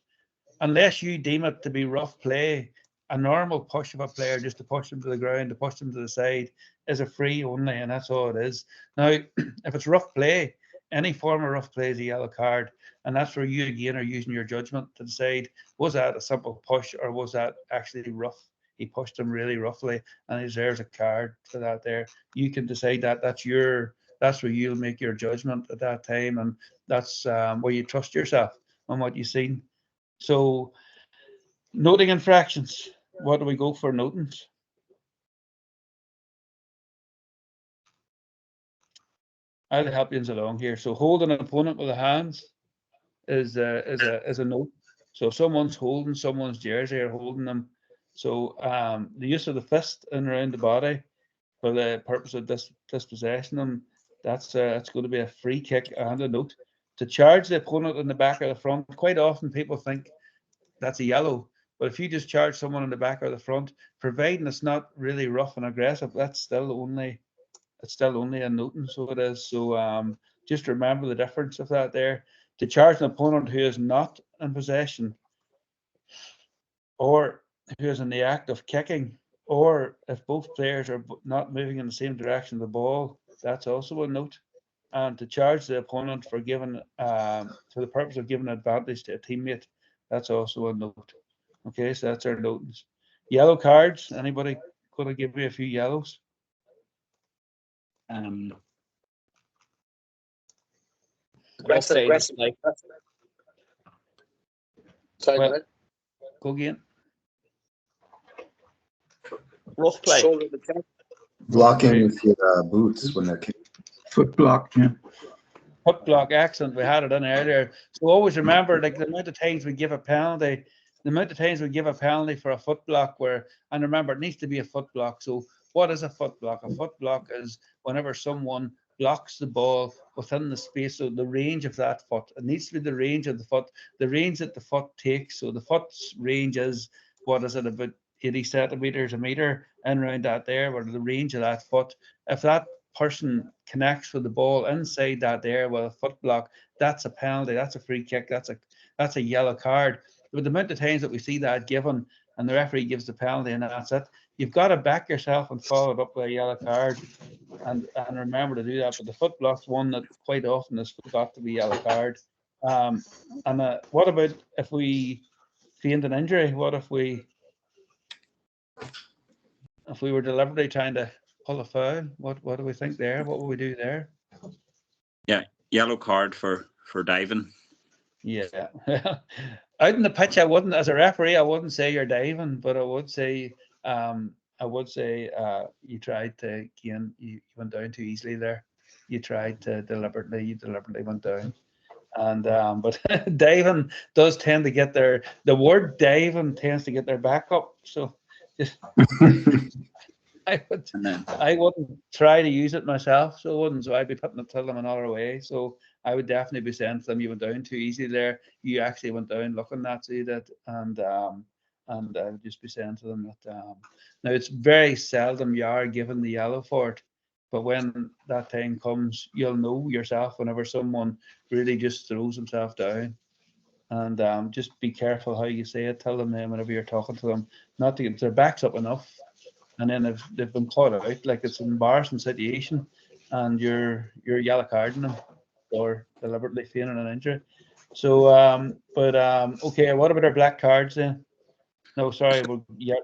unless you deem it to be rough play, a normal push of a player just to push them to the ground, to push them to the side, is a free only, and that's all it is. Now, if it's rough play, any form of rough play is a yellow card, and that's where you again are using your judgment to decide, was that a simple push or was that actually rough? he pushed him really roughly, and he deserves a card for that. There, you can decide that that's where you'll make your judgment at that time, and that's where you trust yourself on what you've seen. So, noting infractions. What do we go for notings? I'll help you along here. So holding an opponent with the hands is a note. So if someone's holding someone's jersey or holding them, so the use of the fist in around the body for the purpose of dispossessing them, that's going to be a free kick and a note. To charge the opponent in the back or the front, quite often people think that's a yellow. But if you just charge someone in the back or the front, providing it's not really rough and aggressive, it's still only a noting, so it is. So just remember the difference of that there. To charge an opponent who is not in possession, or who is in the act of kicking, or if both players are not moving in the same direction of the ball, that's also a note. And to charge the opponent for giving for the purpose of giving advantage to a teammate, that's also a note. Okay, so that's our notes. Yellow cards. Anybody going to give me a few yellows? Aggressive. Like, sorry, well, go again. Rough play. Blocking with your boots when they're kicking. Foot block, yeah. Foot block, excellent. We had it in earlier. So always remember, like, the amount of times we give a penalty, for a foot block, and remember, it needs to be a foot block. So what is a foot block? A foot block is whenever someone blocks the ball within the space, so the range of that foot. It needs to be the range of the foot, the range that the foot takes. So the foot's range is, what is it, about 80 centimeters, a meter, and around that there, where the range of that foot. If that person connects with the ball inside that there with a foot block, that's a penalty, that's a free kick, that's a yellow card. With the amount of times that we see that given and the referee gives the penalty and that's it, you've got to back yourself and follow it up with a yellow card, and remember to do that. But the foot block's one that quite often is forgot to be yellow card. What about if we feigned an injury? What if we were deliberately trying to pull a foul? What do we think there? What would we do there? Yeah, yellow card for diving. Yeah. Out in the pitch, I wouldn't, as a referee, I wouldn't say you're diving, but I would say you tried to gain, you went down too easily there. You tried to deliberately went down. And but diving does tend to get the word diving tends to get their back up. So just I wouldn't try to use it myself, so I wouldn't. So I'd be putting it to them another way. So I would definitely be saying to them, you went down too easy there. You actually went down looking that, so you did. And I would just be saying to them that now it's very seldom you are given the yellow for it, but when that time comes, you'll know yourself whenever someone really just throws himself down. And just be careful how you say it. Tell them whenever you're talking to them not to get their backs up enough. And then if they've been caught out, like it's an embarrassing situation, and you're yellow carding them or deliberately feigning an injury. So, okay, what about our black cards then? No, sorry,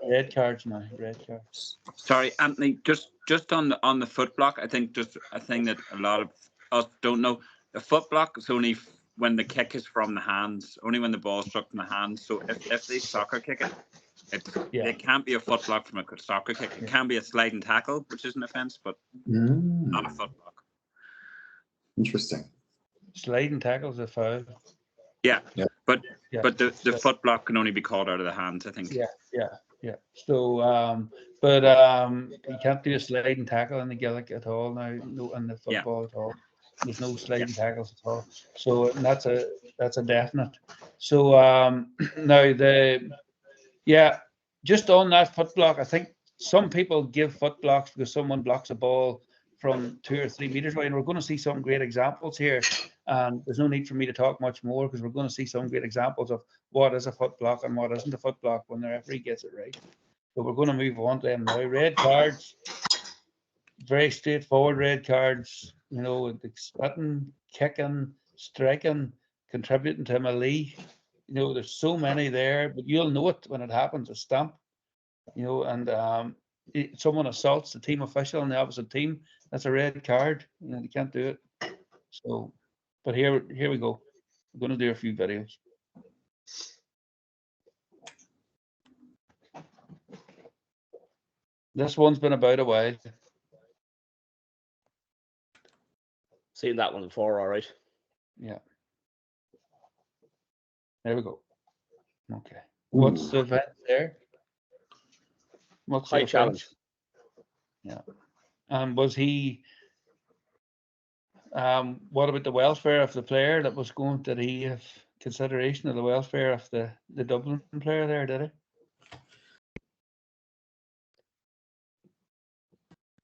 red cards now. Red cards. Sorry, Anthony. Just on the foot block, I think just a thing that a lot of us don't know. The foot block is only when the kick is from the hands, only when the ball is struck from the hands. So if they soccer kick it, it can't be a foot block from a soccer kick. It can be a sliding tackle, which is an offence, but not a foot block. Interesting. Sliding tackles a foul. Yeah. But the foot block can only be called out of the hands, I think. Yeah. So, you can't do a sliding tackle in the Gaelic at all now, no, in the football at all. There's no sliding tackles at all. So that's a definite. So now just on that foot block, I think some people give foot blocks because someone blocks a ball from 2 or 3 meters away, and we're going to see some great examples here. And there's no need for me to talk much more because we're going to see some great examples of what is a foot block and what isn't a foot block when the referee gets it right. So we're going to move on to them now. Red cards, very straightforward red cards. You know, spitting, kicking, striking, contributing to a melee. You know, there's so many there, but you'll know it when it happens. A stamp. you know, and someone assaults the team official in the opposite team, that's a red card. You know, you can't do it. So, but here we go. We're going to do a few videos. This one's been about a while. Seen that one before, all right. Yeah. There we go. Okay. What's the event there? What's High the challenge? Yeah. Was he? What about the welfare of the player that was going? Did he have consideration of the welfare of the Dublin player there? Did he?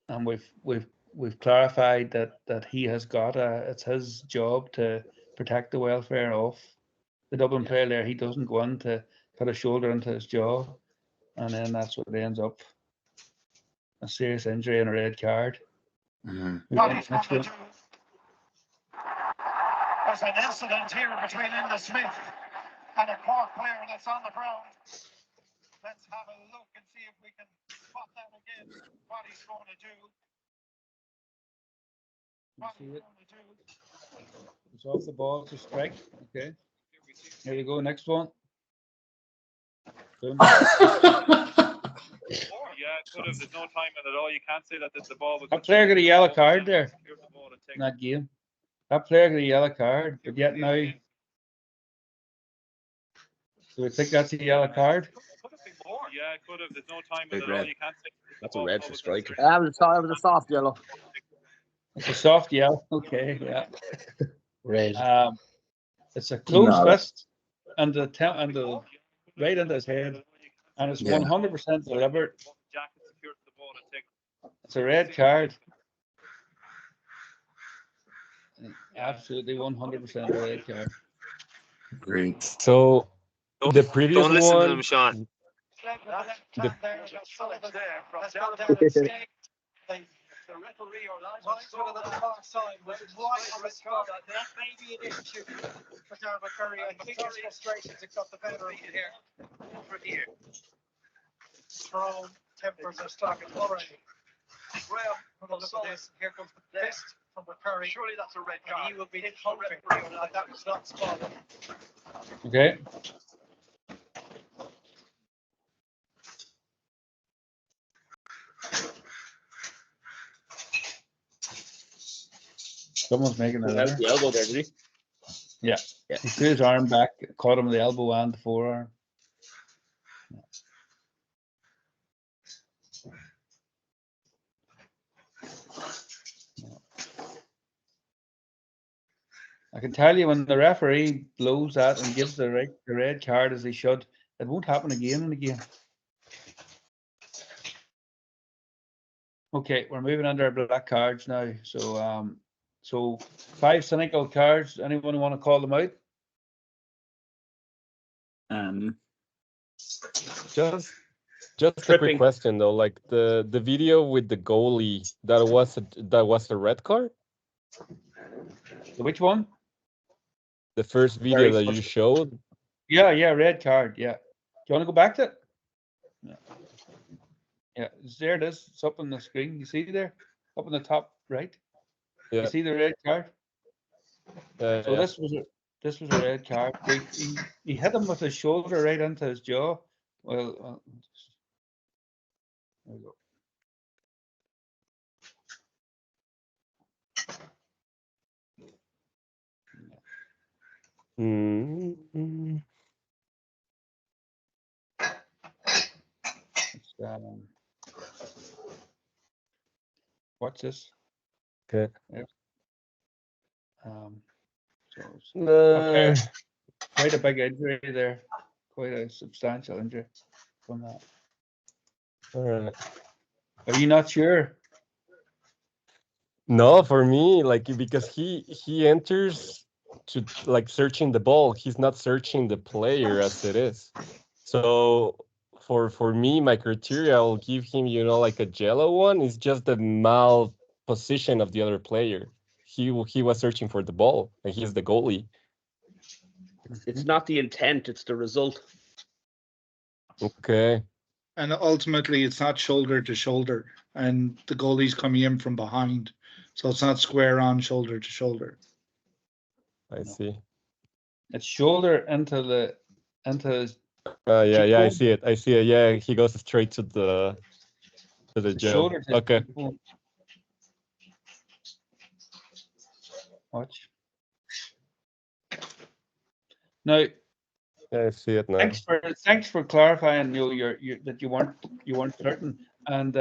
And we've clarified that he has got it's his job to protect the welfare of the Dublin player there. He doesn't go on to put a shoulder into his jaw, and then that's what ends up a serious injury and a red card. Next one. There's an incident here between Linda Smith and a Cork player that's on the ground. Let's have a look and see if we can spot that again, what he's going to do. It's off the ball to strike. Okay. Here we go. Next one. Boom. Yeah, it could have. There's no time in it at all. You can't say that the ball was. That player got a yellow card there in that game. That player got a yellow card, but yet now. Do we think that's a yellow card? Yeah, it could have. There's no time in it at all. You can't say. That's a red for striking. That was a soft yellow. It's a soft yellow. Okay, yeah. Red. It's a closed No. fist and the right into his head, and it's 100% deliberate. It's a red card. Absolutely 100% a red card. Great. So the previous Don't listen one. to them, Sean. The referee or one of the far side was right on the score. That may be an issue for Dermot Curry. I think his frustrations have got the better of him here. For here. Strong tempers are starting already. Graham, from a look at this, here comes the fist from McCurry. Surely that's a red card. And he will be hoping that was not spotted. Okay. Someone's making that. That's the elbow there, did he? Yeah. He threw his arm back, caught him with the elbow and the forearm. I can tell you when the referee blows that and gives the red card as he should, it won't happen again and again. Okay, we're moving under our black cards now. So 5 cynical cards. Anyone want to call them out? Just a quick question though, like the video with the goalie, that was a red card? Which one? The first video that you showed? Yeah, red card. Yeah. Do you want to go back to it? Yeah, there it is. It's up on the screen. You see there? Up on the top right? Yeah. You see the red card? So yeah. this was a red card. He hit him with his shoulder right into his jaw. Well, there we go. Mm-hmm. Watch this. Okay. Yep. Okay. Quite a big injury there. Quite a substantial injury from that. All right. Are you not sure? No, for me, like because he enters to like searching the ball. He's not searching the player as it is. So for me, my criteria, I'll give him, like a yellow one. Is just the mal position of the other player. He was searching for the ball, and he's the goalie. It's not the intent; it's the result. Okay. And ultimately, it's not shoulder to shoulder, and the goalie's coming in from behind, so it's not square on shoulder to shoulder. I see. It's shoulder into his. Yeah, I see it. Yeah, he goes straight to the gym. Shoulder to Okay. Watch. Now, I see it now. Thanks for clarifying, that you weren't certain, and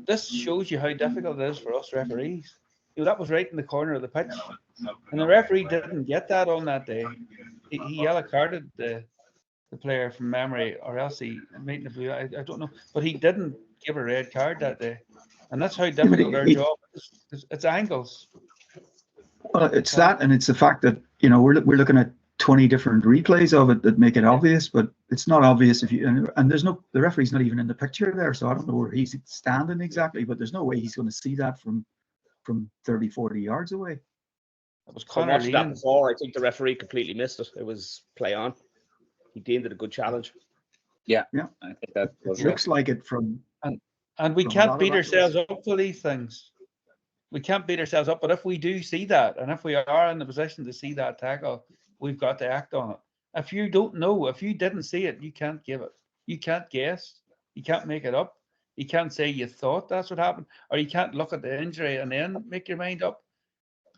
this shows you how difficult it is for us referees. That was right in the corner of the pitch, and the referee didn't get that on that day. He yellow carded the player from memory, or else he made the blue. I don't know, but he didn't give a red card that day, and that's how difficult their job is. It's angles. Well, it's that, and it's the fact that we're looking at 20 different replays of it that make it obvious, but it's not obvious if you and the referee's not even in the picture there, so I don't know where he's standing exactly, but there's no way he's going to see that from 30, 40 yards away. That was I watched that before. I think the referee completely missed it. It was play on. He deemed it a good challenge. Yeah. I think that it looks like it from. And we can't beat ourselves up for these things. We can't beat ourselves up, but if we do see that, and if we are in the position to see that tackle, we've got to act on it. If you don't know, if you didn't see it, you can't give it. You can't guess. You can't make it up. You can't say you thought that's what happened, or you can't look at the injury and then make your mind up.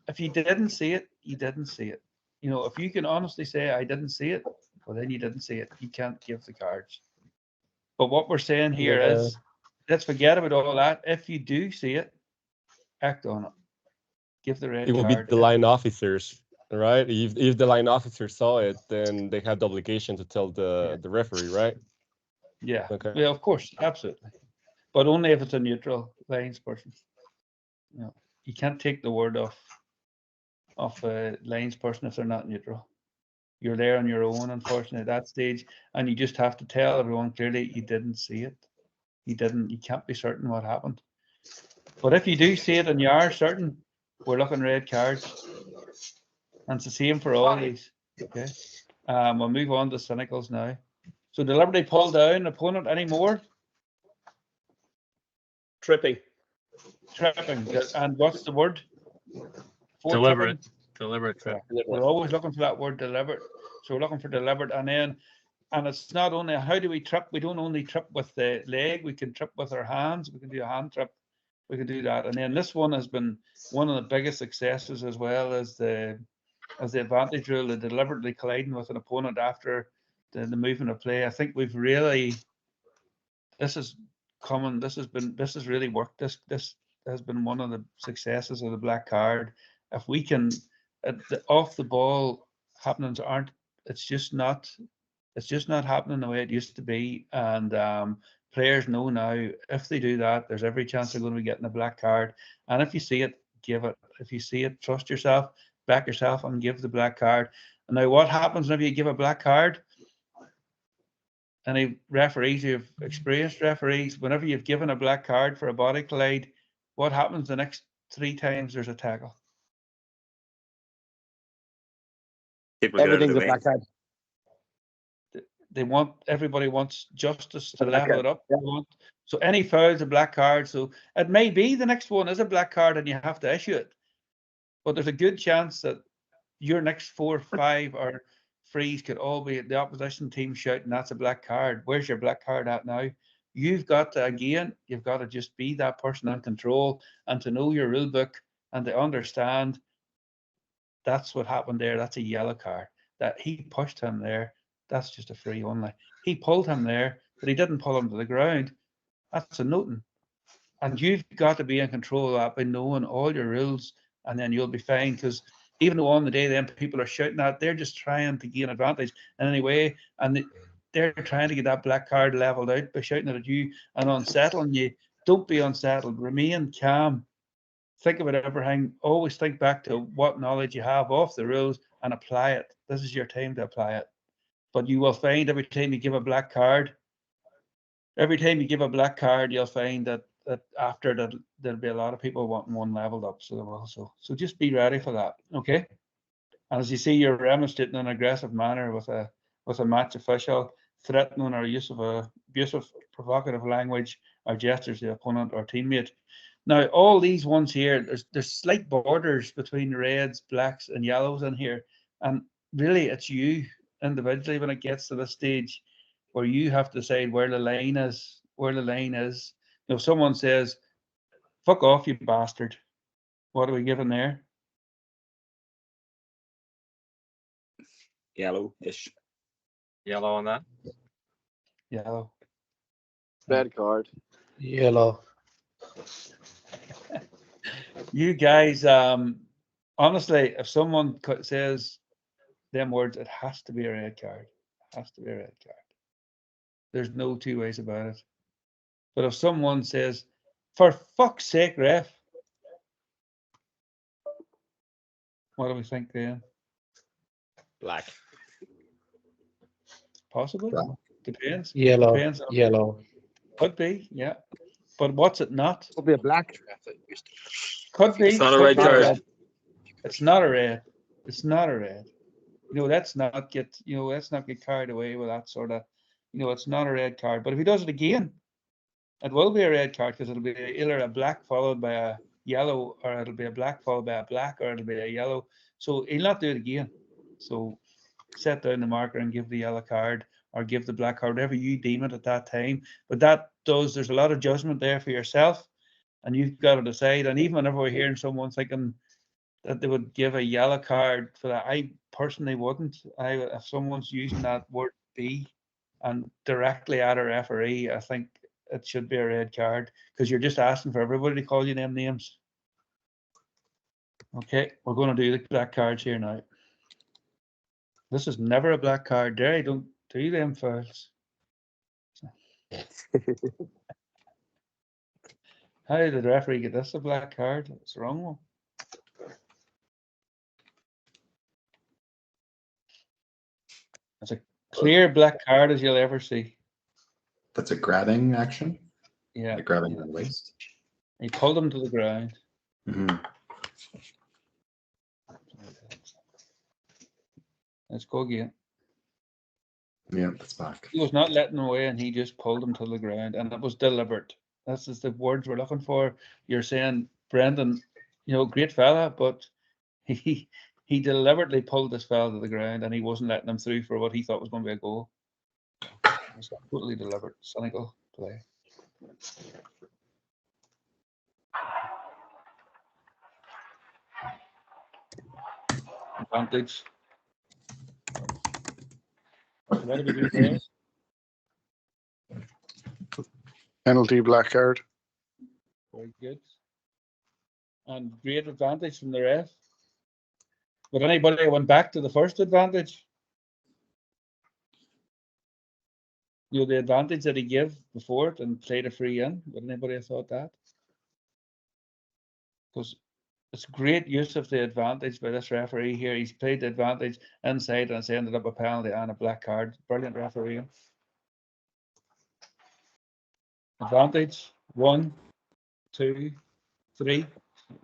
If you didn't see it, you didn't see it. If you can honestly say, I didn't see it, well, then you didn't see it. You can't give the cards. But what we're saying here is, let's forget about all that. If you do see it, act on it. Give the red card. It will be the line officers, right? If the line officer saw it, then they have the obligation to tell the referee, right? Yeah. Okay. Yeah, of course, absolutely. But only if it's a neutral lines person. You can't take the word off a lines person if they're not neutral. You're there on your own, unfortunately, at that stage, and you just have to tell everyone clearly you didn't see it. You can't be certain what happened. But if you do see it and you are certain, we're looking red cards. And it's the same for all these. Okay. We'll move on to cynicals now. So deliberately pull down opponent anymore? Tripping. And what's the word? Deliberate. Deliberate trip. We're always looking for that word deliberate. So we're looking for deliberate, and it's not only how do we trip. We don't only trip with the leg. We can trip with our hands. We can do a hand trip. We can do that. And then this one has been one of the biggest successes, as well as the advantage rule, the deliberately colliding with an opponent after the movement of play. I think we've really, this has really worked. This has been one of the successes of the black card. If we can, the off the ball happenings it's just not happening the way it used to be. And players know now, if they do that, there's every chance they're going to be getting a black card. And if you see it, give it. If you see it, trust yourself, back yourself, and give the black card. And now what happens whenever you give a black card? Any referees who've experienced referees, whenever you've given a black card for a body collide, what happens the next 3 times there's a tackle? Everything's a black card. Everybody wants justice to level it up. So any foul's a black card. So it may be the next one is a black card and you have to issue it. But there's a good chance that your next 4, 5 or frees could all be the opposition team shouting, that's a black card. Where's your black card at now? You've got to just be that person in control and to know your rule book and to understand that's what happened there. That's a yellow card. That he pushed him there. That's just a free only. He pulled him there, but he didn't pull him to the ground. That's a noting. And you've got to be in control of that by knowing all your rules, and then you'll be fine. Because even though on the day then people are shouting at, they're just trying to gain advantage in any way, and they're trying to get that black card leveled out by shouting at you and unsettling you. Don't be unsettled. Remain calm. Think about everything. Always think back to what knowledge you have of the rules and apply it. This is your time to apply it. But you will find every time you give a black card, you'll find that after that there'll be a lot of people wanting one leveled up. So there will. So just be ready for that. Okay. And as you see, you're demonstrating an aggressive manner with a match official. threatening or use of abusive, provocative language or gestures to the opponent or teammate. Now, all these ones here, there's slight borders between reds, blacks, and yellows in here, and really, it's you individually when it gets to this stage where you have to decide where the line is. Where the line is. If someone says, "Fuck off, you bastard," what are we giving there? Yellow-ish. Yellow on that. Yellow. Red card. Yellow. You guys, honestly, if someone says them words, it has to be a red card. It has to be a red card. There's no two ways about it. But if someone says, "For fuck's sake, ref," what do we think then? Black. Possibly. Depends. Yellow. Depends. Yellow. Could be, yeah. But what's it not? Could be a black. Could be. It's not a could red be card. It's not a red. It's not a red. Let's not get carried away with that sort of, it's not a red card. But if he does it again, it will be a red card because it'll be either a black followed by a yellow, or it'll be a black followed by a black, or it'll be a yellow. So he'll not do it again. So set down the marker and give the yellow card or give the black card, whatever you deem it at that time. But there's a lot of judgment there for yourself, and you've got to decide. And even whenever we're hearing someone thinking that they would give a yellow card for that, I personally wouldn't. If someone's using that word "be" and directly at a referee, I think it should be a red card because you're just asking for everybody to call you them names. Okay, we're going to do the black cards here now. This is never a black card. There, I don't do them fouls. How did the referee get this a black card? It's the wrong one. It's a clear black card as you'll ever see. That's a grabbing action? Yeah. Like grabbing the waist? He pulled him to the ground. Mm-hmm. Let's go again. Yeah, that's back. He was not letting him away, and he just pulled him to the ground, and it was deliberate. That's just the words we're looking for. You're saying, Brendan, great fella, but he deliberately pulled this fella to the ground, and he wasn't letting him through for what he thought was going to be a goal. It was totally deliberate, cynical play. Advantage. What do we do there? Penalty, black card. Very good. And great advantage from the ref. Would anybody went back to the first advantage? The advantage that he gave before it and played a free in. Would anybody have thought that? Because it's great use of the advantage by this referee here. He's played the advantage inside and it's ended up a penalty and a black card. Brilliant referee. Advantage. 1, 2, 3.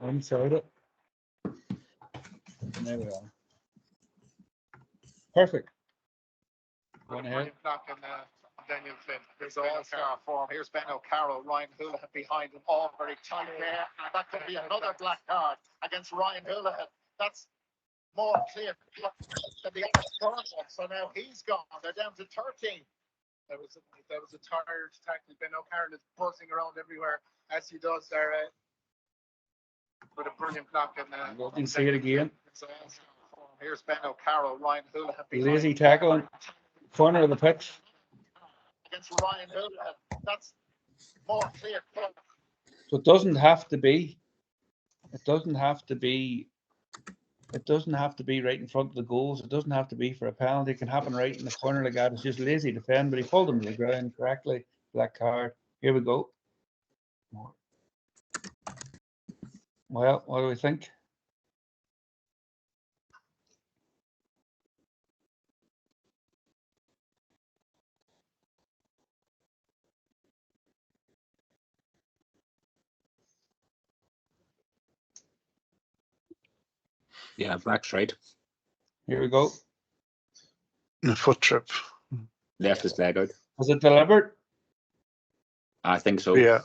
Inside it. And there we are. Perfect. Going ahead. Daniel Flynn. There's all-star form. Here's Ben O'Carroll, Ryan Houlihan behind them, all very tight there. And that could be another black card against Ryan Houlihan. That's more clear than the other one. So now he's gone. They're down to 13. That was a tired tackle. Ben O'Carroll is buzzing around everywhere as he does there with a brilliant block. And you can see it again. Here's Ben O'Carroll, Ryan Houlihan. Lazy tackle in corner of the pitch. Against Ryan Houlihan. That's more clear cut. So it doesn't have to be. It doesn't have to be right in front of the goals. It doesn't have to be for a penalty. It can happen right in the corner like that. It's just lazy defend, but he pulled him to the ground correctly. Black card. Here we go. Well, what do we think? Yeah, black's right. Here we go. A foot trip. left his leg out. Was it deliberate? I think so. Yeah.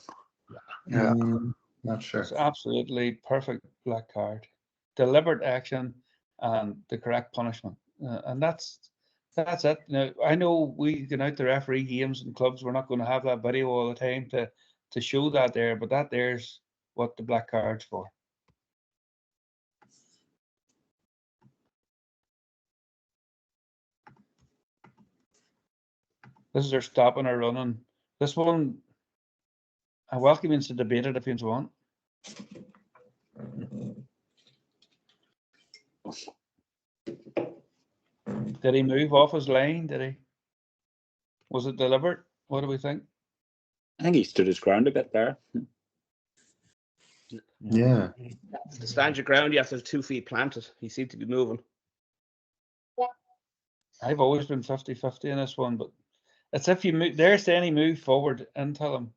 Not sure. It's absolutely perfect black card. Deliberate action and the correct punishment. And that's it. Now, I know we get out to referee games and clubs, we're not going to have that video all the time to show that there, but that there's what the black card's for. This is their stopping or running. This one, I welcome you to debate it if you want. Did he move off his line? Did he? Was it deliberate? What do we think? I think he stood his ground a bit there. Yeah. To stand your ground, you have to have 2 feet planted. He seemed to be moving. I've always been 50-50 in this one, but it's if you move, they're saying he moved forward into them.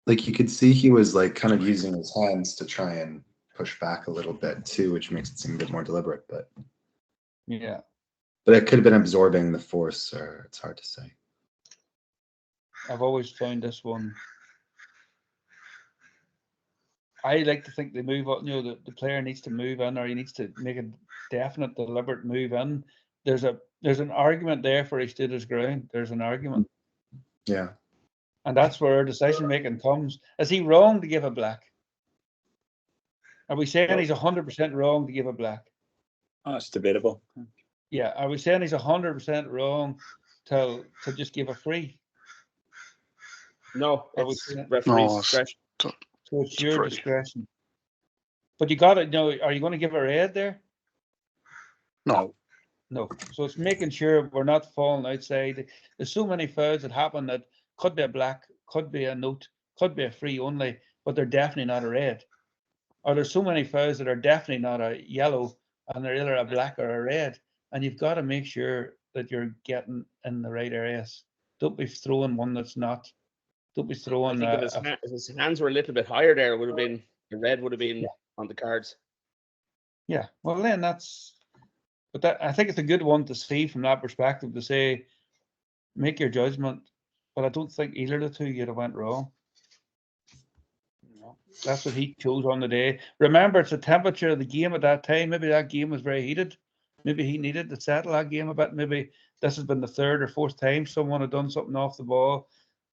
Like you could see he was like kind of using his hands to try and push back a little bit too, which makes it seem a bit more deliberate, but yeah. But it could have been absorbing the force, or it's hard to say. I've always found this one. I like to think they move up, the player needs to move in, or he needs to make a definite deliberate move in. There's an argument there for he stood his ground. There's an argument. Yeah. And that's where decision making comes. Is he wrong to give a black? Are we saying he's 100% wrong to give a black? Oh, it's debatable. Yeah. Are we saying he's 100% wrong to just give a free? No, it's referee's discretion. So it's your discretion. But you got to know, are you going to give a red there? No. No. So it's making sure we're not falling outside. There's so many fouls that happen that could be a black, could be a note, could be a free only, but they're definitely not a red. Or there's so many fouls that are definitely not a yellow, and they're either a black or a red. And you've got to make sure that you're getting in the right areas. Don't be throwing one that's not. Don't be throwing. I think if his hands were a little bit higher there, it would have been the red would have been on the cards. Yeah, well then I think it's a good one to see from that perspective, to say, make your judgment. But I don't think either of the two you'd have went wrong. No, that's what he chose on the day. Remember, it's the temperature of the game at that time. Maybe that game was very heated. Maybe he needed to settle that game a bit. Maybe this has been the 3rd or 4th time someone had done something off the ball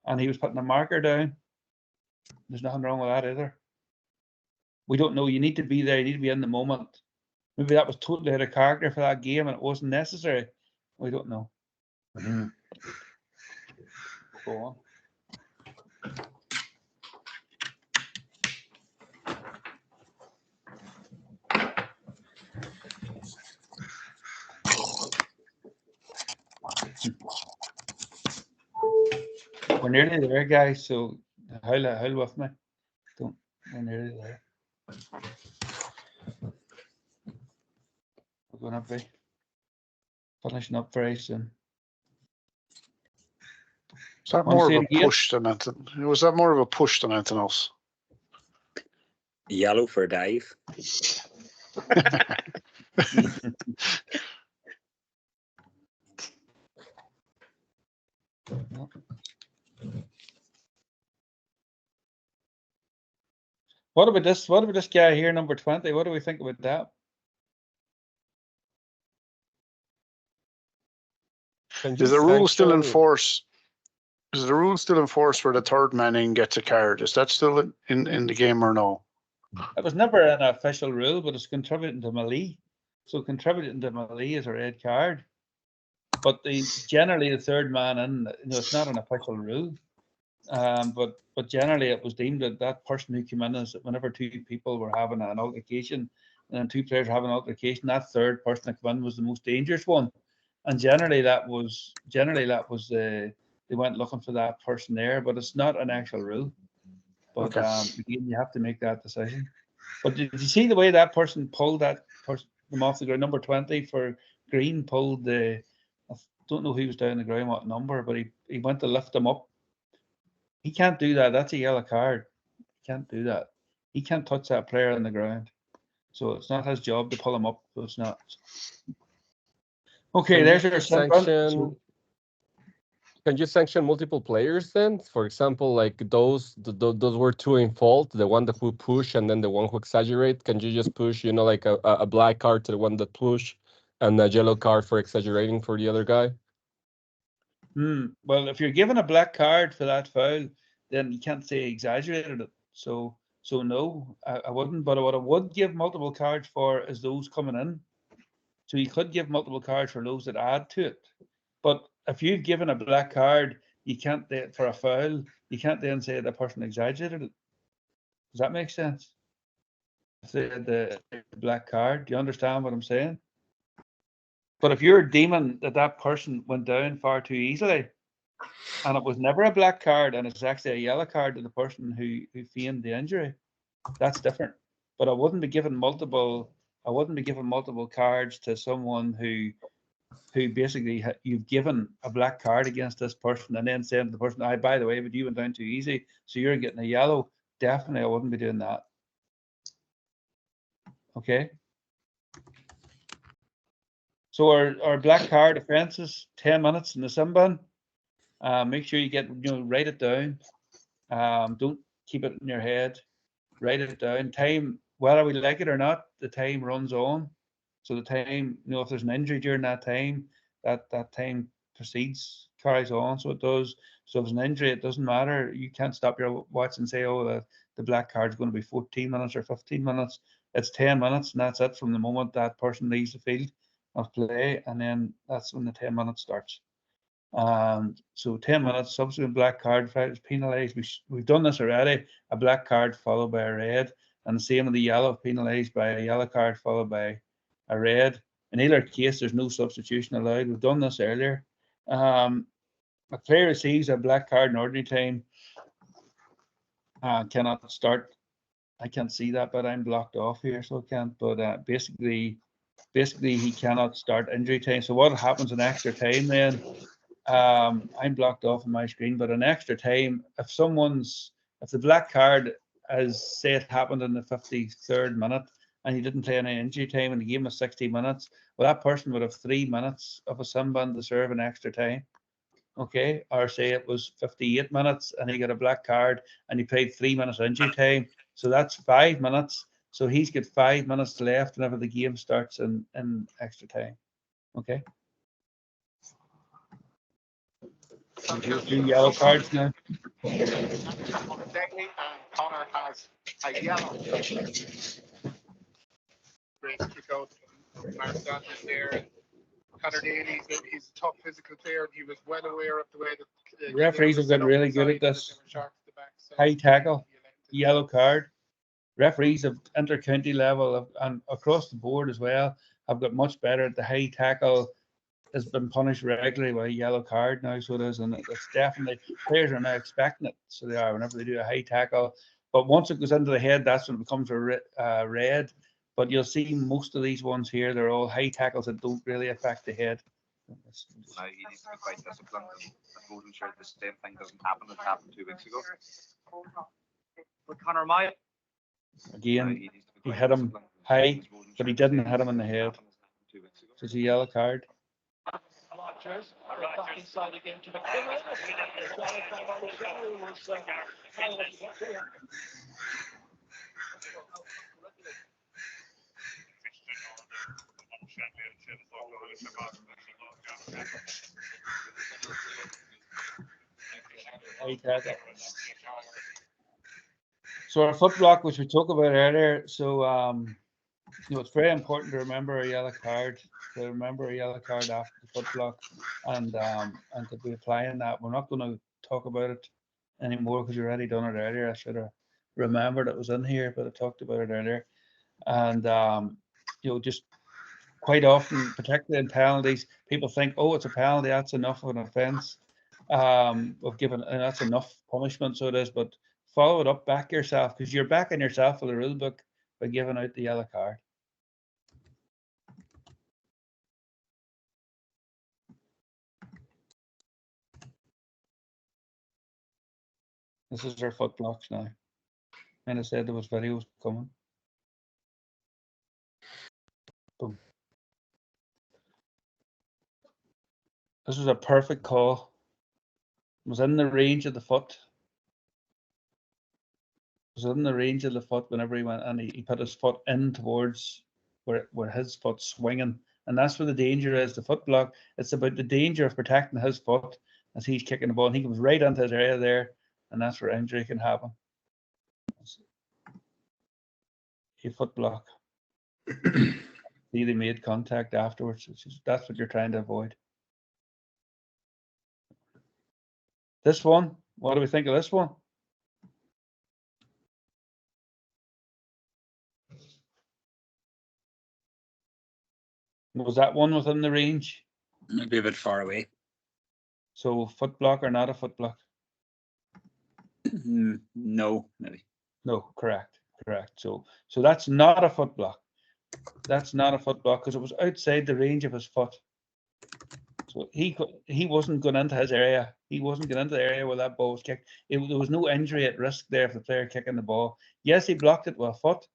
and he was putting a marker down. There's nothing wrong with that either. We don't know. You need to be there. You need to be in the moment. Maybe that was totally out of character for that game and it wasn't necessary. We don't know. Mm-hmm. Go on. We're nearly there, guys, so howl with me. We're nearly there. We're going to be finishing up very soon. Was that more of a push than anything? Was that more of a push than anything else? Yellow for dive. What about this? What about this guy here, number 20? What do we think about that? Is the rule still in force? Is the rule still in force where the 3rd man in gets a card? Is that still in the game or no? It was never an official rule, but it's contributing to melee. So contributing to melee is a red card. But generally the 3rd man in, it's not an official rule. But generally it was deemed that person who came in is whenever 2 people were having an altercation and then 2 players were having an altercation, that 3rd person that came in was the most dangerous one. And generally that was they went looking for that person there, but it's not an actual rule. But again, you have to make that decision. But did you see the way that person pulled that person from off the ground? Number 20 for Green pulled I don't know who was down the ground, what number, but he went to lift them up. He can't do that. That's a yellow card. He can't do that. He can't touch that player on the ground. So it's not his job to pull him up. So it's not. Okay, there's your section. can you sanction multiple players then? For example, like those were two in fault, the one that who push and then the one who exaggerate. Can you just push, you know, like a black card to the one that push and a yellow card for exaggerating for the other guy? Well, if you're given a black card for that foul, then you can't say exaggerated it. So no, I wouldn't. But what I would give multiple cards for is those coming in. So you could give multiple cards for those that add to it. But if you've given a black card, you can't for a foul, you can't then say the person exaggerated it. Does that make sense? Say the black card. Do you understand what I'm saying? But if you're deeming that person went down far too easily, and it was never a black card, and it's actually a yellow card to the person who feigned the injury, that's different. But I wouldn't be giving multiple cards to someone who basically you've given a black card against this person and then saying to the person, by the way, but you went down too easy, so you're getting a yellow. Definitely, I wouldn't be doing that. Okay. So our black card offences, 10 minutes in the sim bin. Make sure you write it down. Don't keep it in your head. Write it down. Time, whether we like it or not, the time runs on. So the time, if there's an injury during that time, that time proceeds, carries on. So it does. So if there's an injury, it doesn't matter. You can't stop your watch and say, oh, the black card's going to be 14 minutes or 15 minutes. It's 10 minutes, and that's it from the moment that person leaves the field of play, and then that's when the 10 minutes starts. So 10 minutes, subsequent black card, penalised. We've done this already. A black card followed by a red, and the same with the yellow, penalised by a yellow card followed by a red. In either case, there's no substitution allowed. We've done this earlier. A player receives a black card in ordinary time, cannot start. I can't see that, but I'm blocked off here, so I can't. But basically he cannot start injury time. So what happens in extra time then? I'm blocked off on my screen, but in extra time, if the black card, as say it happened in the 53rd minute, and he didn't play any injury time and the game was 60 minutes, well, that person would have 3 minutes of a sim bin to serve in extra time. Okay, or say it was 58 minutes and he got a black card and he played 3 minutes injury time, so that's 5 minutes. So he's got 5 minutes left whenever the game starts in extra time. Okay. Do yellow cards now. Connor has a yellow. Great kick out from Mark Dodgers there. Connor Daly, he's a tough physical player. He was well aware of the way that referees have been really good at this. High tackle, yellow card. Referees of inter-county level and across the board as well have got much better at the high tackle. Has been punished regularly by a yellow card now, so it is, and it's definitely players are now expecting it, so they are whenever they do a high tackle. But once it goes into the head, that's when it becomes a red. But you'll see most of these ones here, they're all high tackles that don't really affect the head. Now he needs to be quite disciplined and go and ensure the same thing doesn't happen as happened 2 weeks ago. But Conor, again, he hit him high, but he didn't hit him in the head. So it's a yellow card. So our foot block, which we talked about earlier, so it's very important to remember a yellow card. After the foot block, and to be applying that. We're not going to talk about it anymore because we already done it earlier. I should have remembered it was in here, but I talked about it earlier. And just quite often, particularly in penalties, people think, oh, it's a penalty, that's enough of an offence. Of given, and that's enough punishment, so it is. But follow it up, back yourself, because you're backing yourself with the rule book by giving out the yellow card. This is our foot blocks now. And I said there was videos coming. Boom. This was a perfect call. was in the range of the foot. Was in the range of the foot whenever he went, and he put his foot in towards where his foot's swinging, and that's where the danger is. The foot block. It's about the danger of protecting his foot as he's kicking the ball, and he comes right into his area there, and that's where injury can happen. A foot block. See, they made contact afterwards. That's what you're trying to avoid. This one, what do we think of this one? Was that one within the range? Maybe a bit far away. So foot block or not a foot block? No, maybe. No, correct. So that's not a foot block. That's not a foot block because it was outside the range of his foot. So he wasn't going into his area. He wasn't going into the area where that ball was kicked. There was no injury at risk there for the player kicking the ball. Yes, he blocked it with a foot,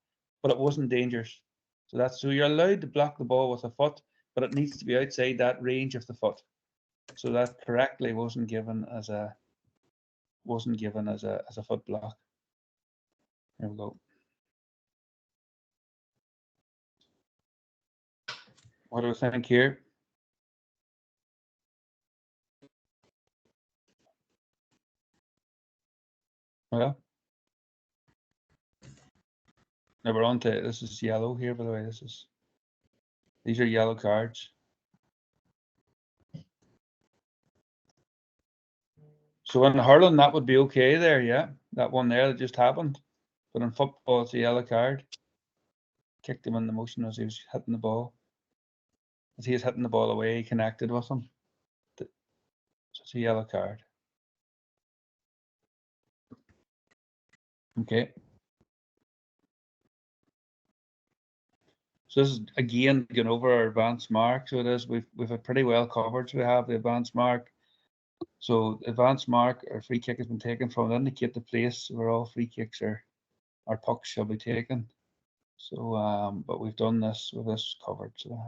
but it wasn't dangerous. So you're allowed to block the ball with a foot, but it needs to be outside that range of the foot. So that correctly wasn't given as a foot block. There we go. What do we think here? Well, now we're on to, this is yellow here, by the way. These are yellow cards. So in hurling, that would be okay there, yeah. That one there that just happened. But in football, it's a yellow card. Kicked him in the motion as he was hitting the ball. As he was hitting the ball away, he connected with him. So it's a yellow card. Okay. So this is again going over our advanced mark. So it is, we've had pretty well covered. So we have the advanced mark. So advanced mark, our free kick has been taken from to indicate the place where all free kicks or pucks shall be taken. So but we've done this with this covered. So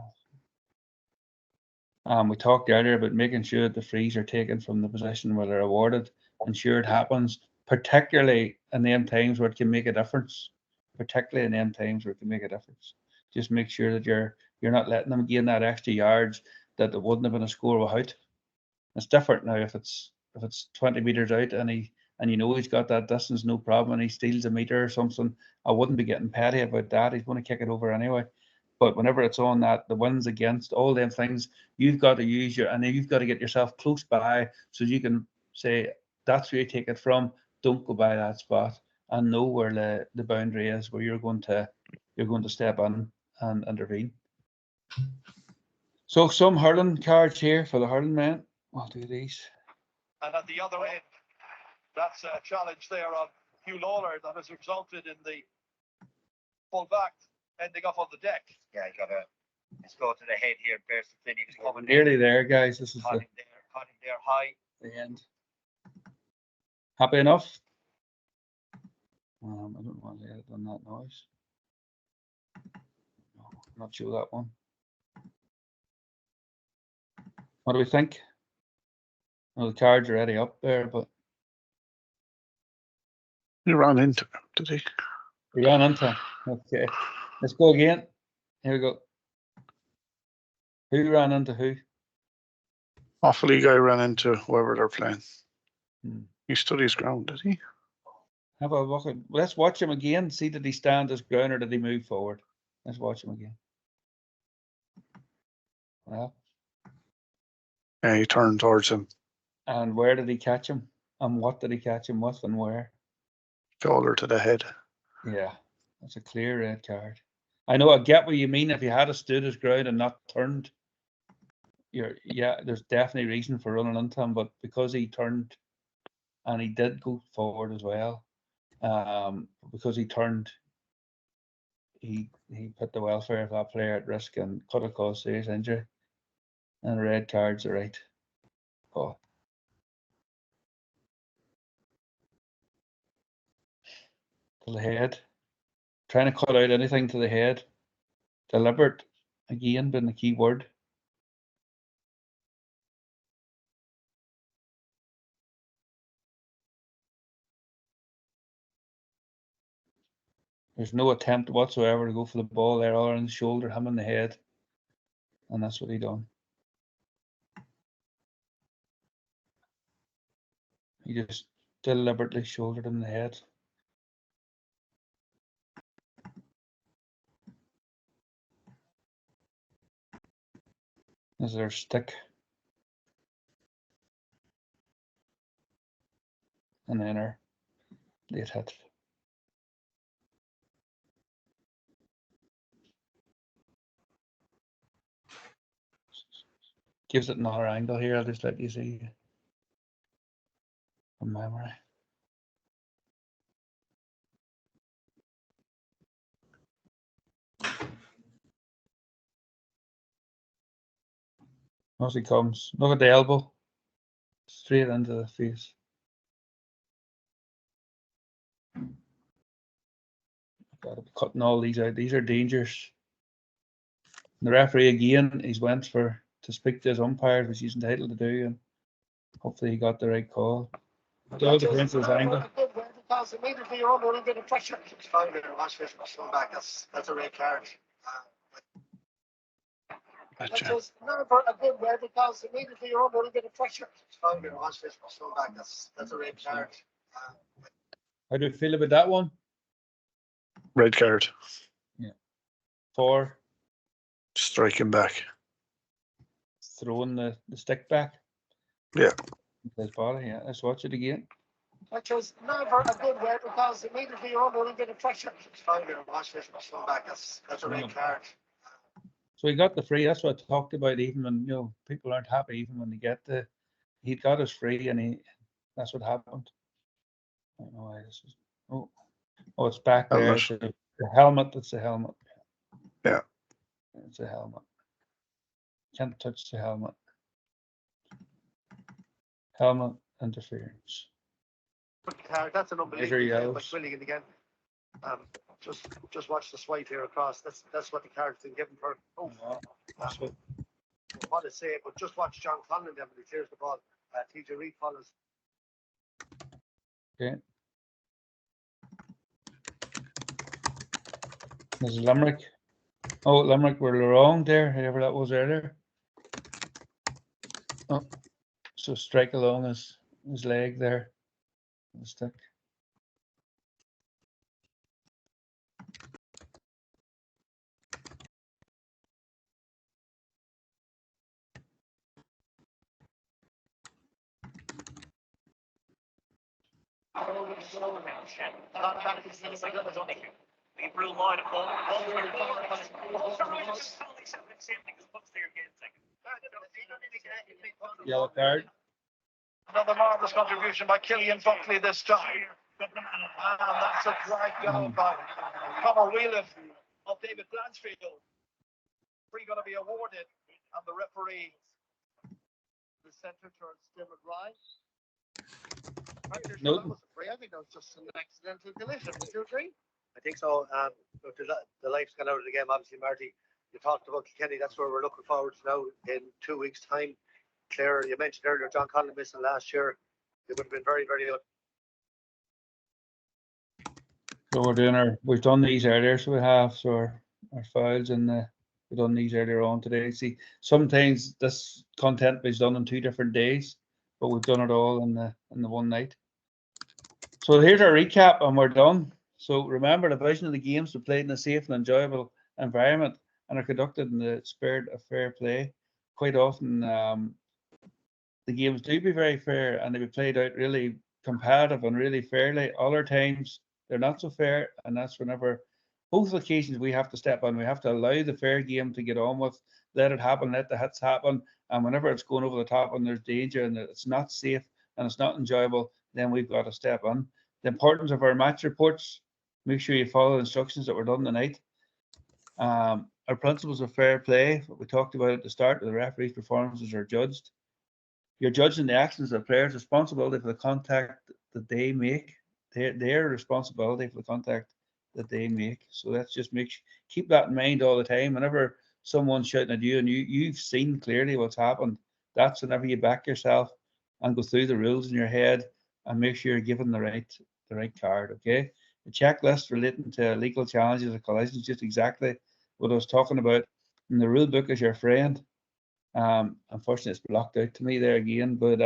we talked earlier about making sure that the frees are taken from the position where they're awarded. Ensure it happens, particularly in them times where it can make a difference. Particularly in them times where it can make a difference. Just make sure that you're not letting them gain that extra yards that it wouldn't have been a score without. It's different now if it's 20 meters out and you know he's got that distance, no problem, and he steals a meter or something. I wouldn't be getting petty about that. He's going to kick it over anyway. But whenever it's on that, the wins against all them things, you've got to use and then you've got to get yourself close by so you can say that's where you take it from. Don't go by that spot and know where the boundary is where you're going to step in and intervene. So some hurling cards here for the hurling men. I'll do these. And at the other end, that's a challenge there on Hugh Lawler that has resulted in the full back ending up on the deck. Yeah, he got let's go to the head here. Basically, he was coming nearly there, guys. This is caught him there high. The end. Happy enough? I don't want to edit on that noise. No, not sure that one. What do we think? Well, the cards are already up there, but he ran into him, did he? He ran into him. Okay, let's go again. Here we go. Who ran into who? Offaly guy ran into whoever they're playing. He stood his ground, did he? Have a look at, let's watch him again. See, did he stand his ground or did he move forward? Let's watch him again. Well. Yeah, he turned towards him. And where did he catch him? And what did he catch him with and where? Shoulder to the head. Yeah, that's a clear red card. I know, I get what you mean. If he had stood his ground and not turned, there's definitely reason for running into him, but because he turned and he did go forward as well, because he turned, he put the welfare of that player at risk and could have caused serious injury. And red cards are right. Oh. To the head. Trying to cut out anything to the head. Deliberate, again, been the key word. There's no attempt whatsoever to go for the ball there, all on the shoulder, him in the head. And that's what he done. He just deliberately shouldered him in the head. Is there a stick? And then our late hit. Gives it another angle here. I'll just let you see from memory. As he comes, look at the elbow, straight into the face. Got to be cutting all these out. These are dangers. And the referee again, he's went to speak to his umpires, which he's entitled to do, and hopefully he got the right call. It all depends on his angle. Because immediately you're under a little bit of pressure. It's fine there. Watch this. Come back. That's a red card. That's just never a good way because immediately you're under a little bit of pressure. It's fine there. Watch this. Come back. That's a red card. How do you feel about that one? Red card. Yeah. For striking back. Throwing the stick back. Yeah. His body. Yeah. Let's watch it again. Which was never a good way because immediately you're under a little bit of pressure. It's fine there. Watch this. Come back. That's a red card. So he got the free. That's what I talked about. Even when people aren't happy, even when they get he got his free, and that's what happened. I don't know why this is. Oh, it's back there. It's the helmet. It's the helmet. Yeah. It's a helmet. Can't touch the helmet. Helmet interference. That's an unbelievable by Swilligan again. Just watch the swipe here across. That's what the card's been given for. Oh, what a save! But just watch John Conlon then when he clears the ball. TJ Reid follows. Okay. There's Limerick. Oh, Limerick were wrong there, whoever that was earlier. Oh, so strike along his leg there. The stick. Yellow card. Another marvellous contribution by Killian Buckley this time. And that's a drag down by Conor Whelan of David Blanchfield. Free going to be awarded, and the referee, the centre turns Tim McRae. No. That was a free. I think that was just an accidental collision. Would you agree? I think so. The life's gone out of the game, obviously, Marty. You talked about Kilkenny. That's where we're looking forward to now in 2 weeks' time. Claire, you mentioned earlier John Conlon missing last year. It would have been very, very good. So we've done these earlier, so we have, so our files and we've done these earlier on today. See, sometimes this content is done on 2 different days, but we've done it all in the one night. So here's our recap, and we're done. So remember, the vision of the games are played in a safe and enjoyable environment and are conducted in the spirit of fair play. Quite often, the games do be very fair, and they be played out really competitive and really fairly. Other times they're not so fair, and that's whenever both occasions we have to step on. We have to allow the fair game to get on with, let it happen, let the hits happen, and whenever it's going over the top and there's danger and it's not safe and it's not enjoyable, then we've got to step on. The importance of our match reports: make sure you follow the instructions that were done tonight. Our principles of fair play, what we talked about at the start, the referee's performances are judged. You're judging the actions of players' responsibility for the contact that they make. Their responsibility for the contact that they make. So that's just keep that in mind all the time. Whenever someone's shouting at you and you've seen clearly what's happened, that's whenever you back yourself and go through the rules in your head and make sure you're given the right card. Okay. checklist relating to legal challenges or collisions, just exactly what I was talking about. And the rule book is your friend. Unfortunately, it's blocked out to me there again, but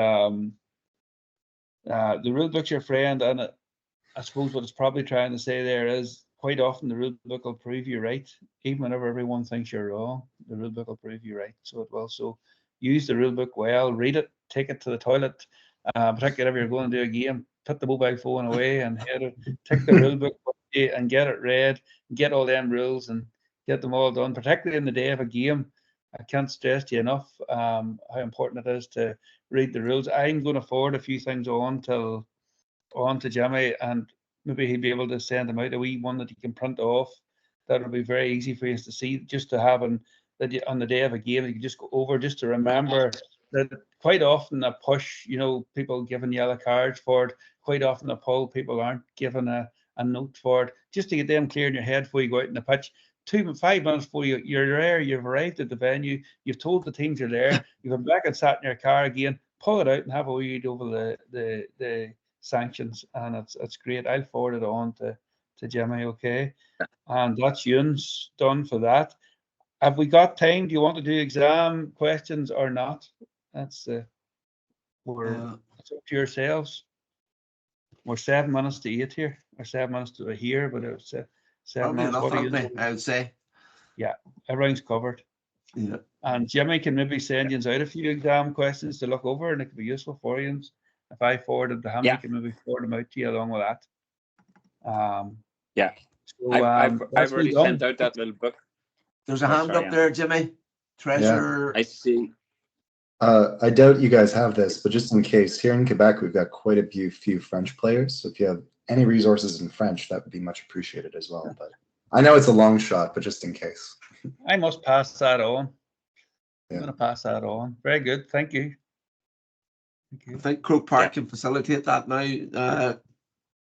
the rule book's your friend, and I suppose what it's probably trying to say there is quite often the rule book will prove you right, even whenever everyone thinks you're wrong. The rule book will prove you right, so it will. So use the rule book well, read it, take it to the toilet, particularly if you're going to do a game. Put the mobile phone away and take the rule book and get it read, get all them rules and get them all done, particularly in the day of a game. I can't stress to you enough how important it is to read the rules. I'm going to forward a few things on to Jimmy, and maybe he'll be able to send them out a wee one that you can print off. That'll be very easy for you to see, just to have on the day of a game. You can just go over, just to remember that quite often a push, people giving yellow cards for it. Quite often a pull, people aren't given a note for it. Just to get them clear in your head before you go out in the pitch. 5 minutes before you're there, you've arrived at the venue, you've told the teams you're there, you've been back and sat in your car again, pull it out and have a read over the sanctions, and it's great. I'll forward it on to Jimmy, okay? And that's Ewan's done for that. Have we got time? Do you want to do exam questions or not? That's it's up to yourselves. We're 7 minutes to 8 here, or 7 minutes to here, but it's 7 minutes. What do you I would say. Yeah, everything's covered. Yeah. And Jimmy can maybe send you out a few exam questions to look over, and it could be useful for you. If I forward them to him, he can maybe forward them out to you along with that. So, I've already sent out that little book. There's a hand up there, Jimmy. Treasure. I see. I doubt you guys have this, but just in case, here in Quebec, we've got quite a few French players. So if you have any resources in French, that would be much appreciated as well. But I know it's a long shot, but just in case. I must pass that on. I'm going to pass that on. Very good. Thank you. I think Croke Park can facilitate that now.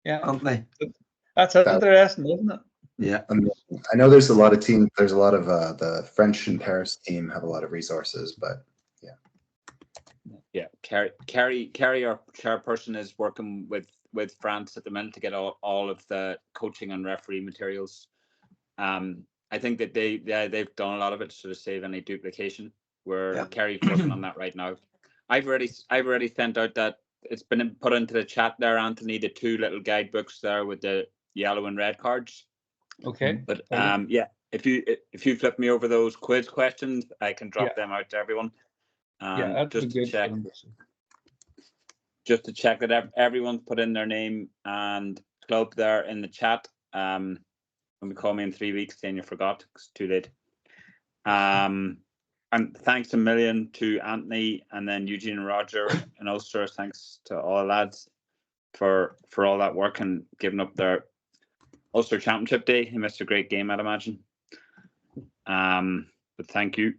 Anthony. That's interesting, isn't it? Yeah. I know there's a lot of teams. There's a lot of the French and Paris team have a lot of resources, but yeah. Carrie, our chairperson, is working with France at the minute to get all of the coaching and referee materials. I think that they've done a lot of it to save any duplication. Carrie's working on that right now. I've already sent out that it's been put into the chat there, Anthony, the 2 little guidebooks there with the yellow and red cards. Okay. But if you flip me over those quiz questions, I can drop them out to everyone. Just to check that everyone's put in their name and club there in the chat. When we call me in 3 weeks saying you forgot, it's too late. And thanks a million to Anthony and then Eugene and Roger and Ulster. Thanks to all the lads for all that work and giving up their Ulster Championship Day. He missed a great game, I'd imagine. But thank you.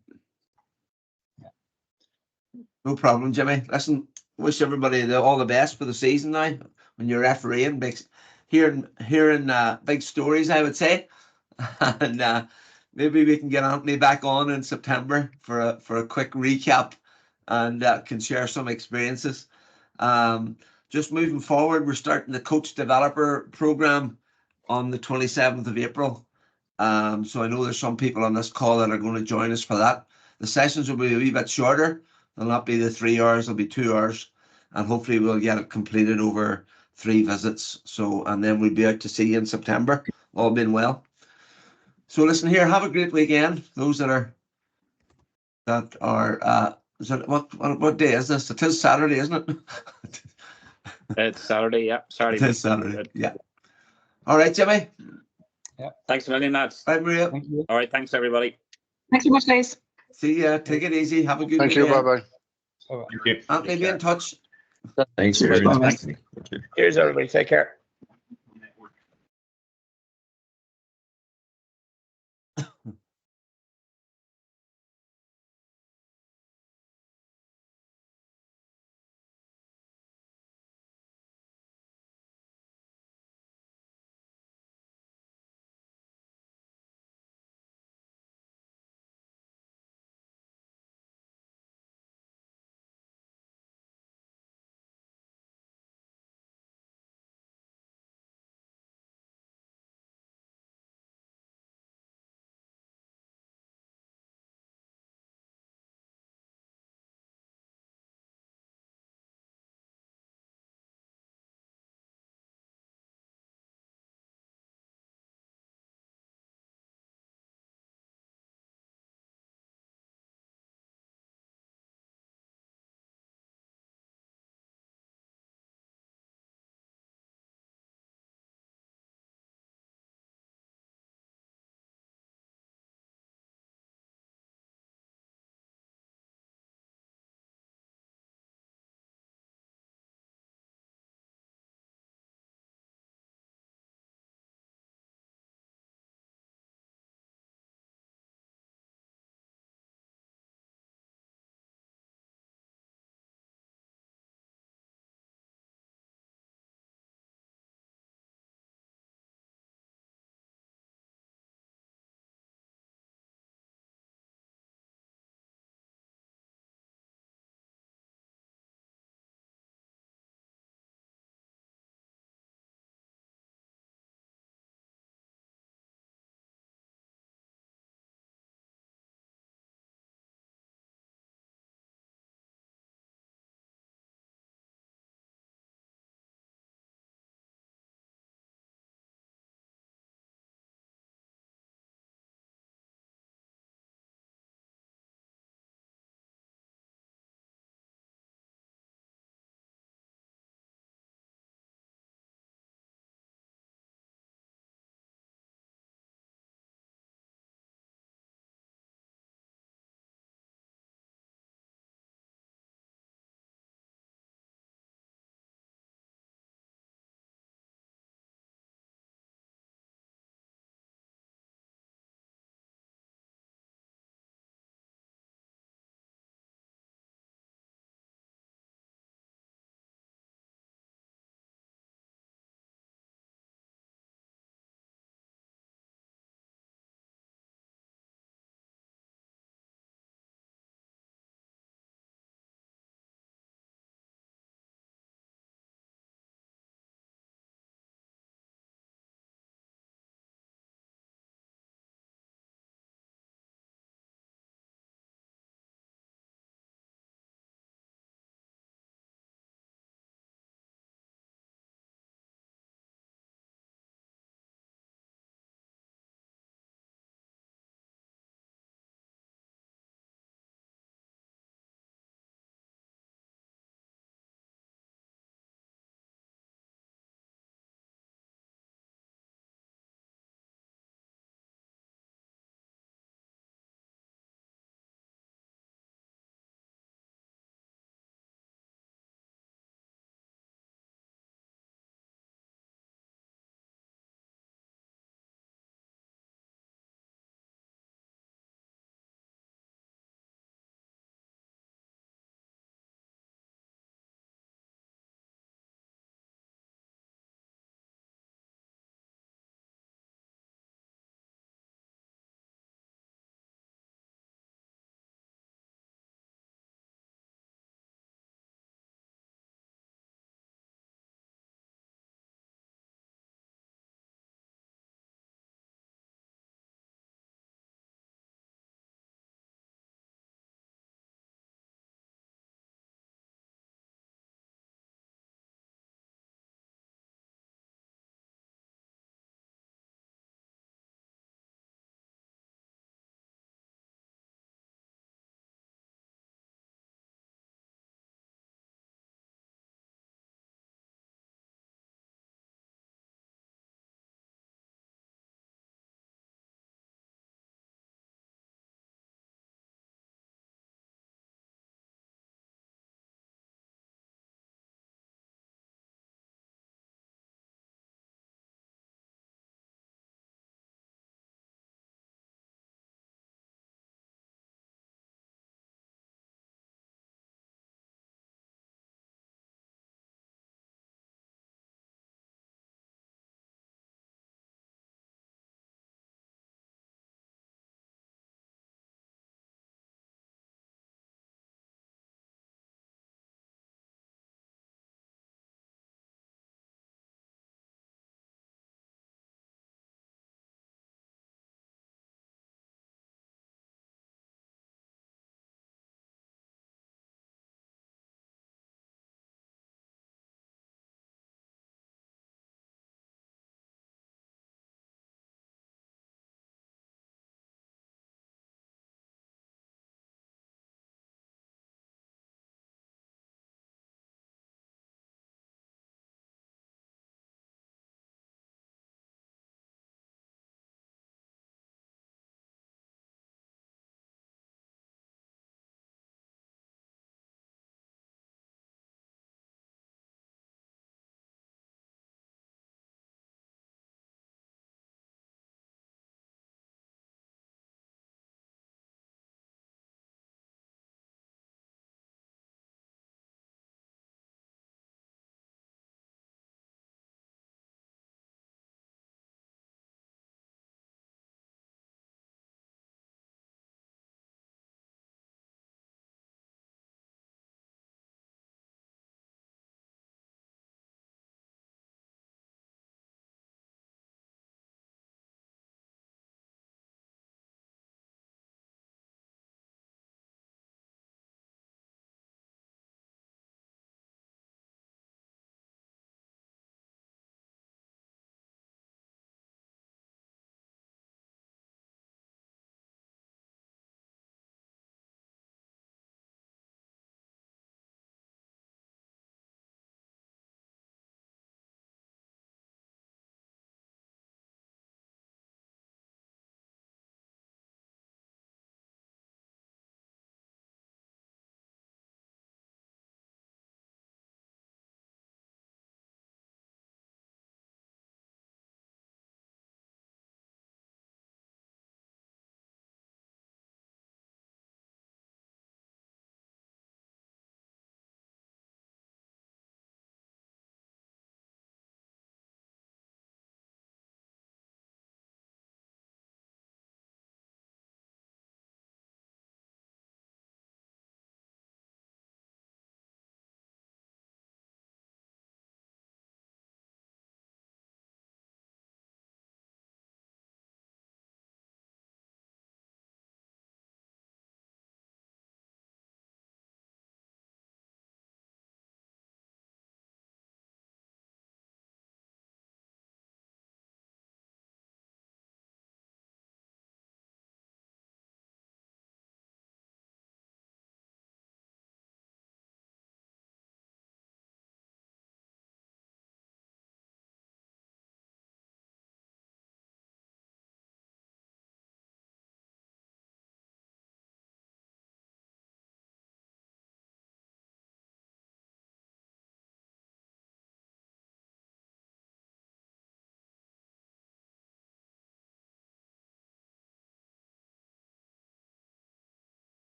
No problem, Jimmy. Listen, wish everybody all the best for the season now. When you're refereeing, hearing big stories, I would say, and maybe we can get Anthony back on in September for a quick recap, and can share some experiences. Just moving forward, we're starting the coach developer program on the 27th of April. So I know there's some people on this call that are going to join us for that. The sessions will be a wee bit shorter. They'll not be the 3 hours, they'll be 2 hours, and hopefully we'll get it completed over 3 visits. So, and then we'll be out to see you in September, all being well. So listen here, have a great weekend. Those that are what day is this? It is Saturday, isn't it? It's Saturday, yeah. Saturday. It is Saturday, yeah. All right, Jimmy. Yeah. Thanks a million, lads. Bye, Maria. Thank you. All right, thanks everybody. Thanks so much, guys. See ya. Take it easy. Have a good Thank weekend. you. Bye-bye. Bye-bye. Anthony, be in touch. thanks. Cheers, everybody. Take care.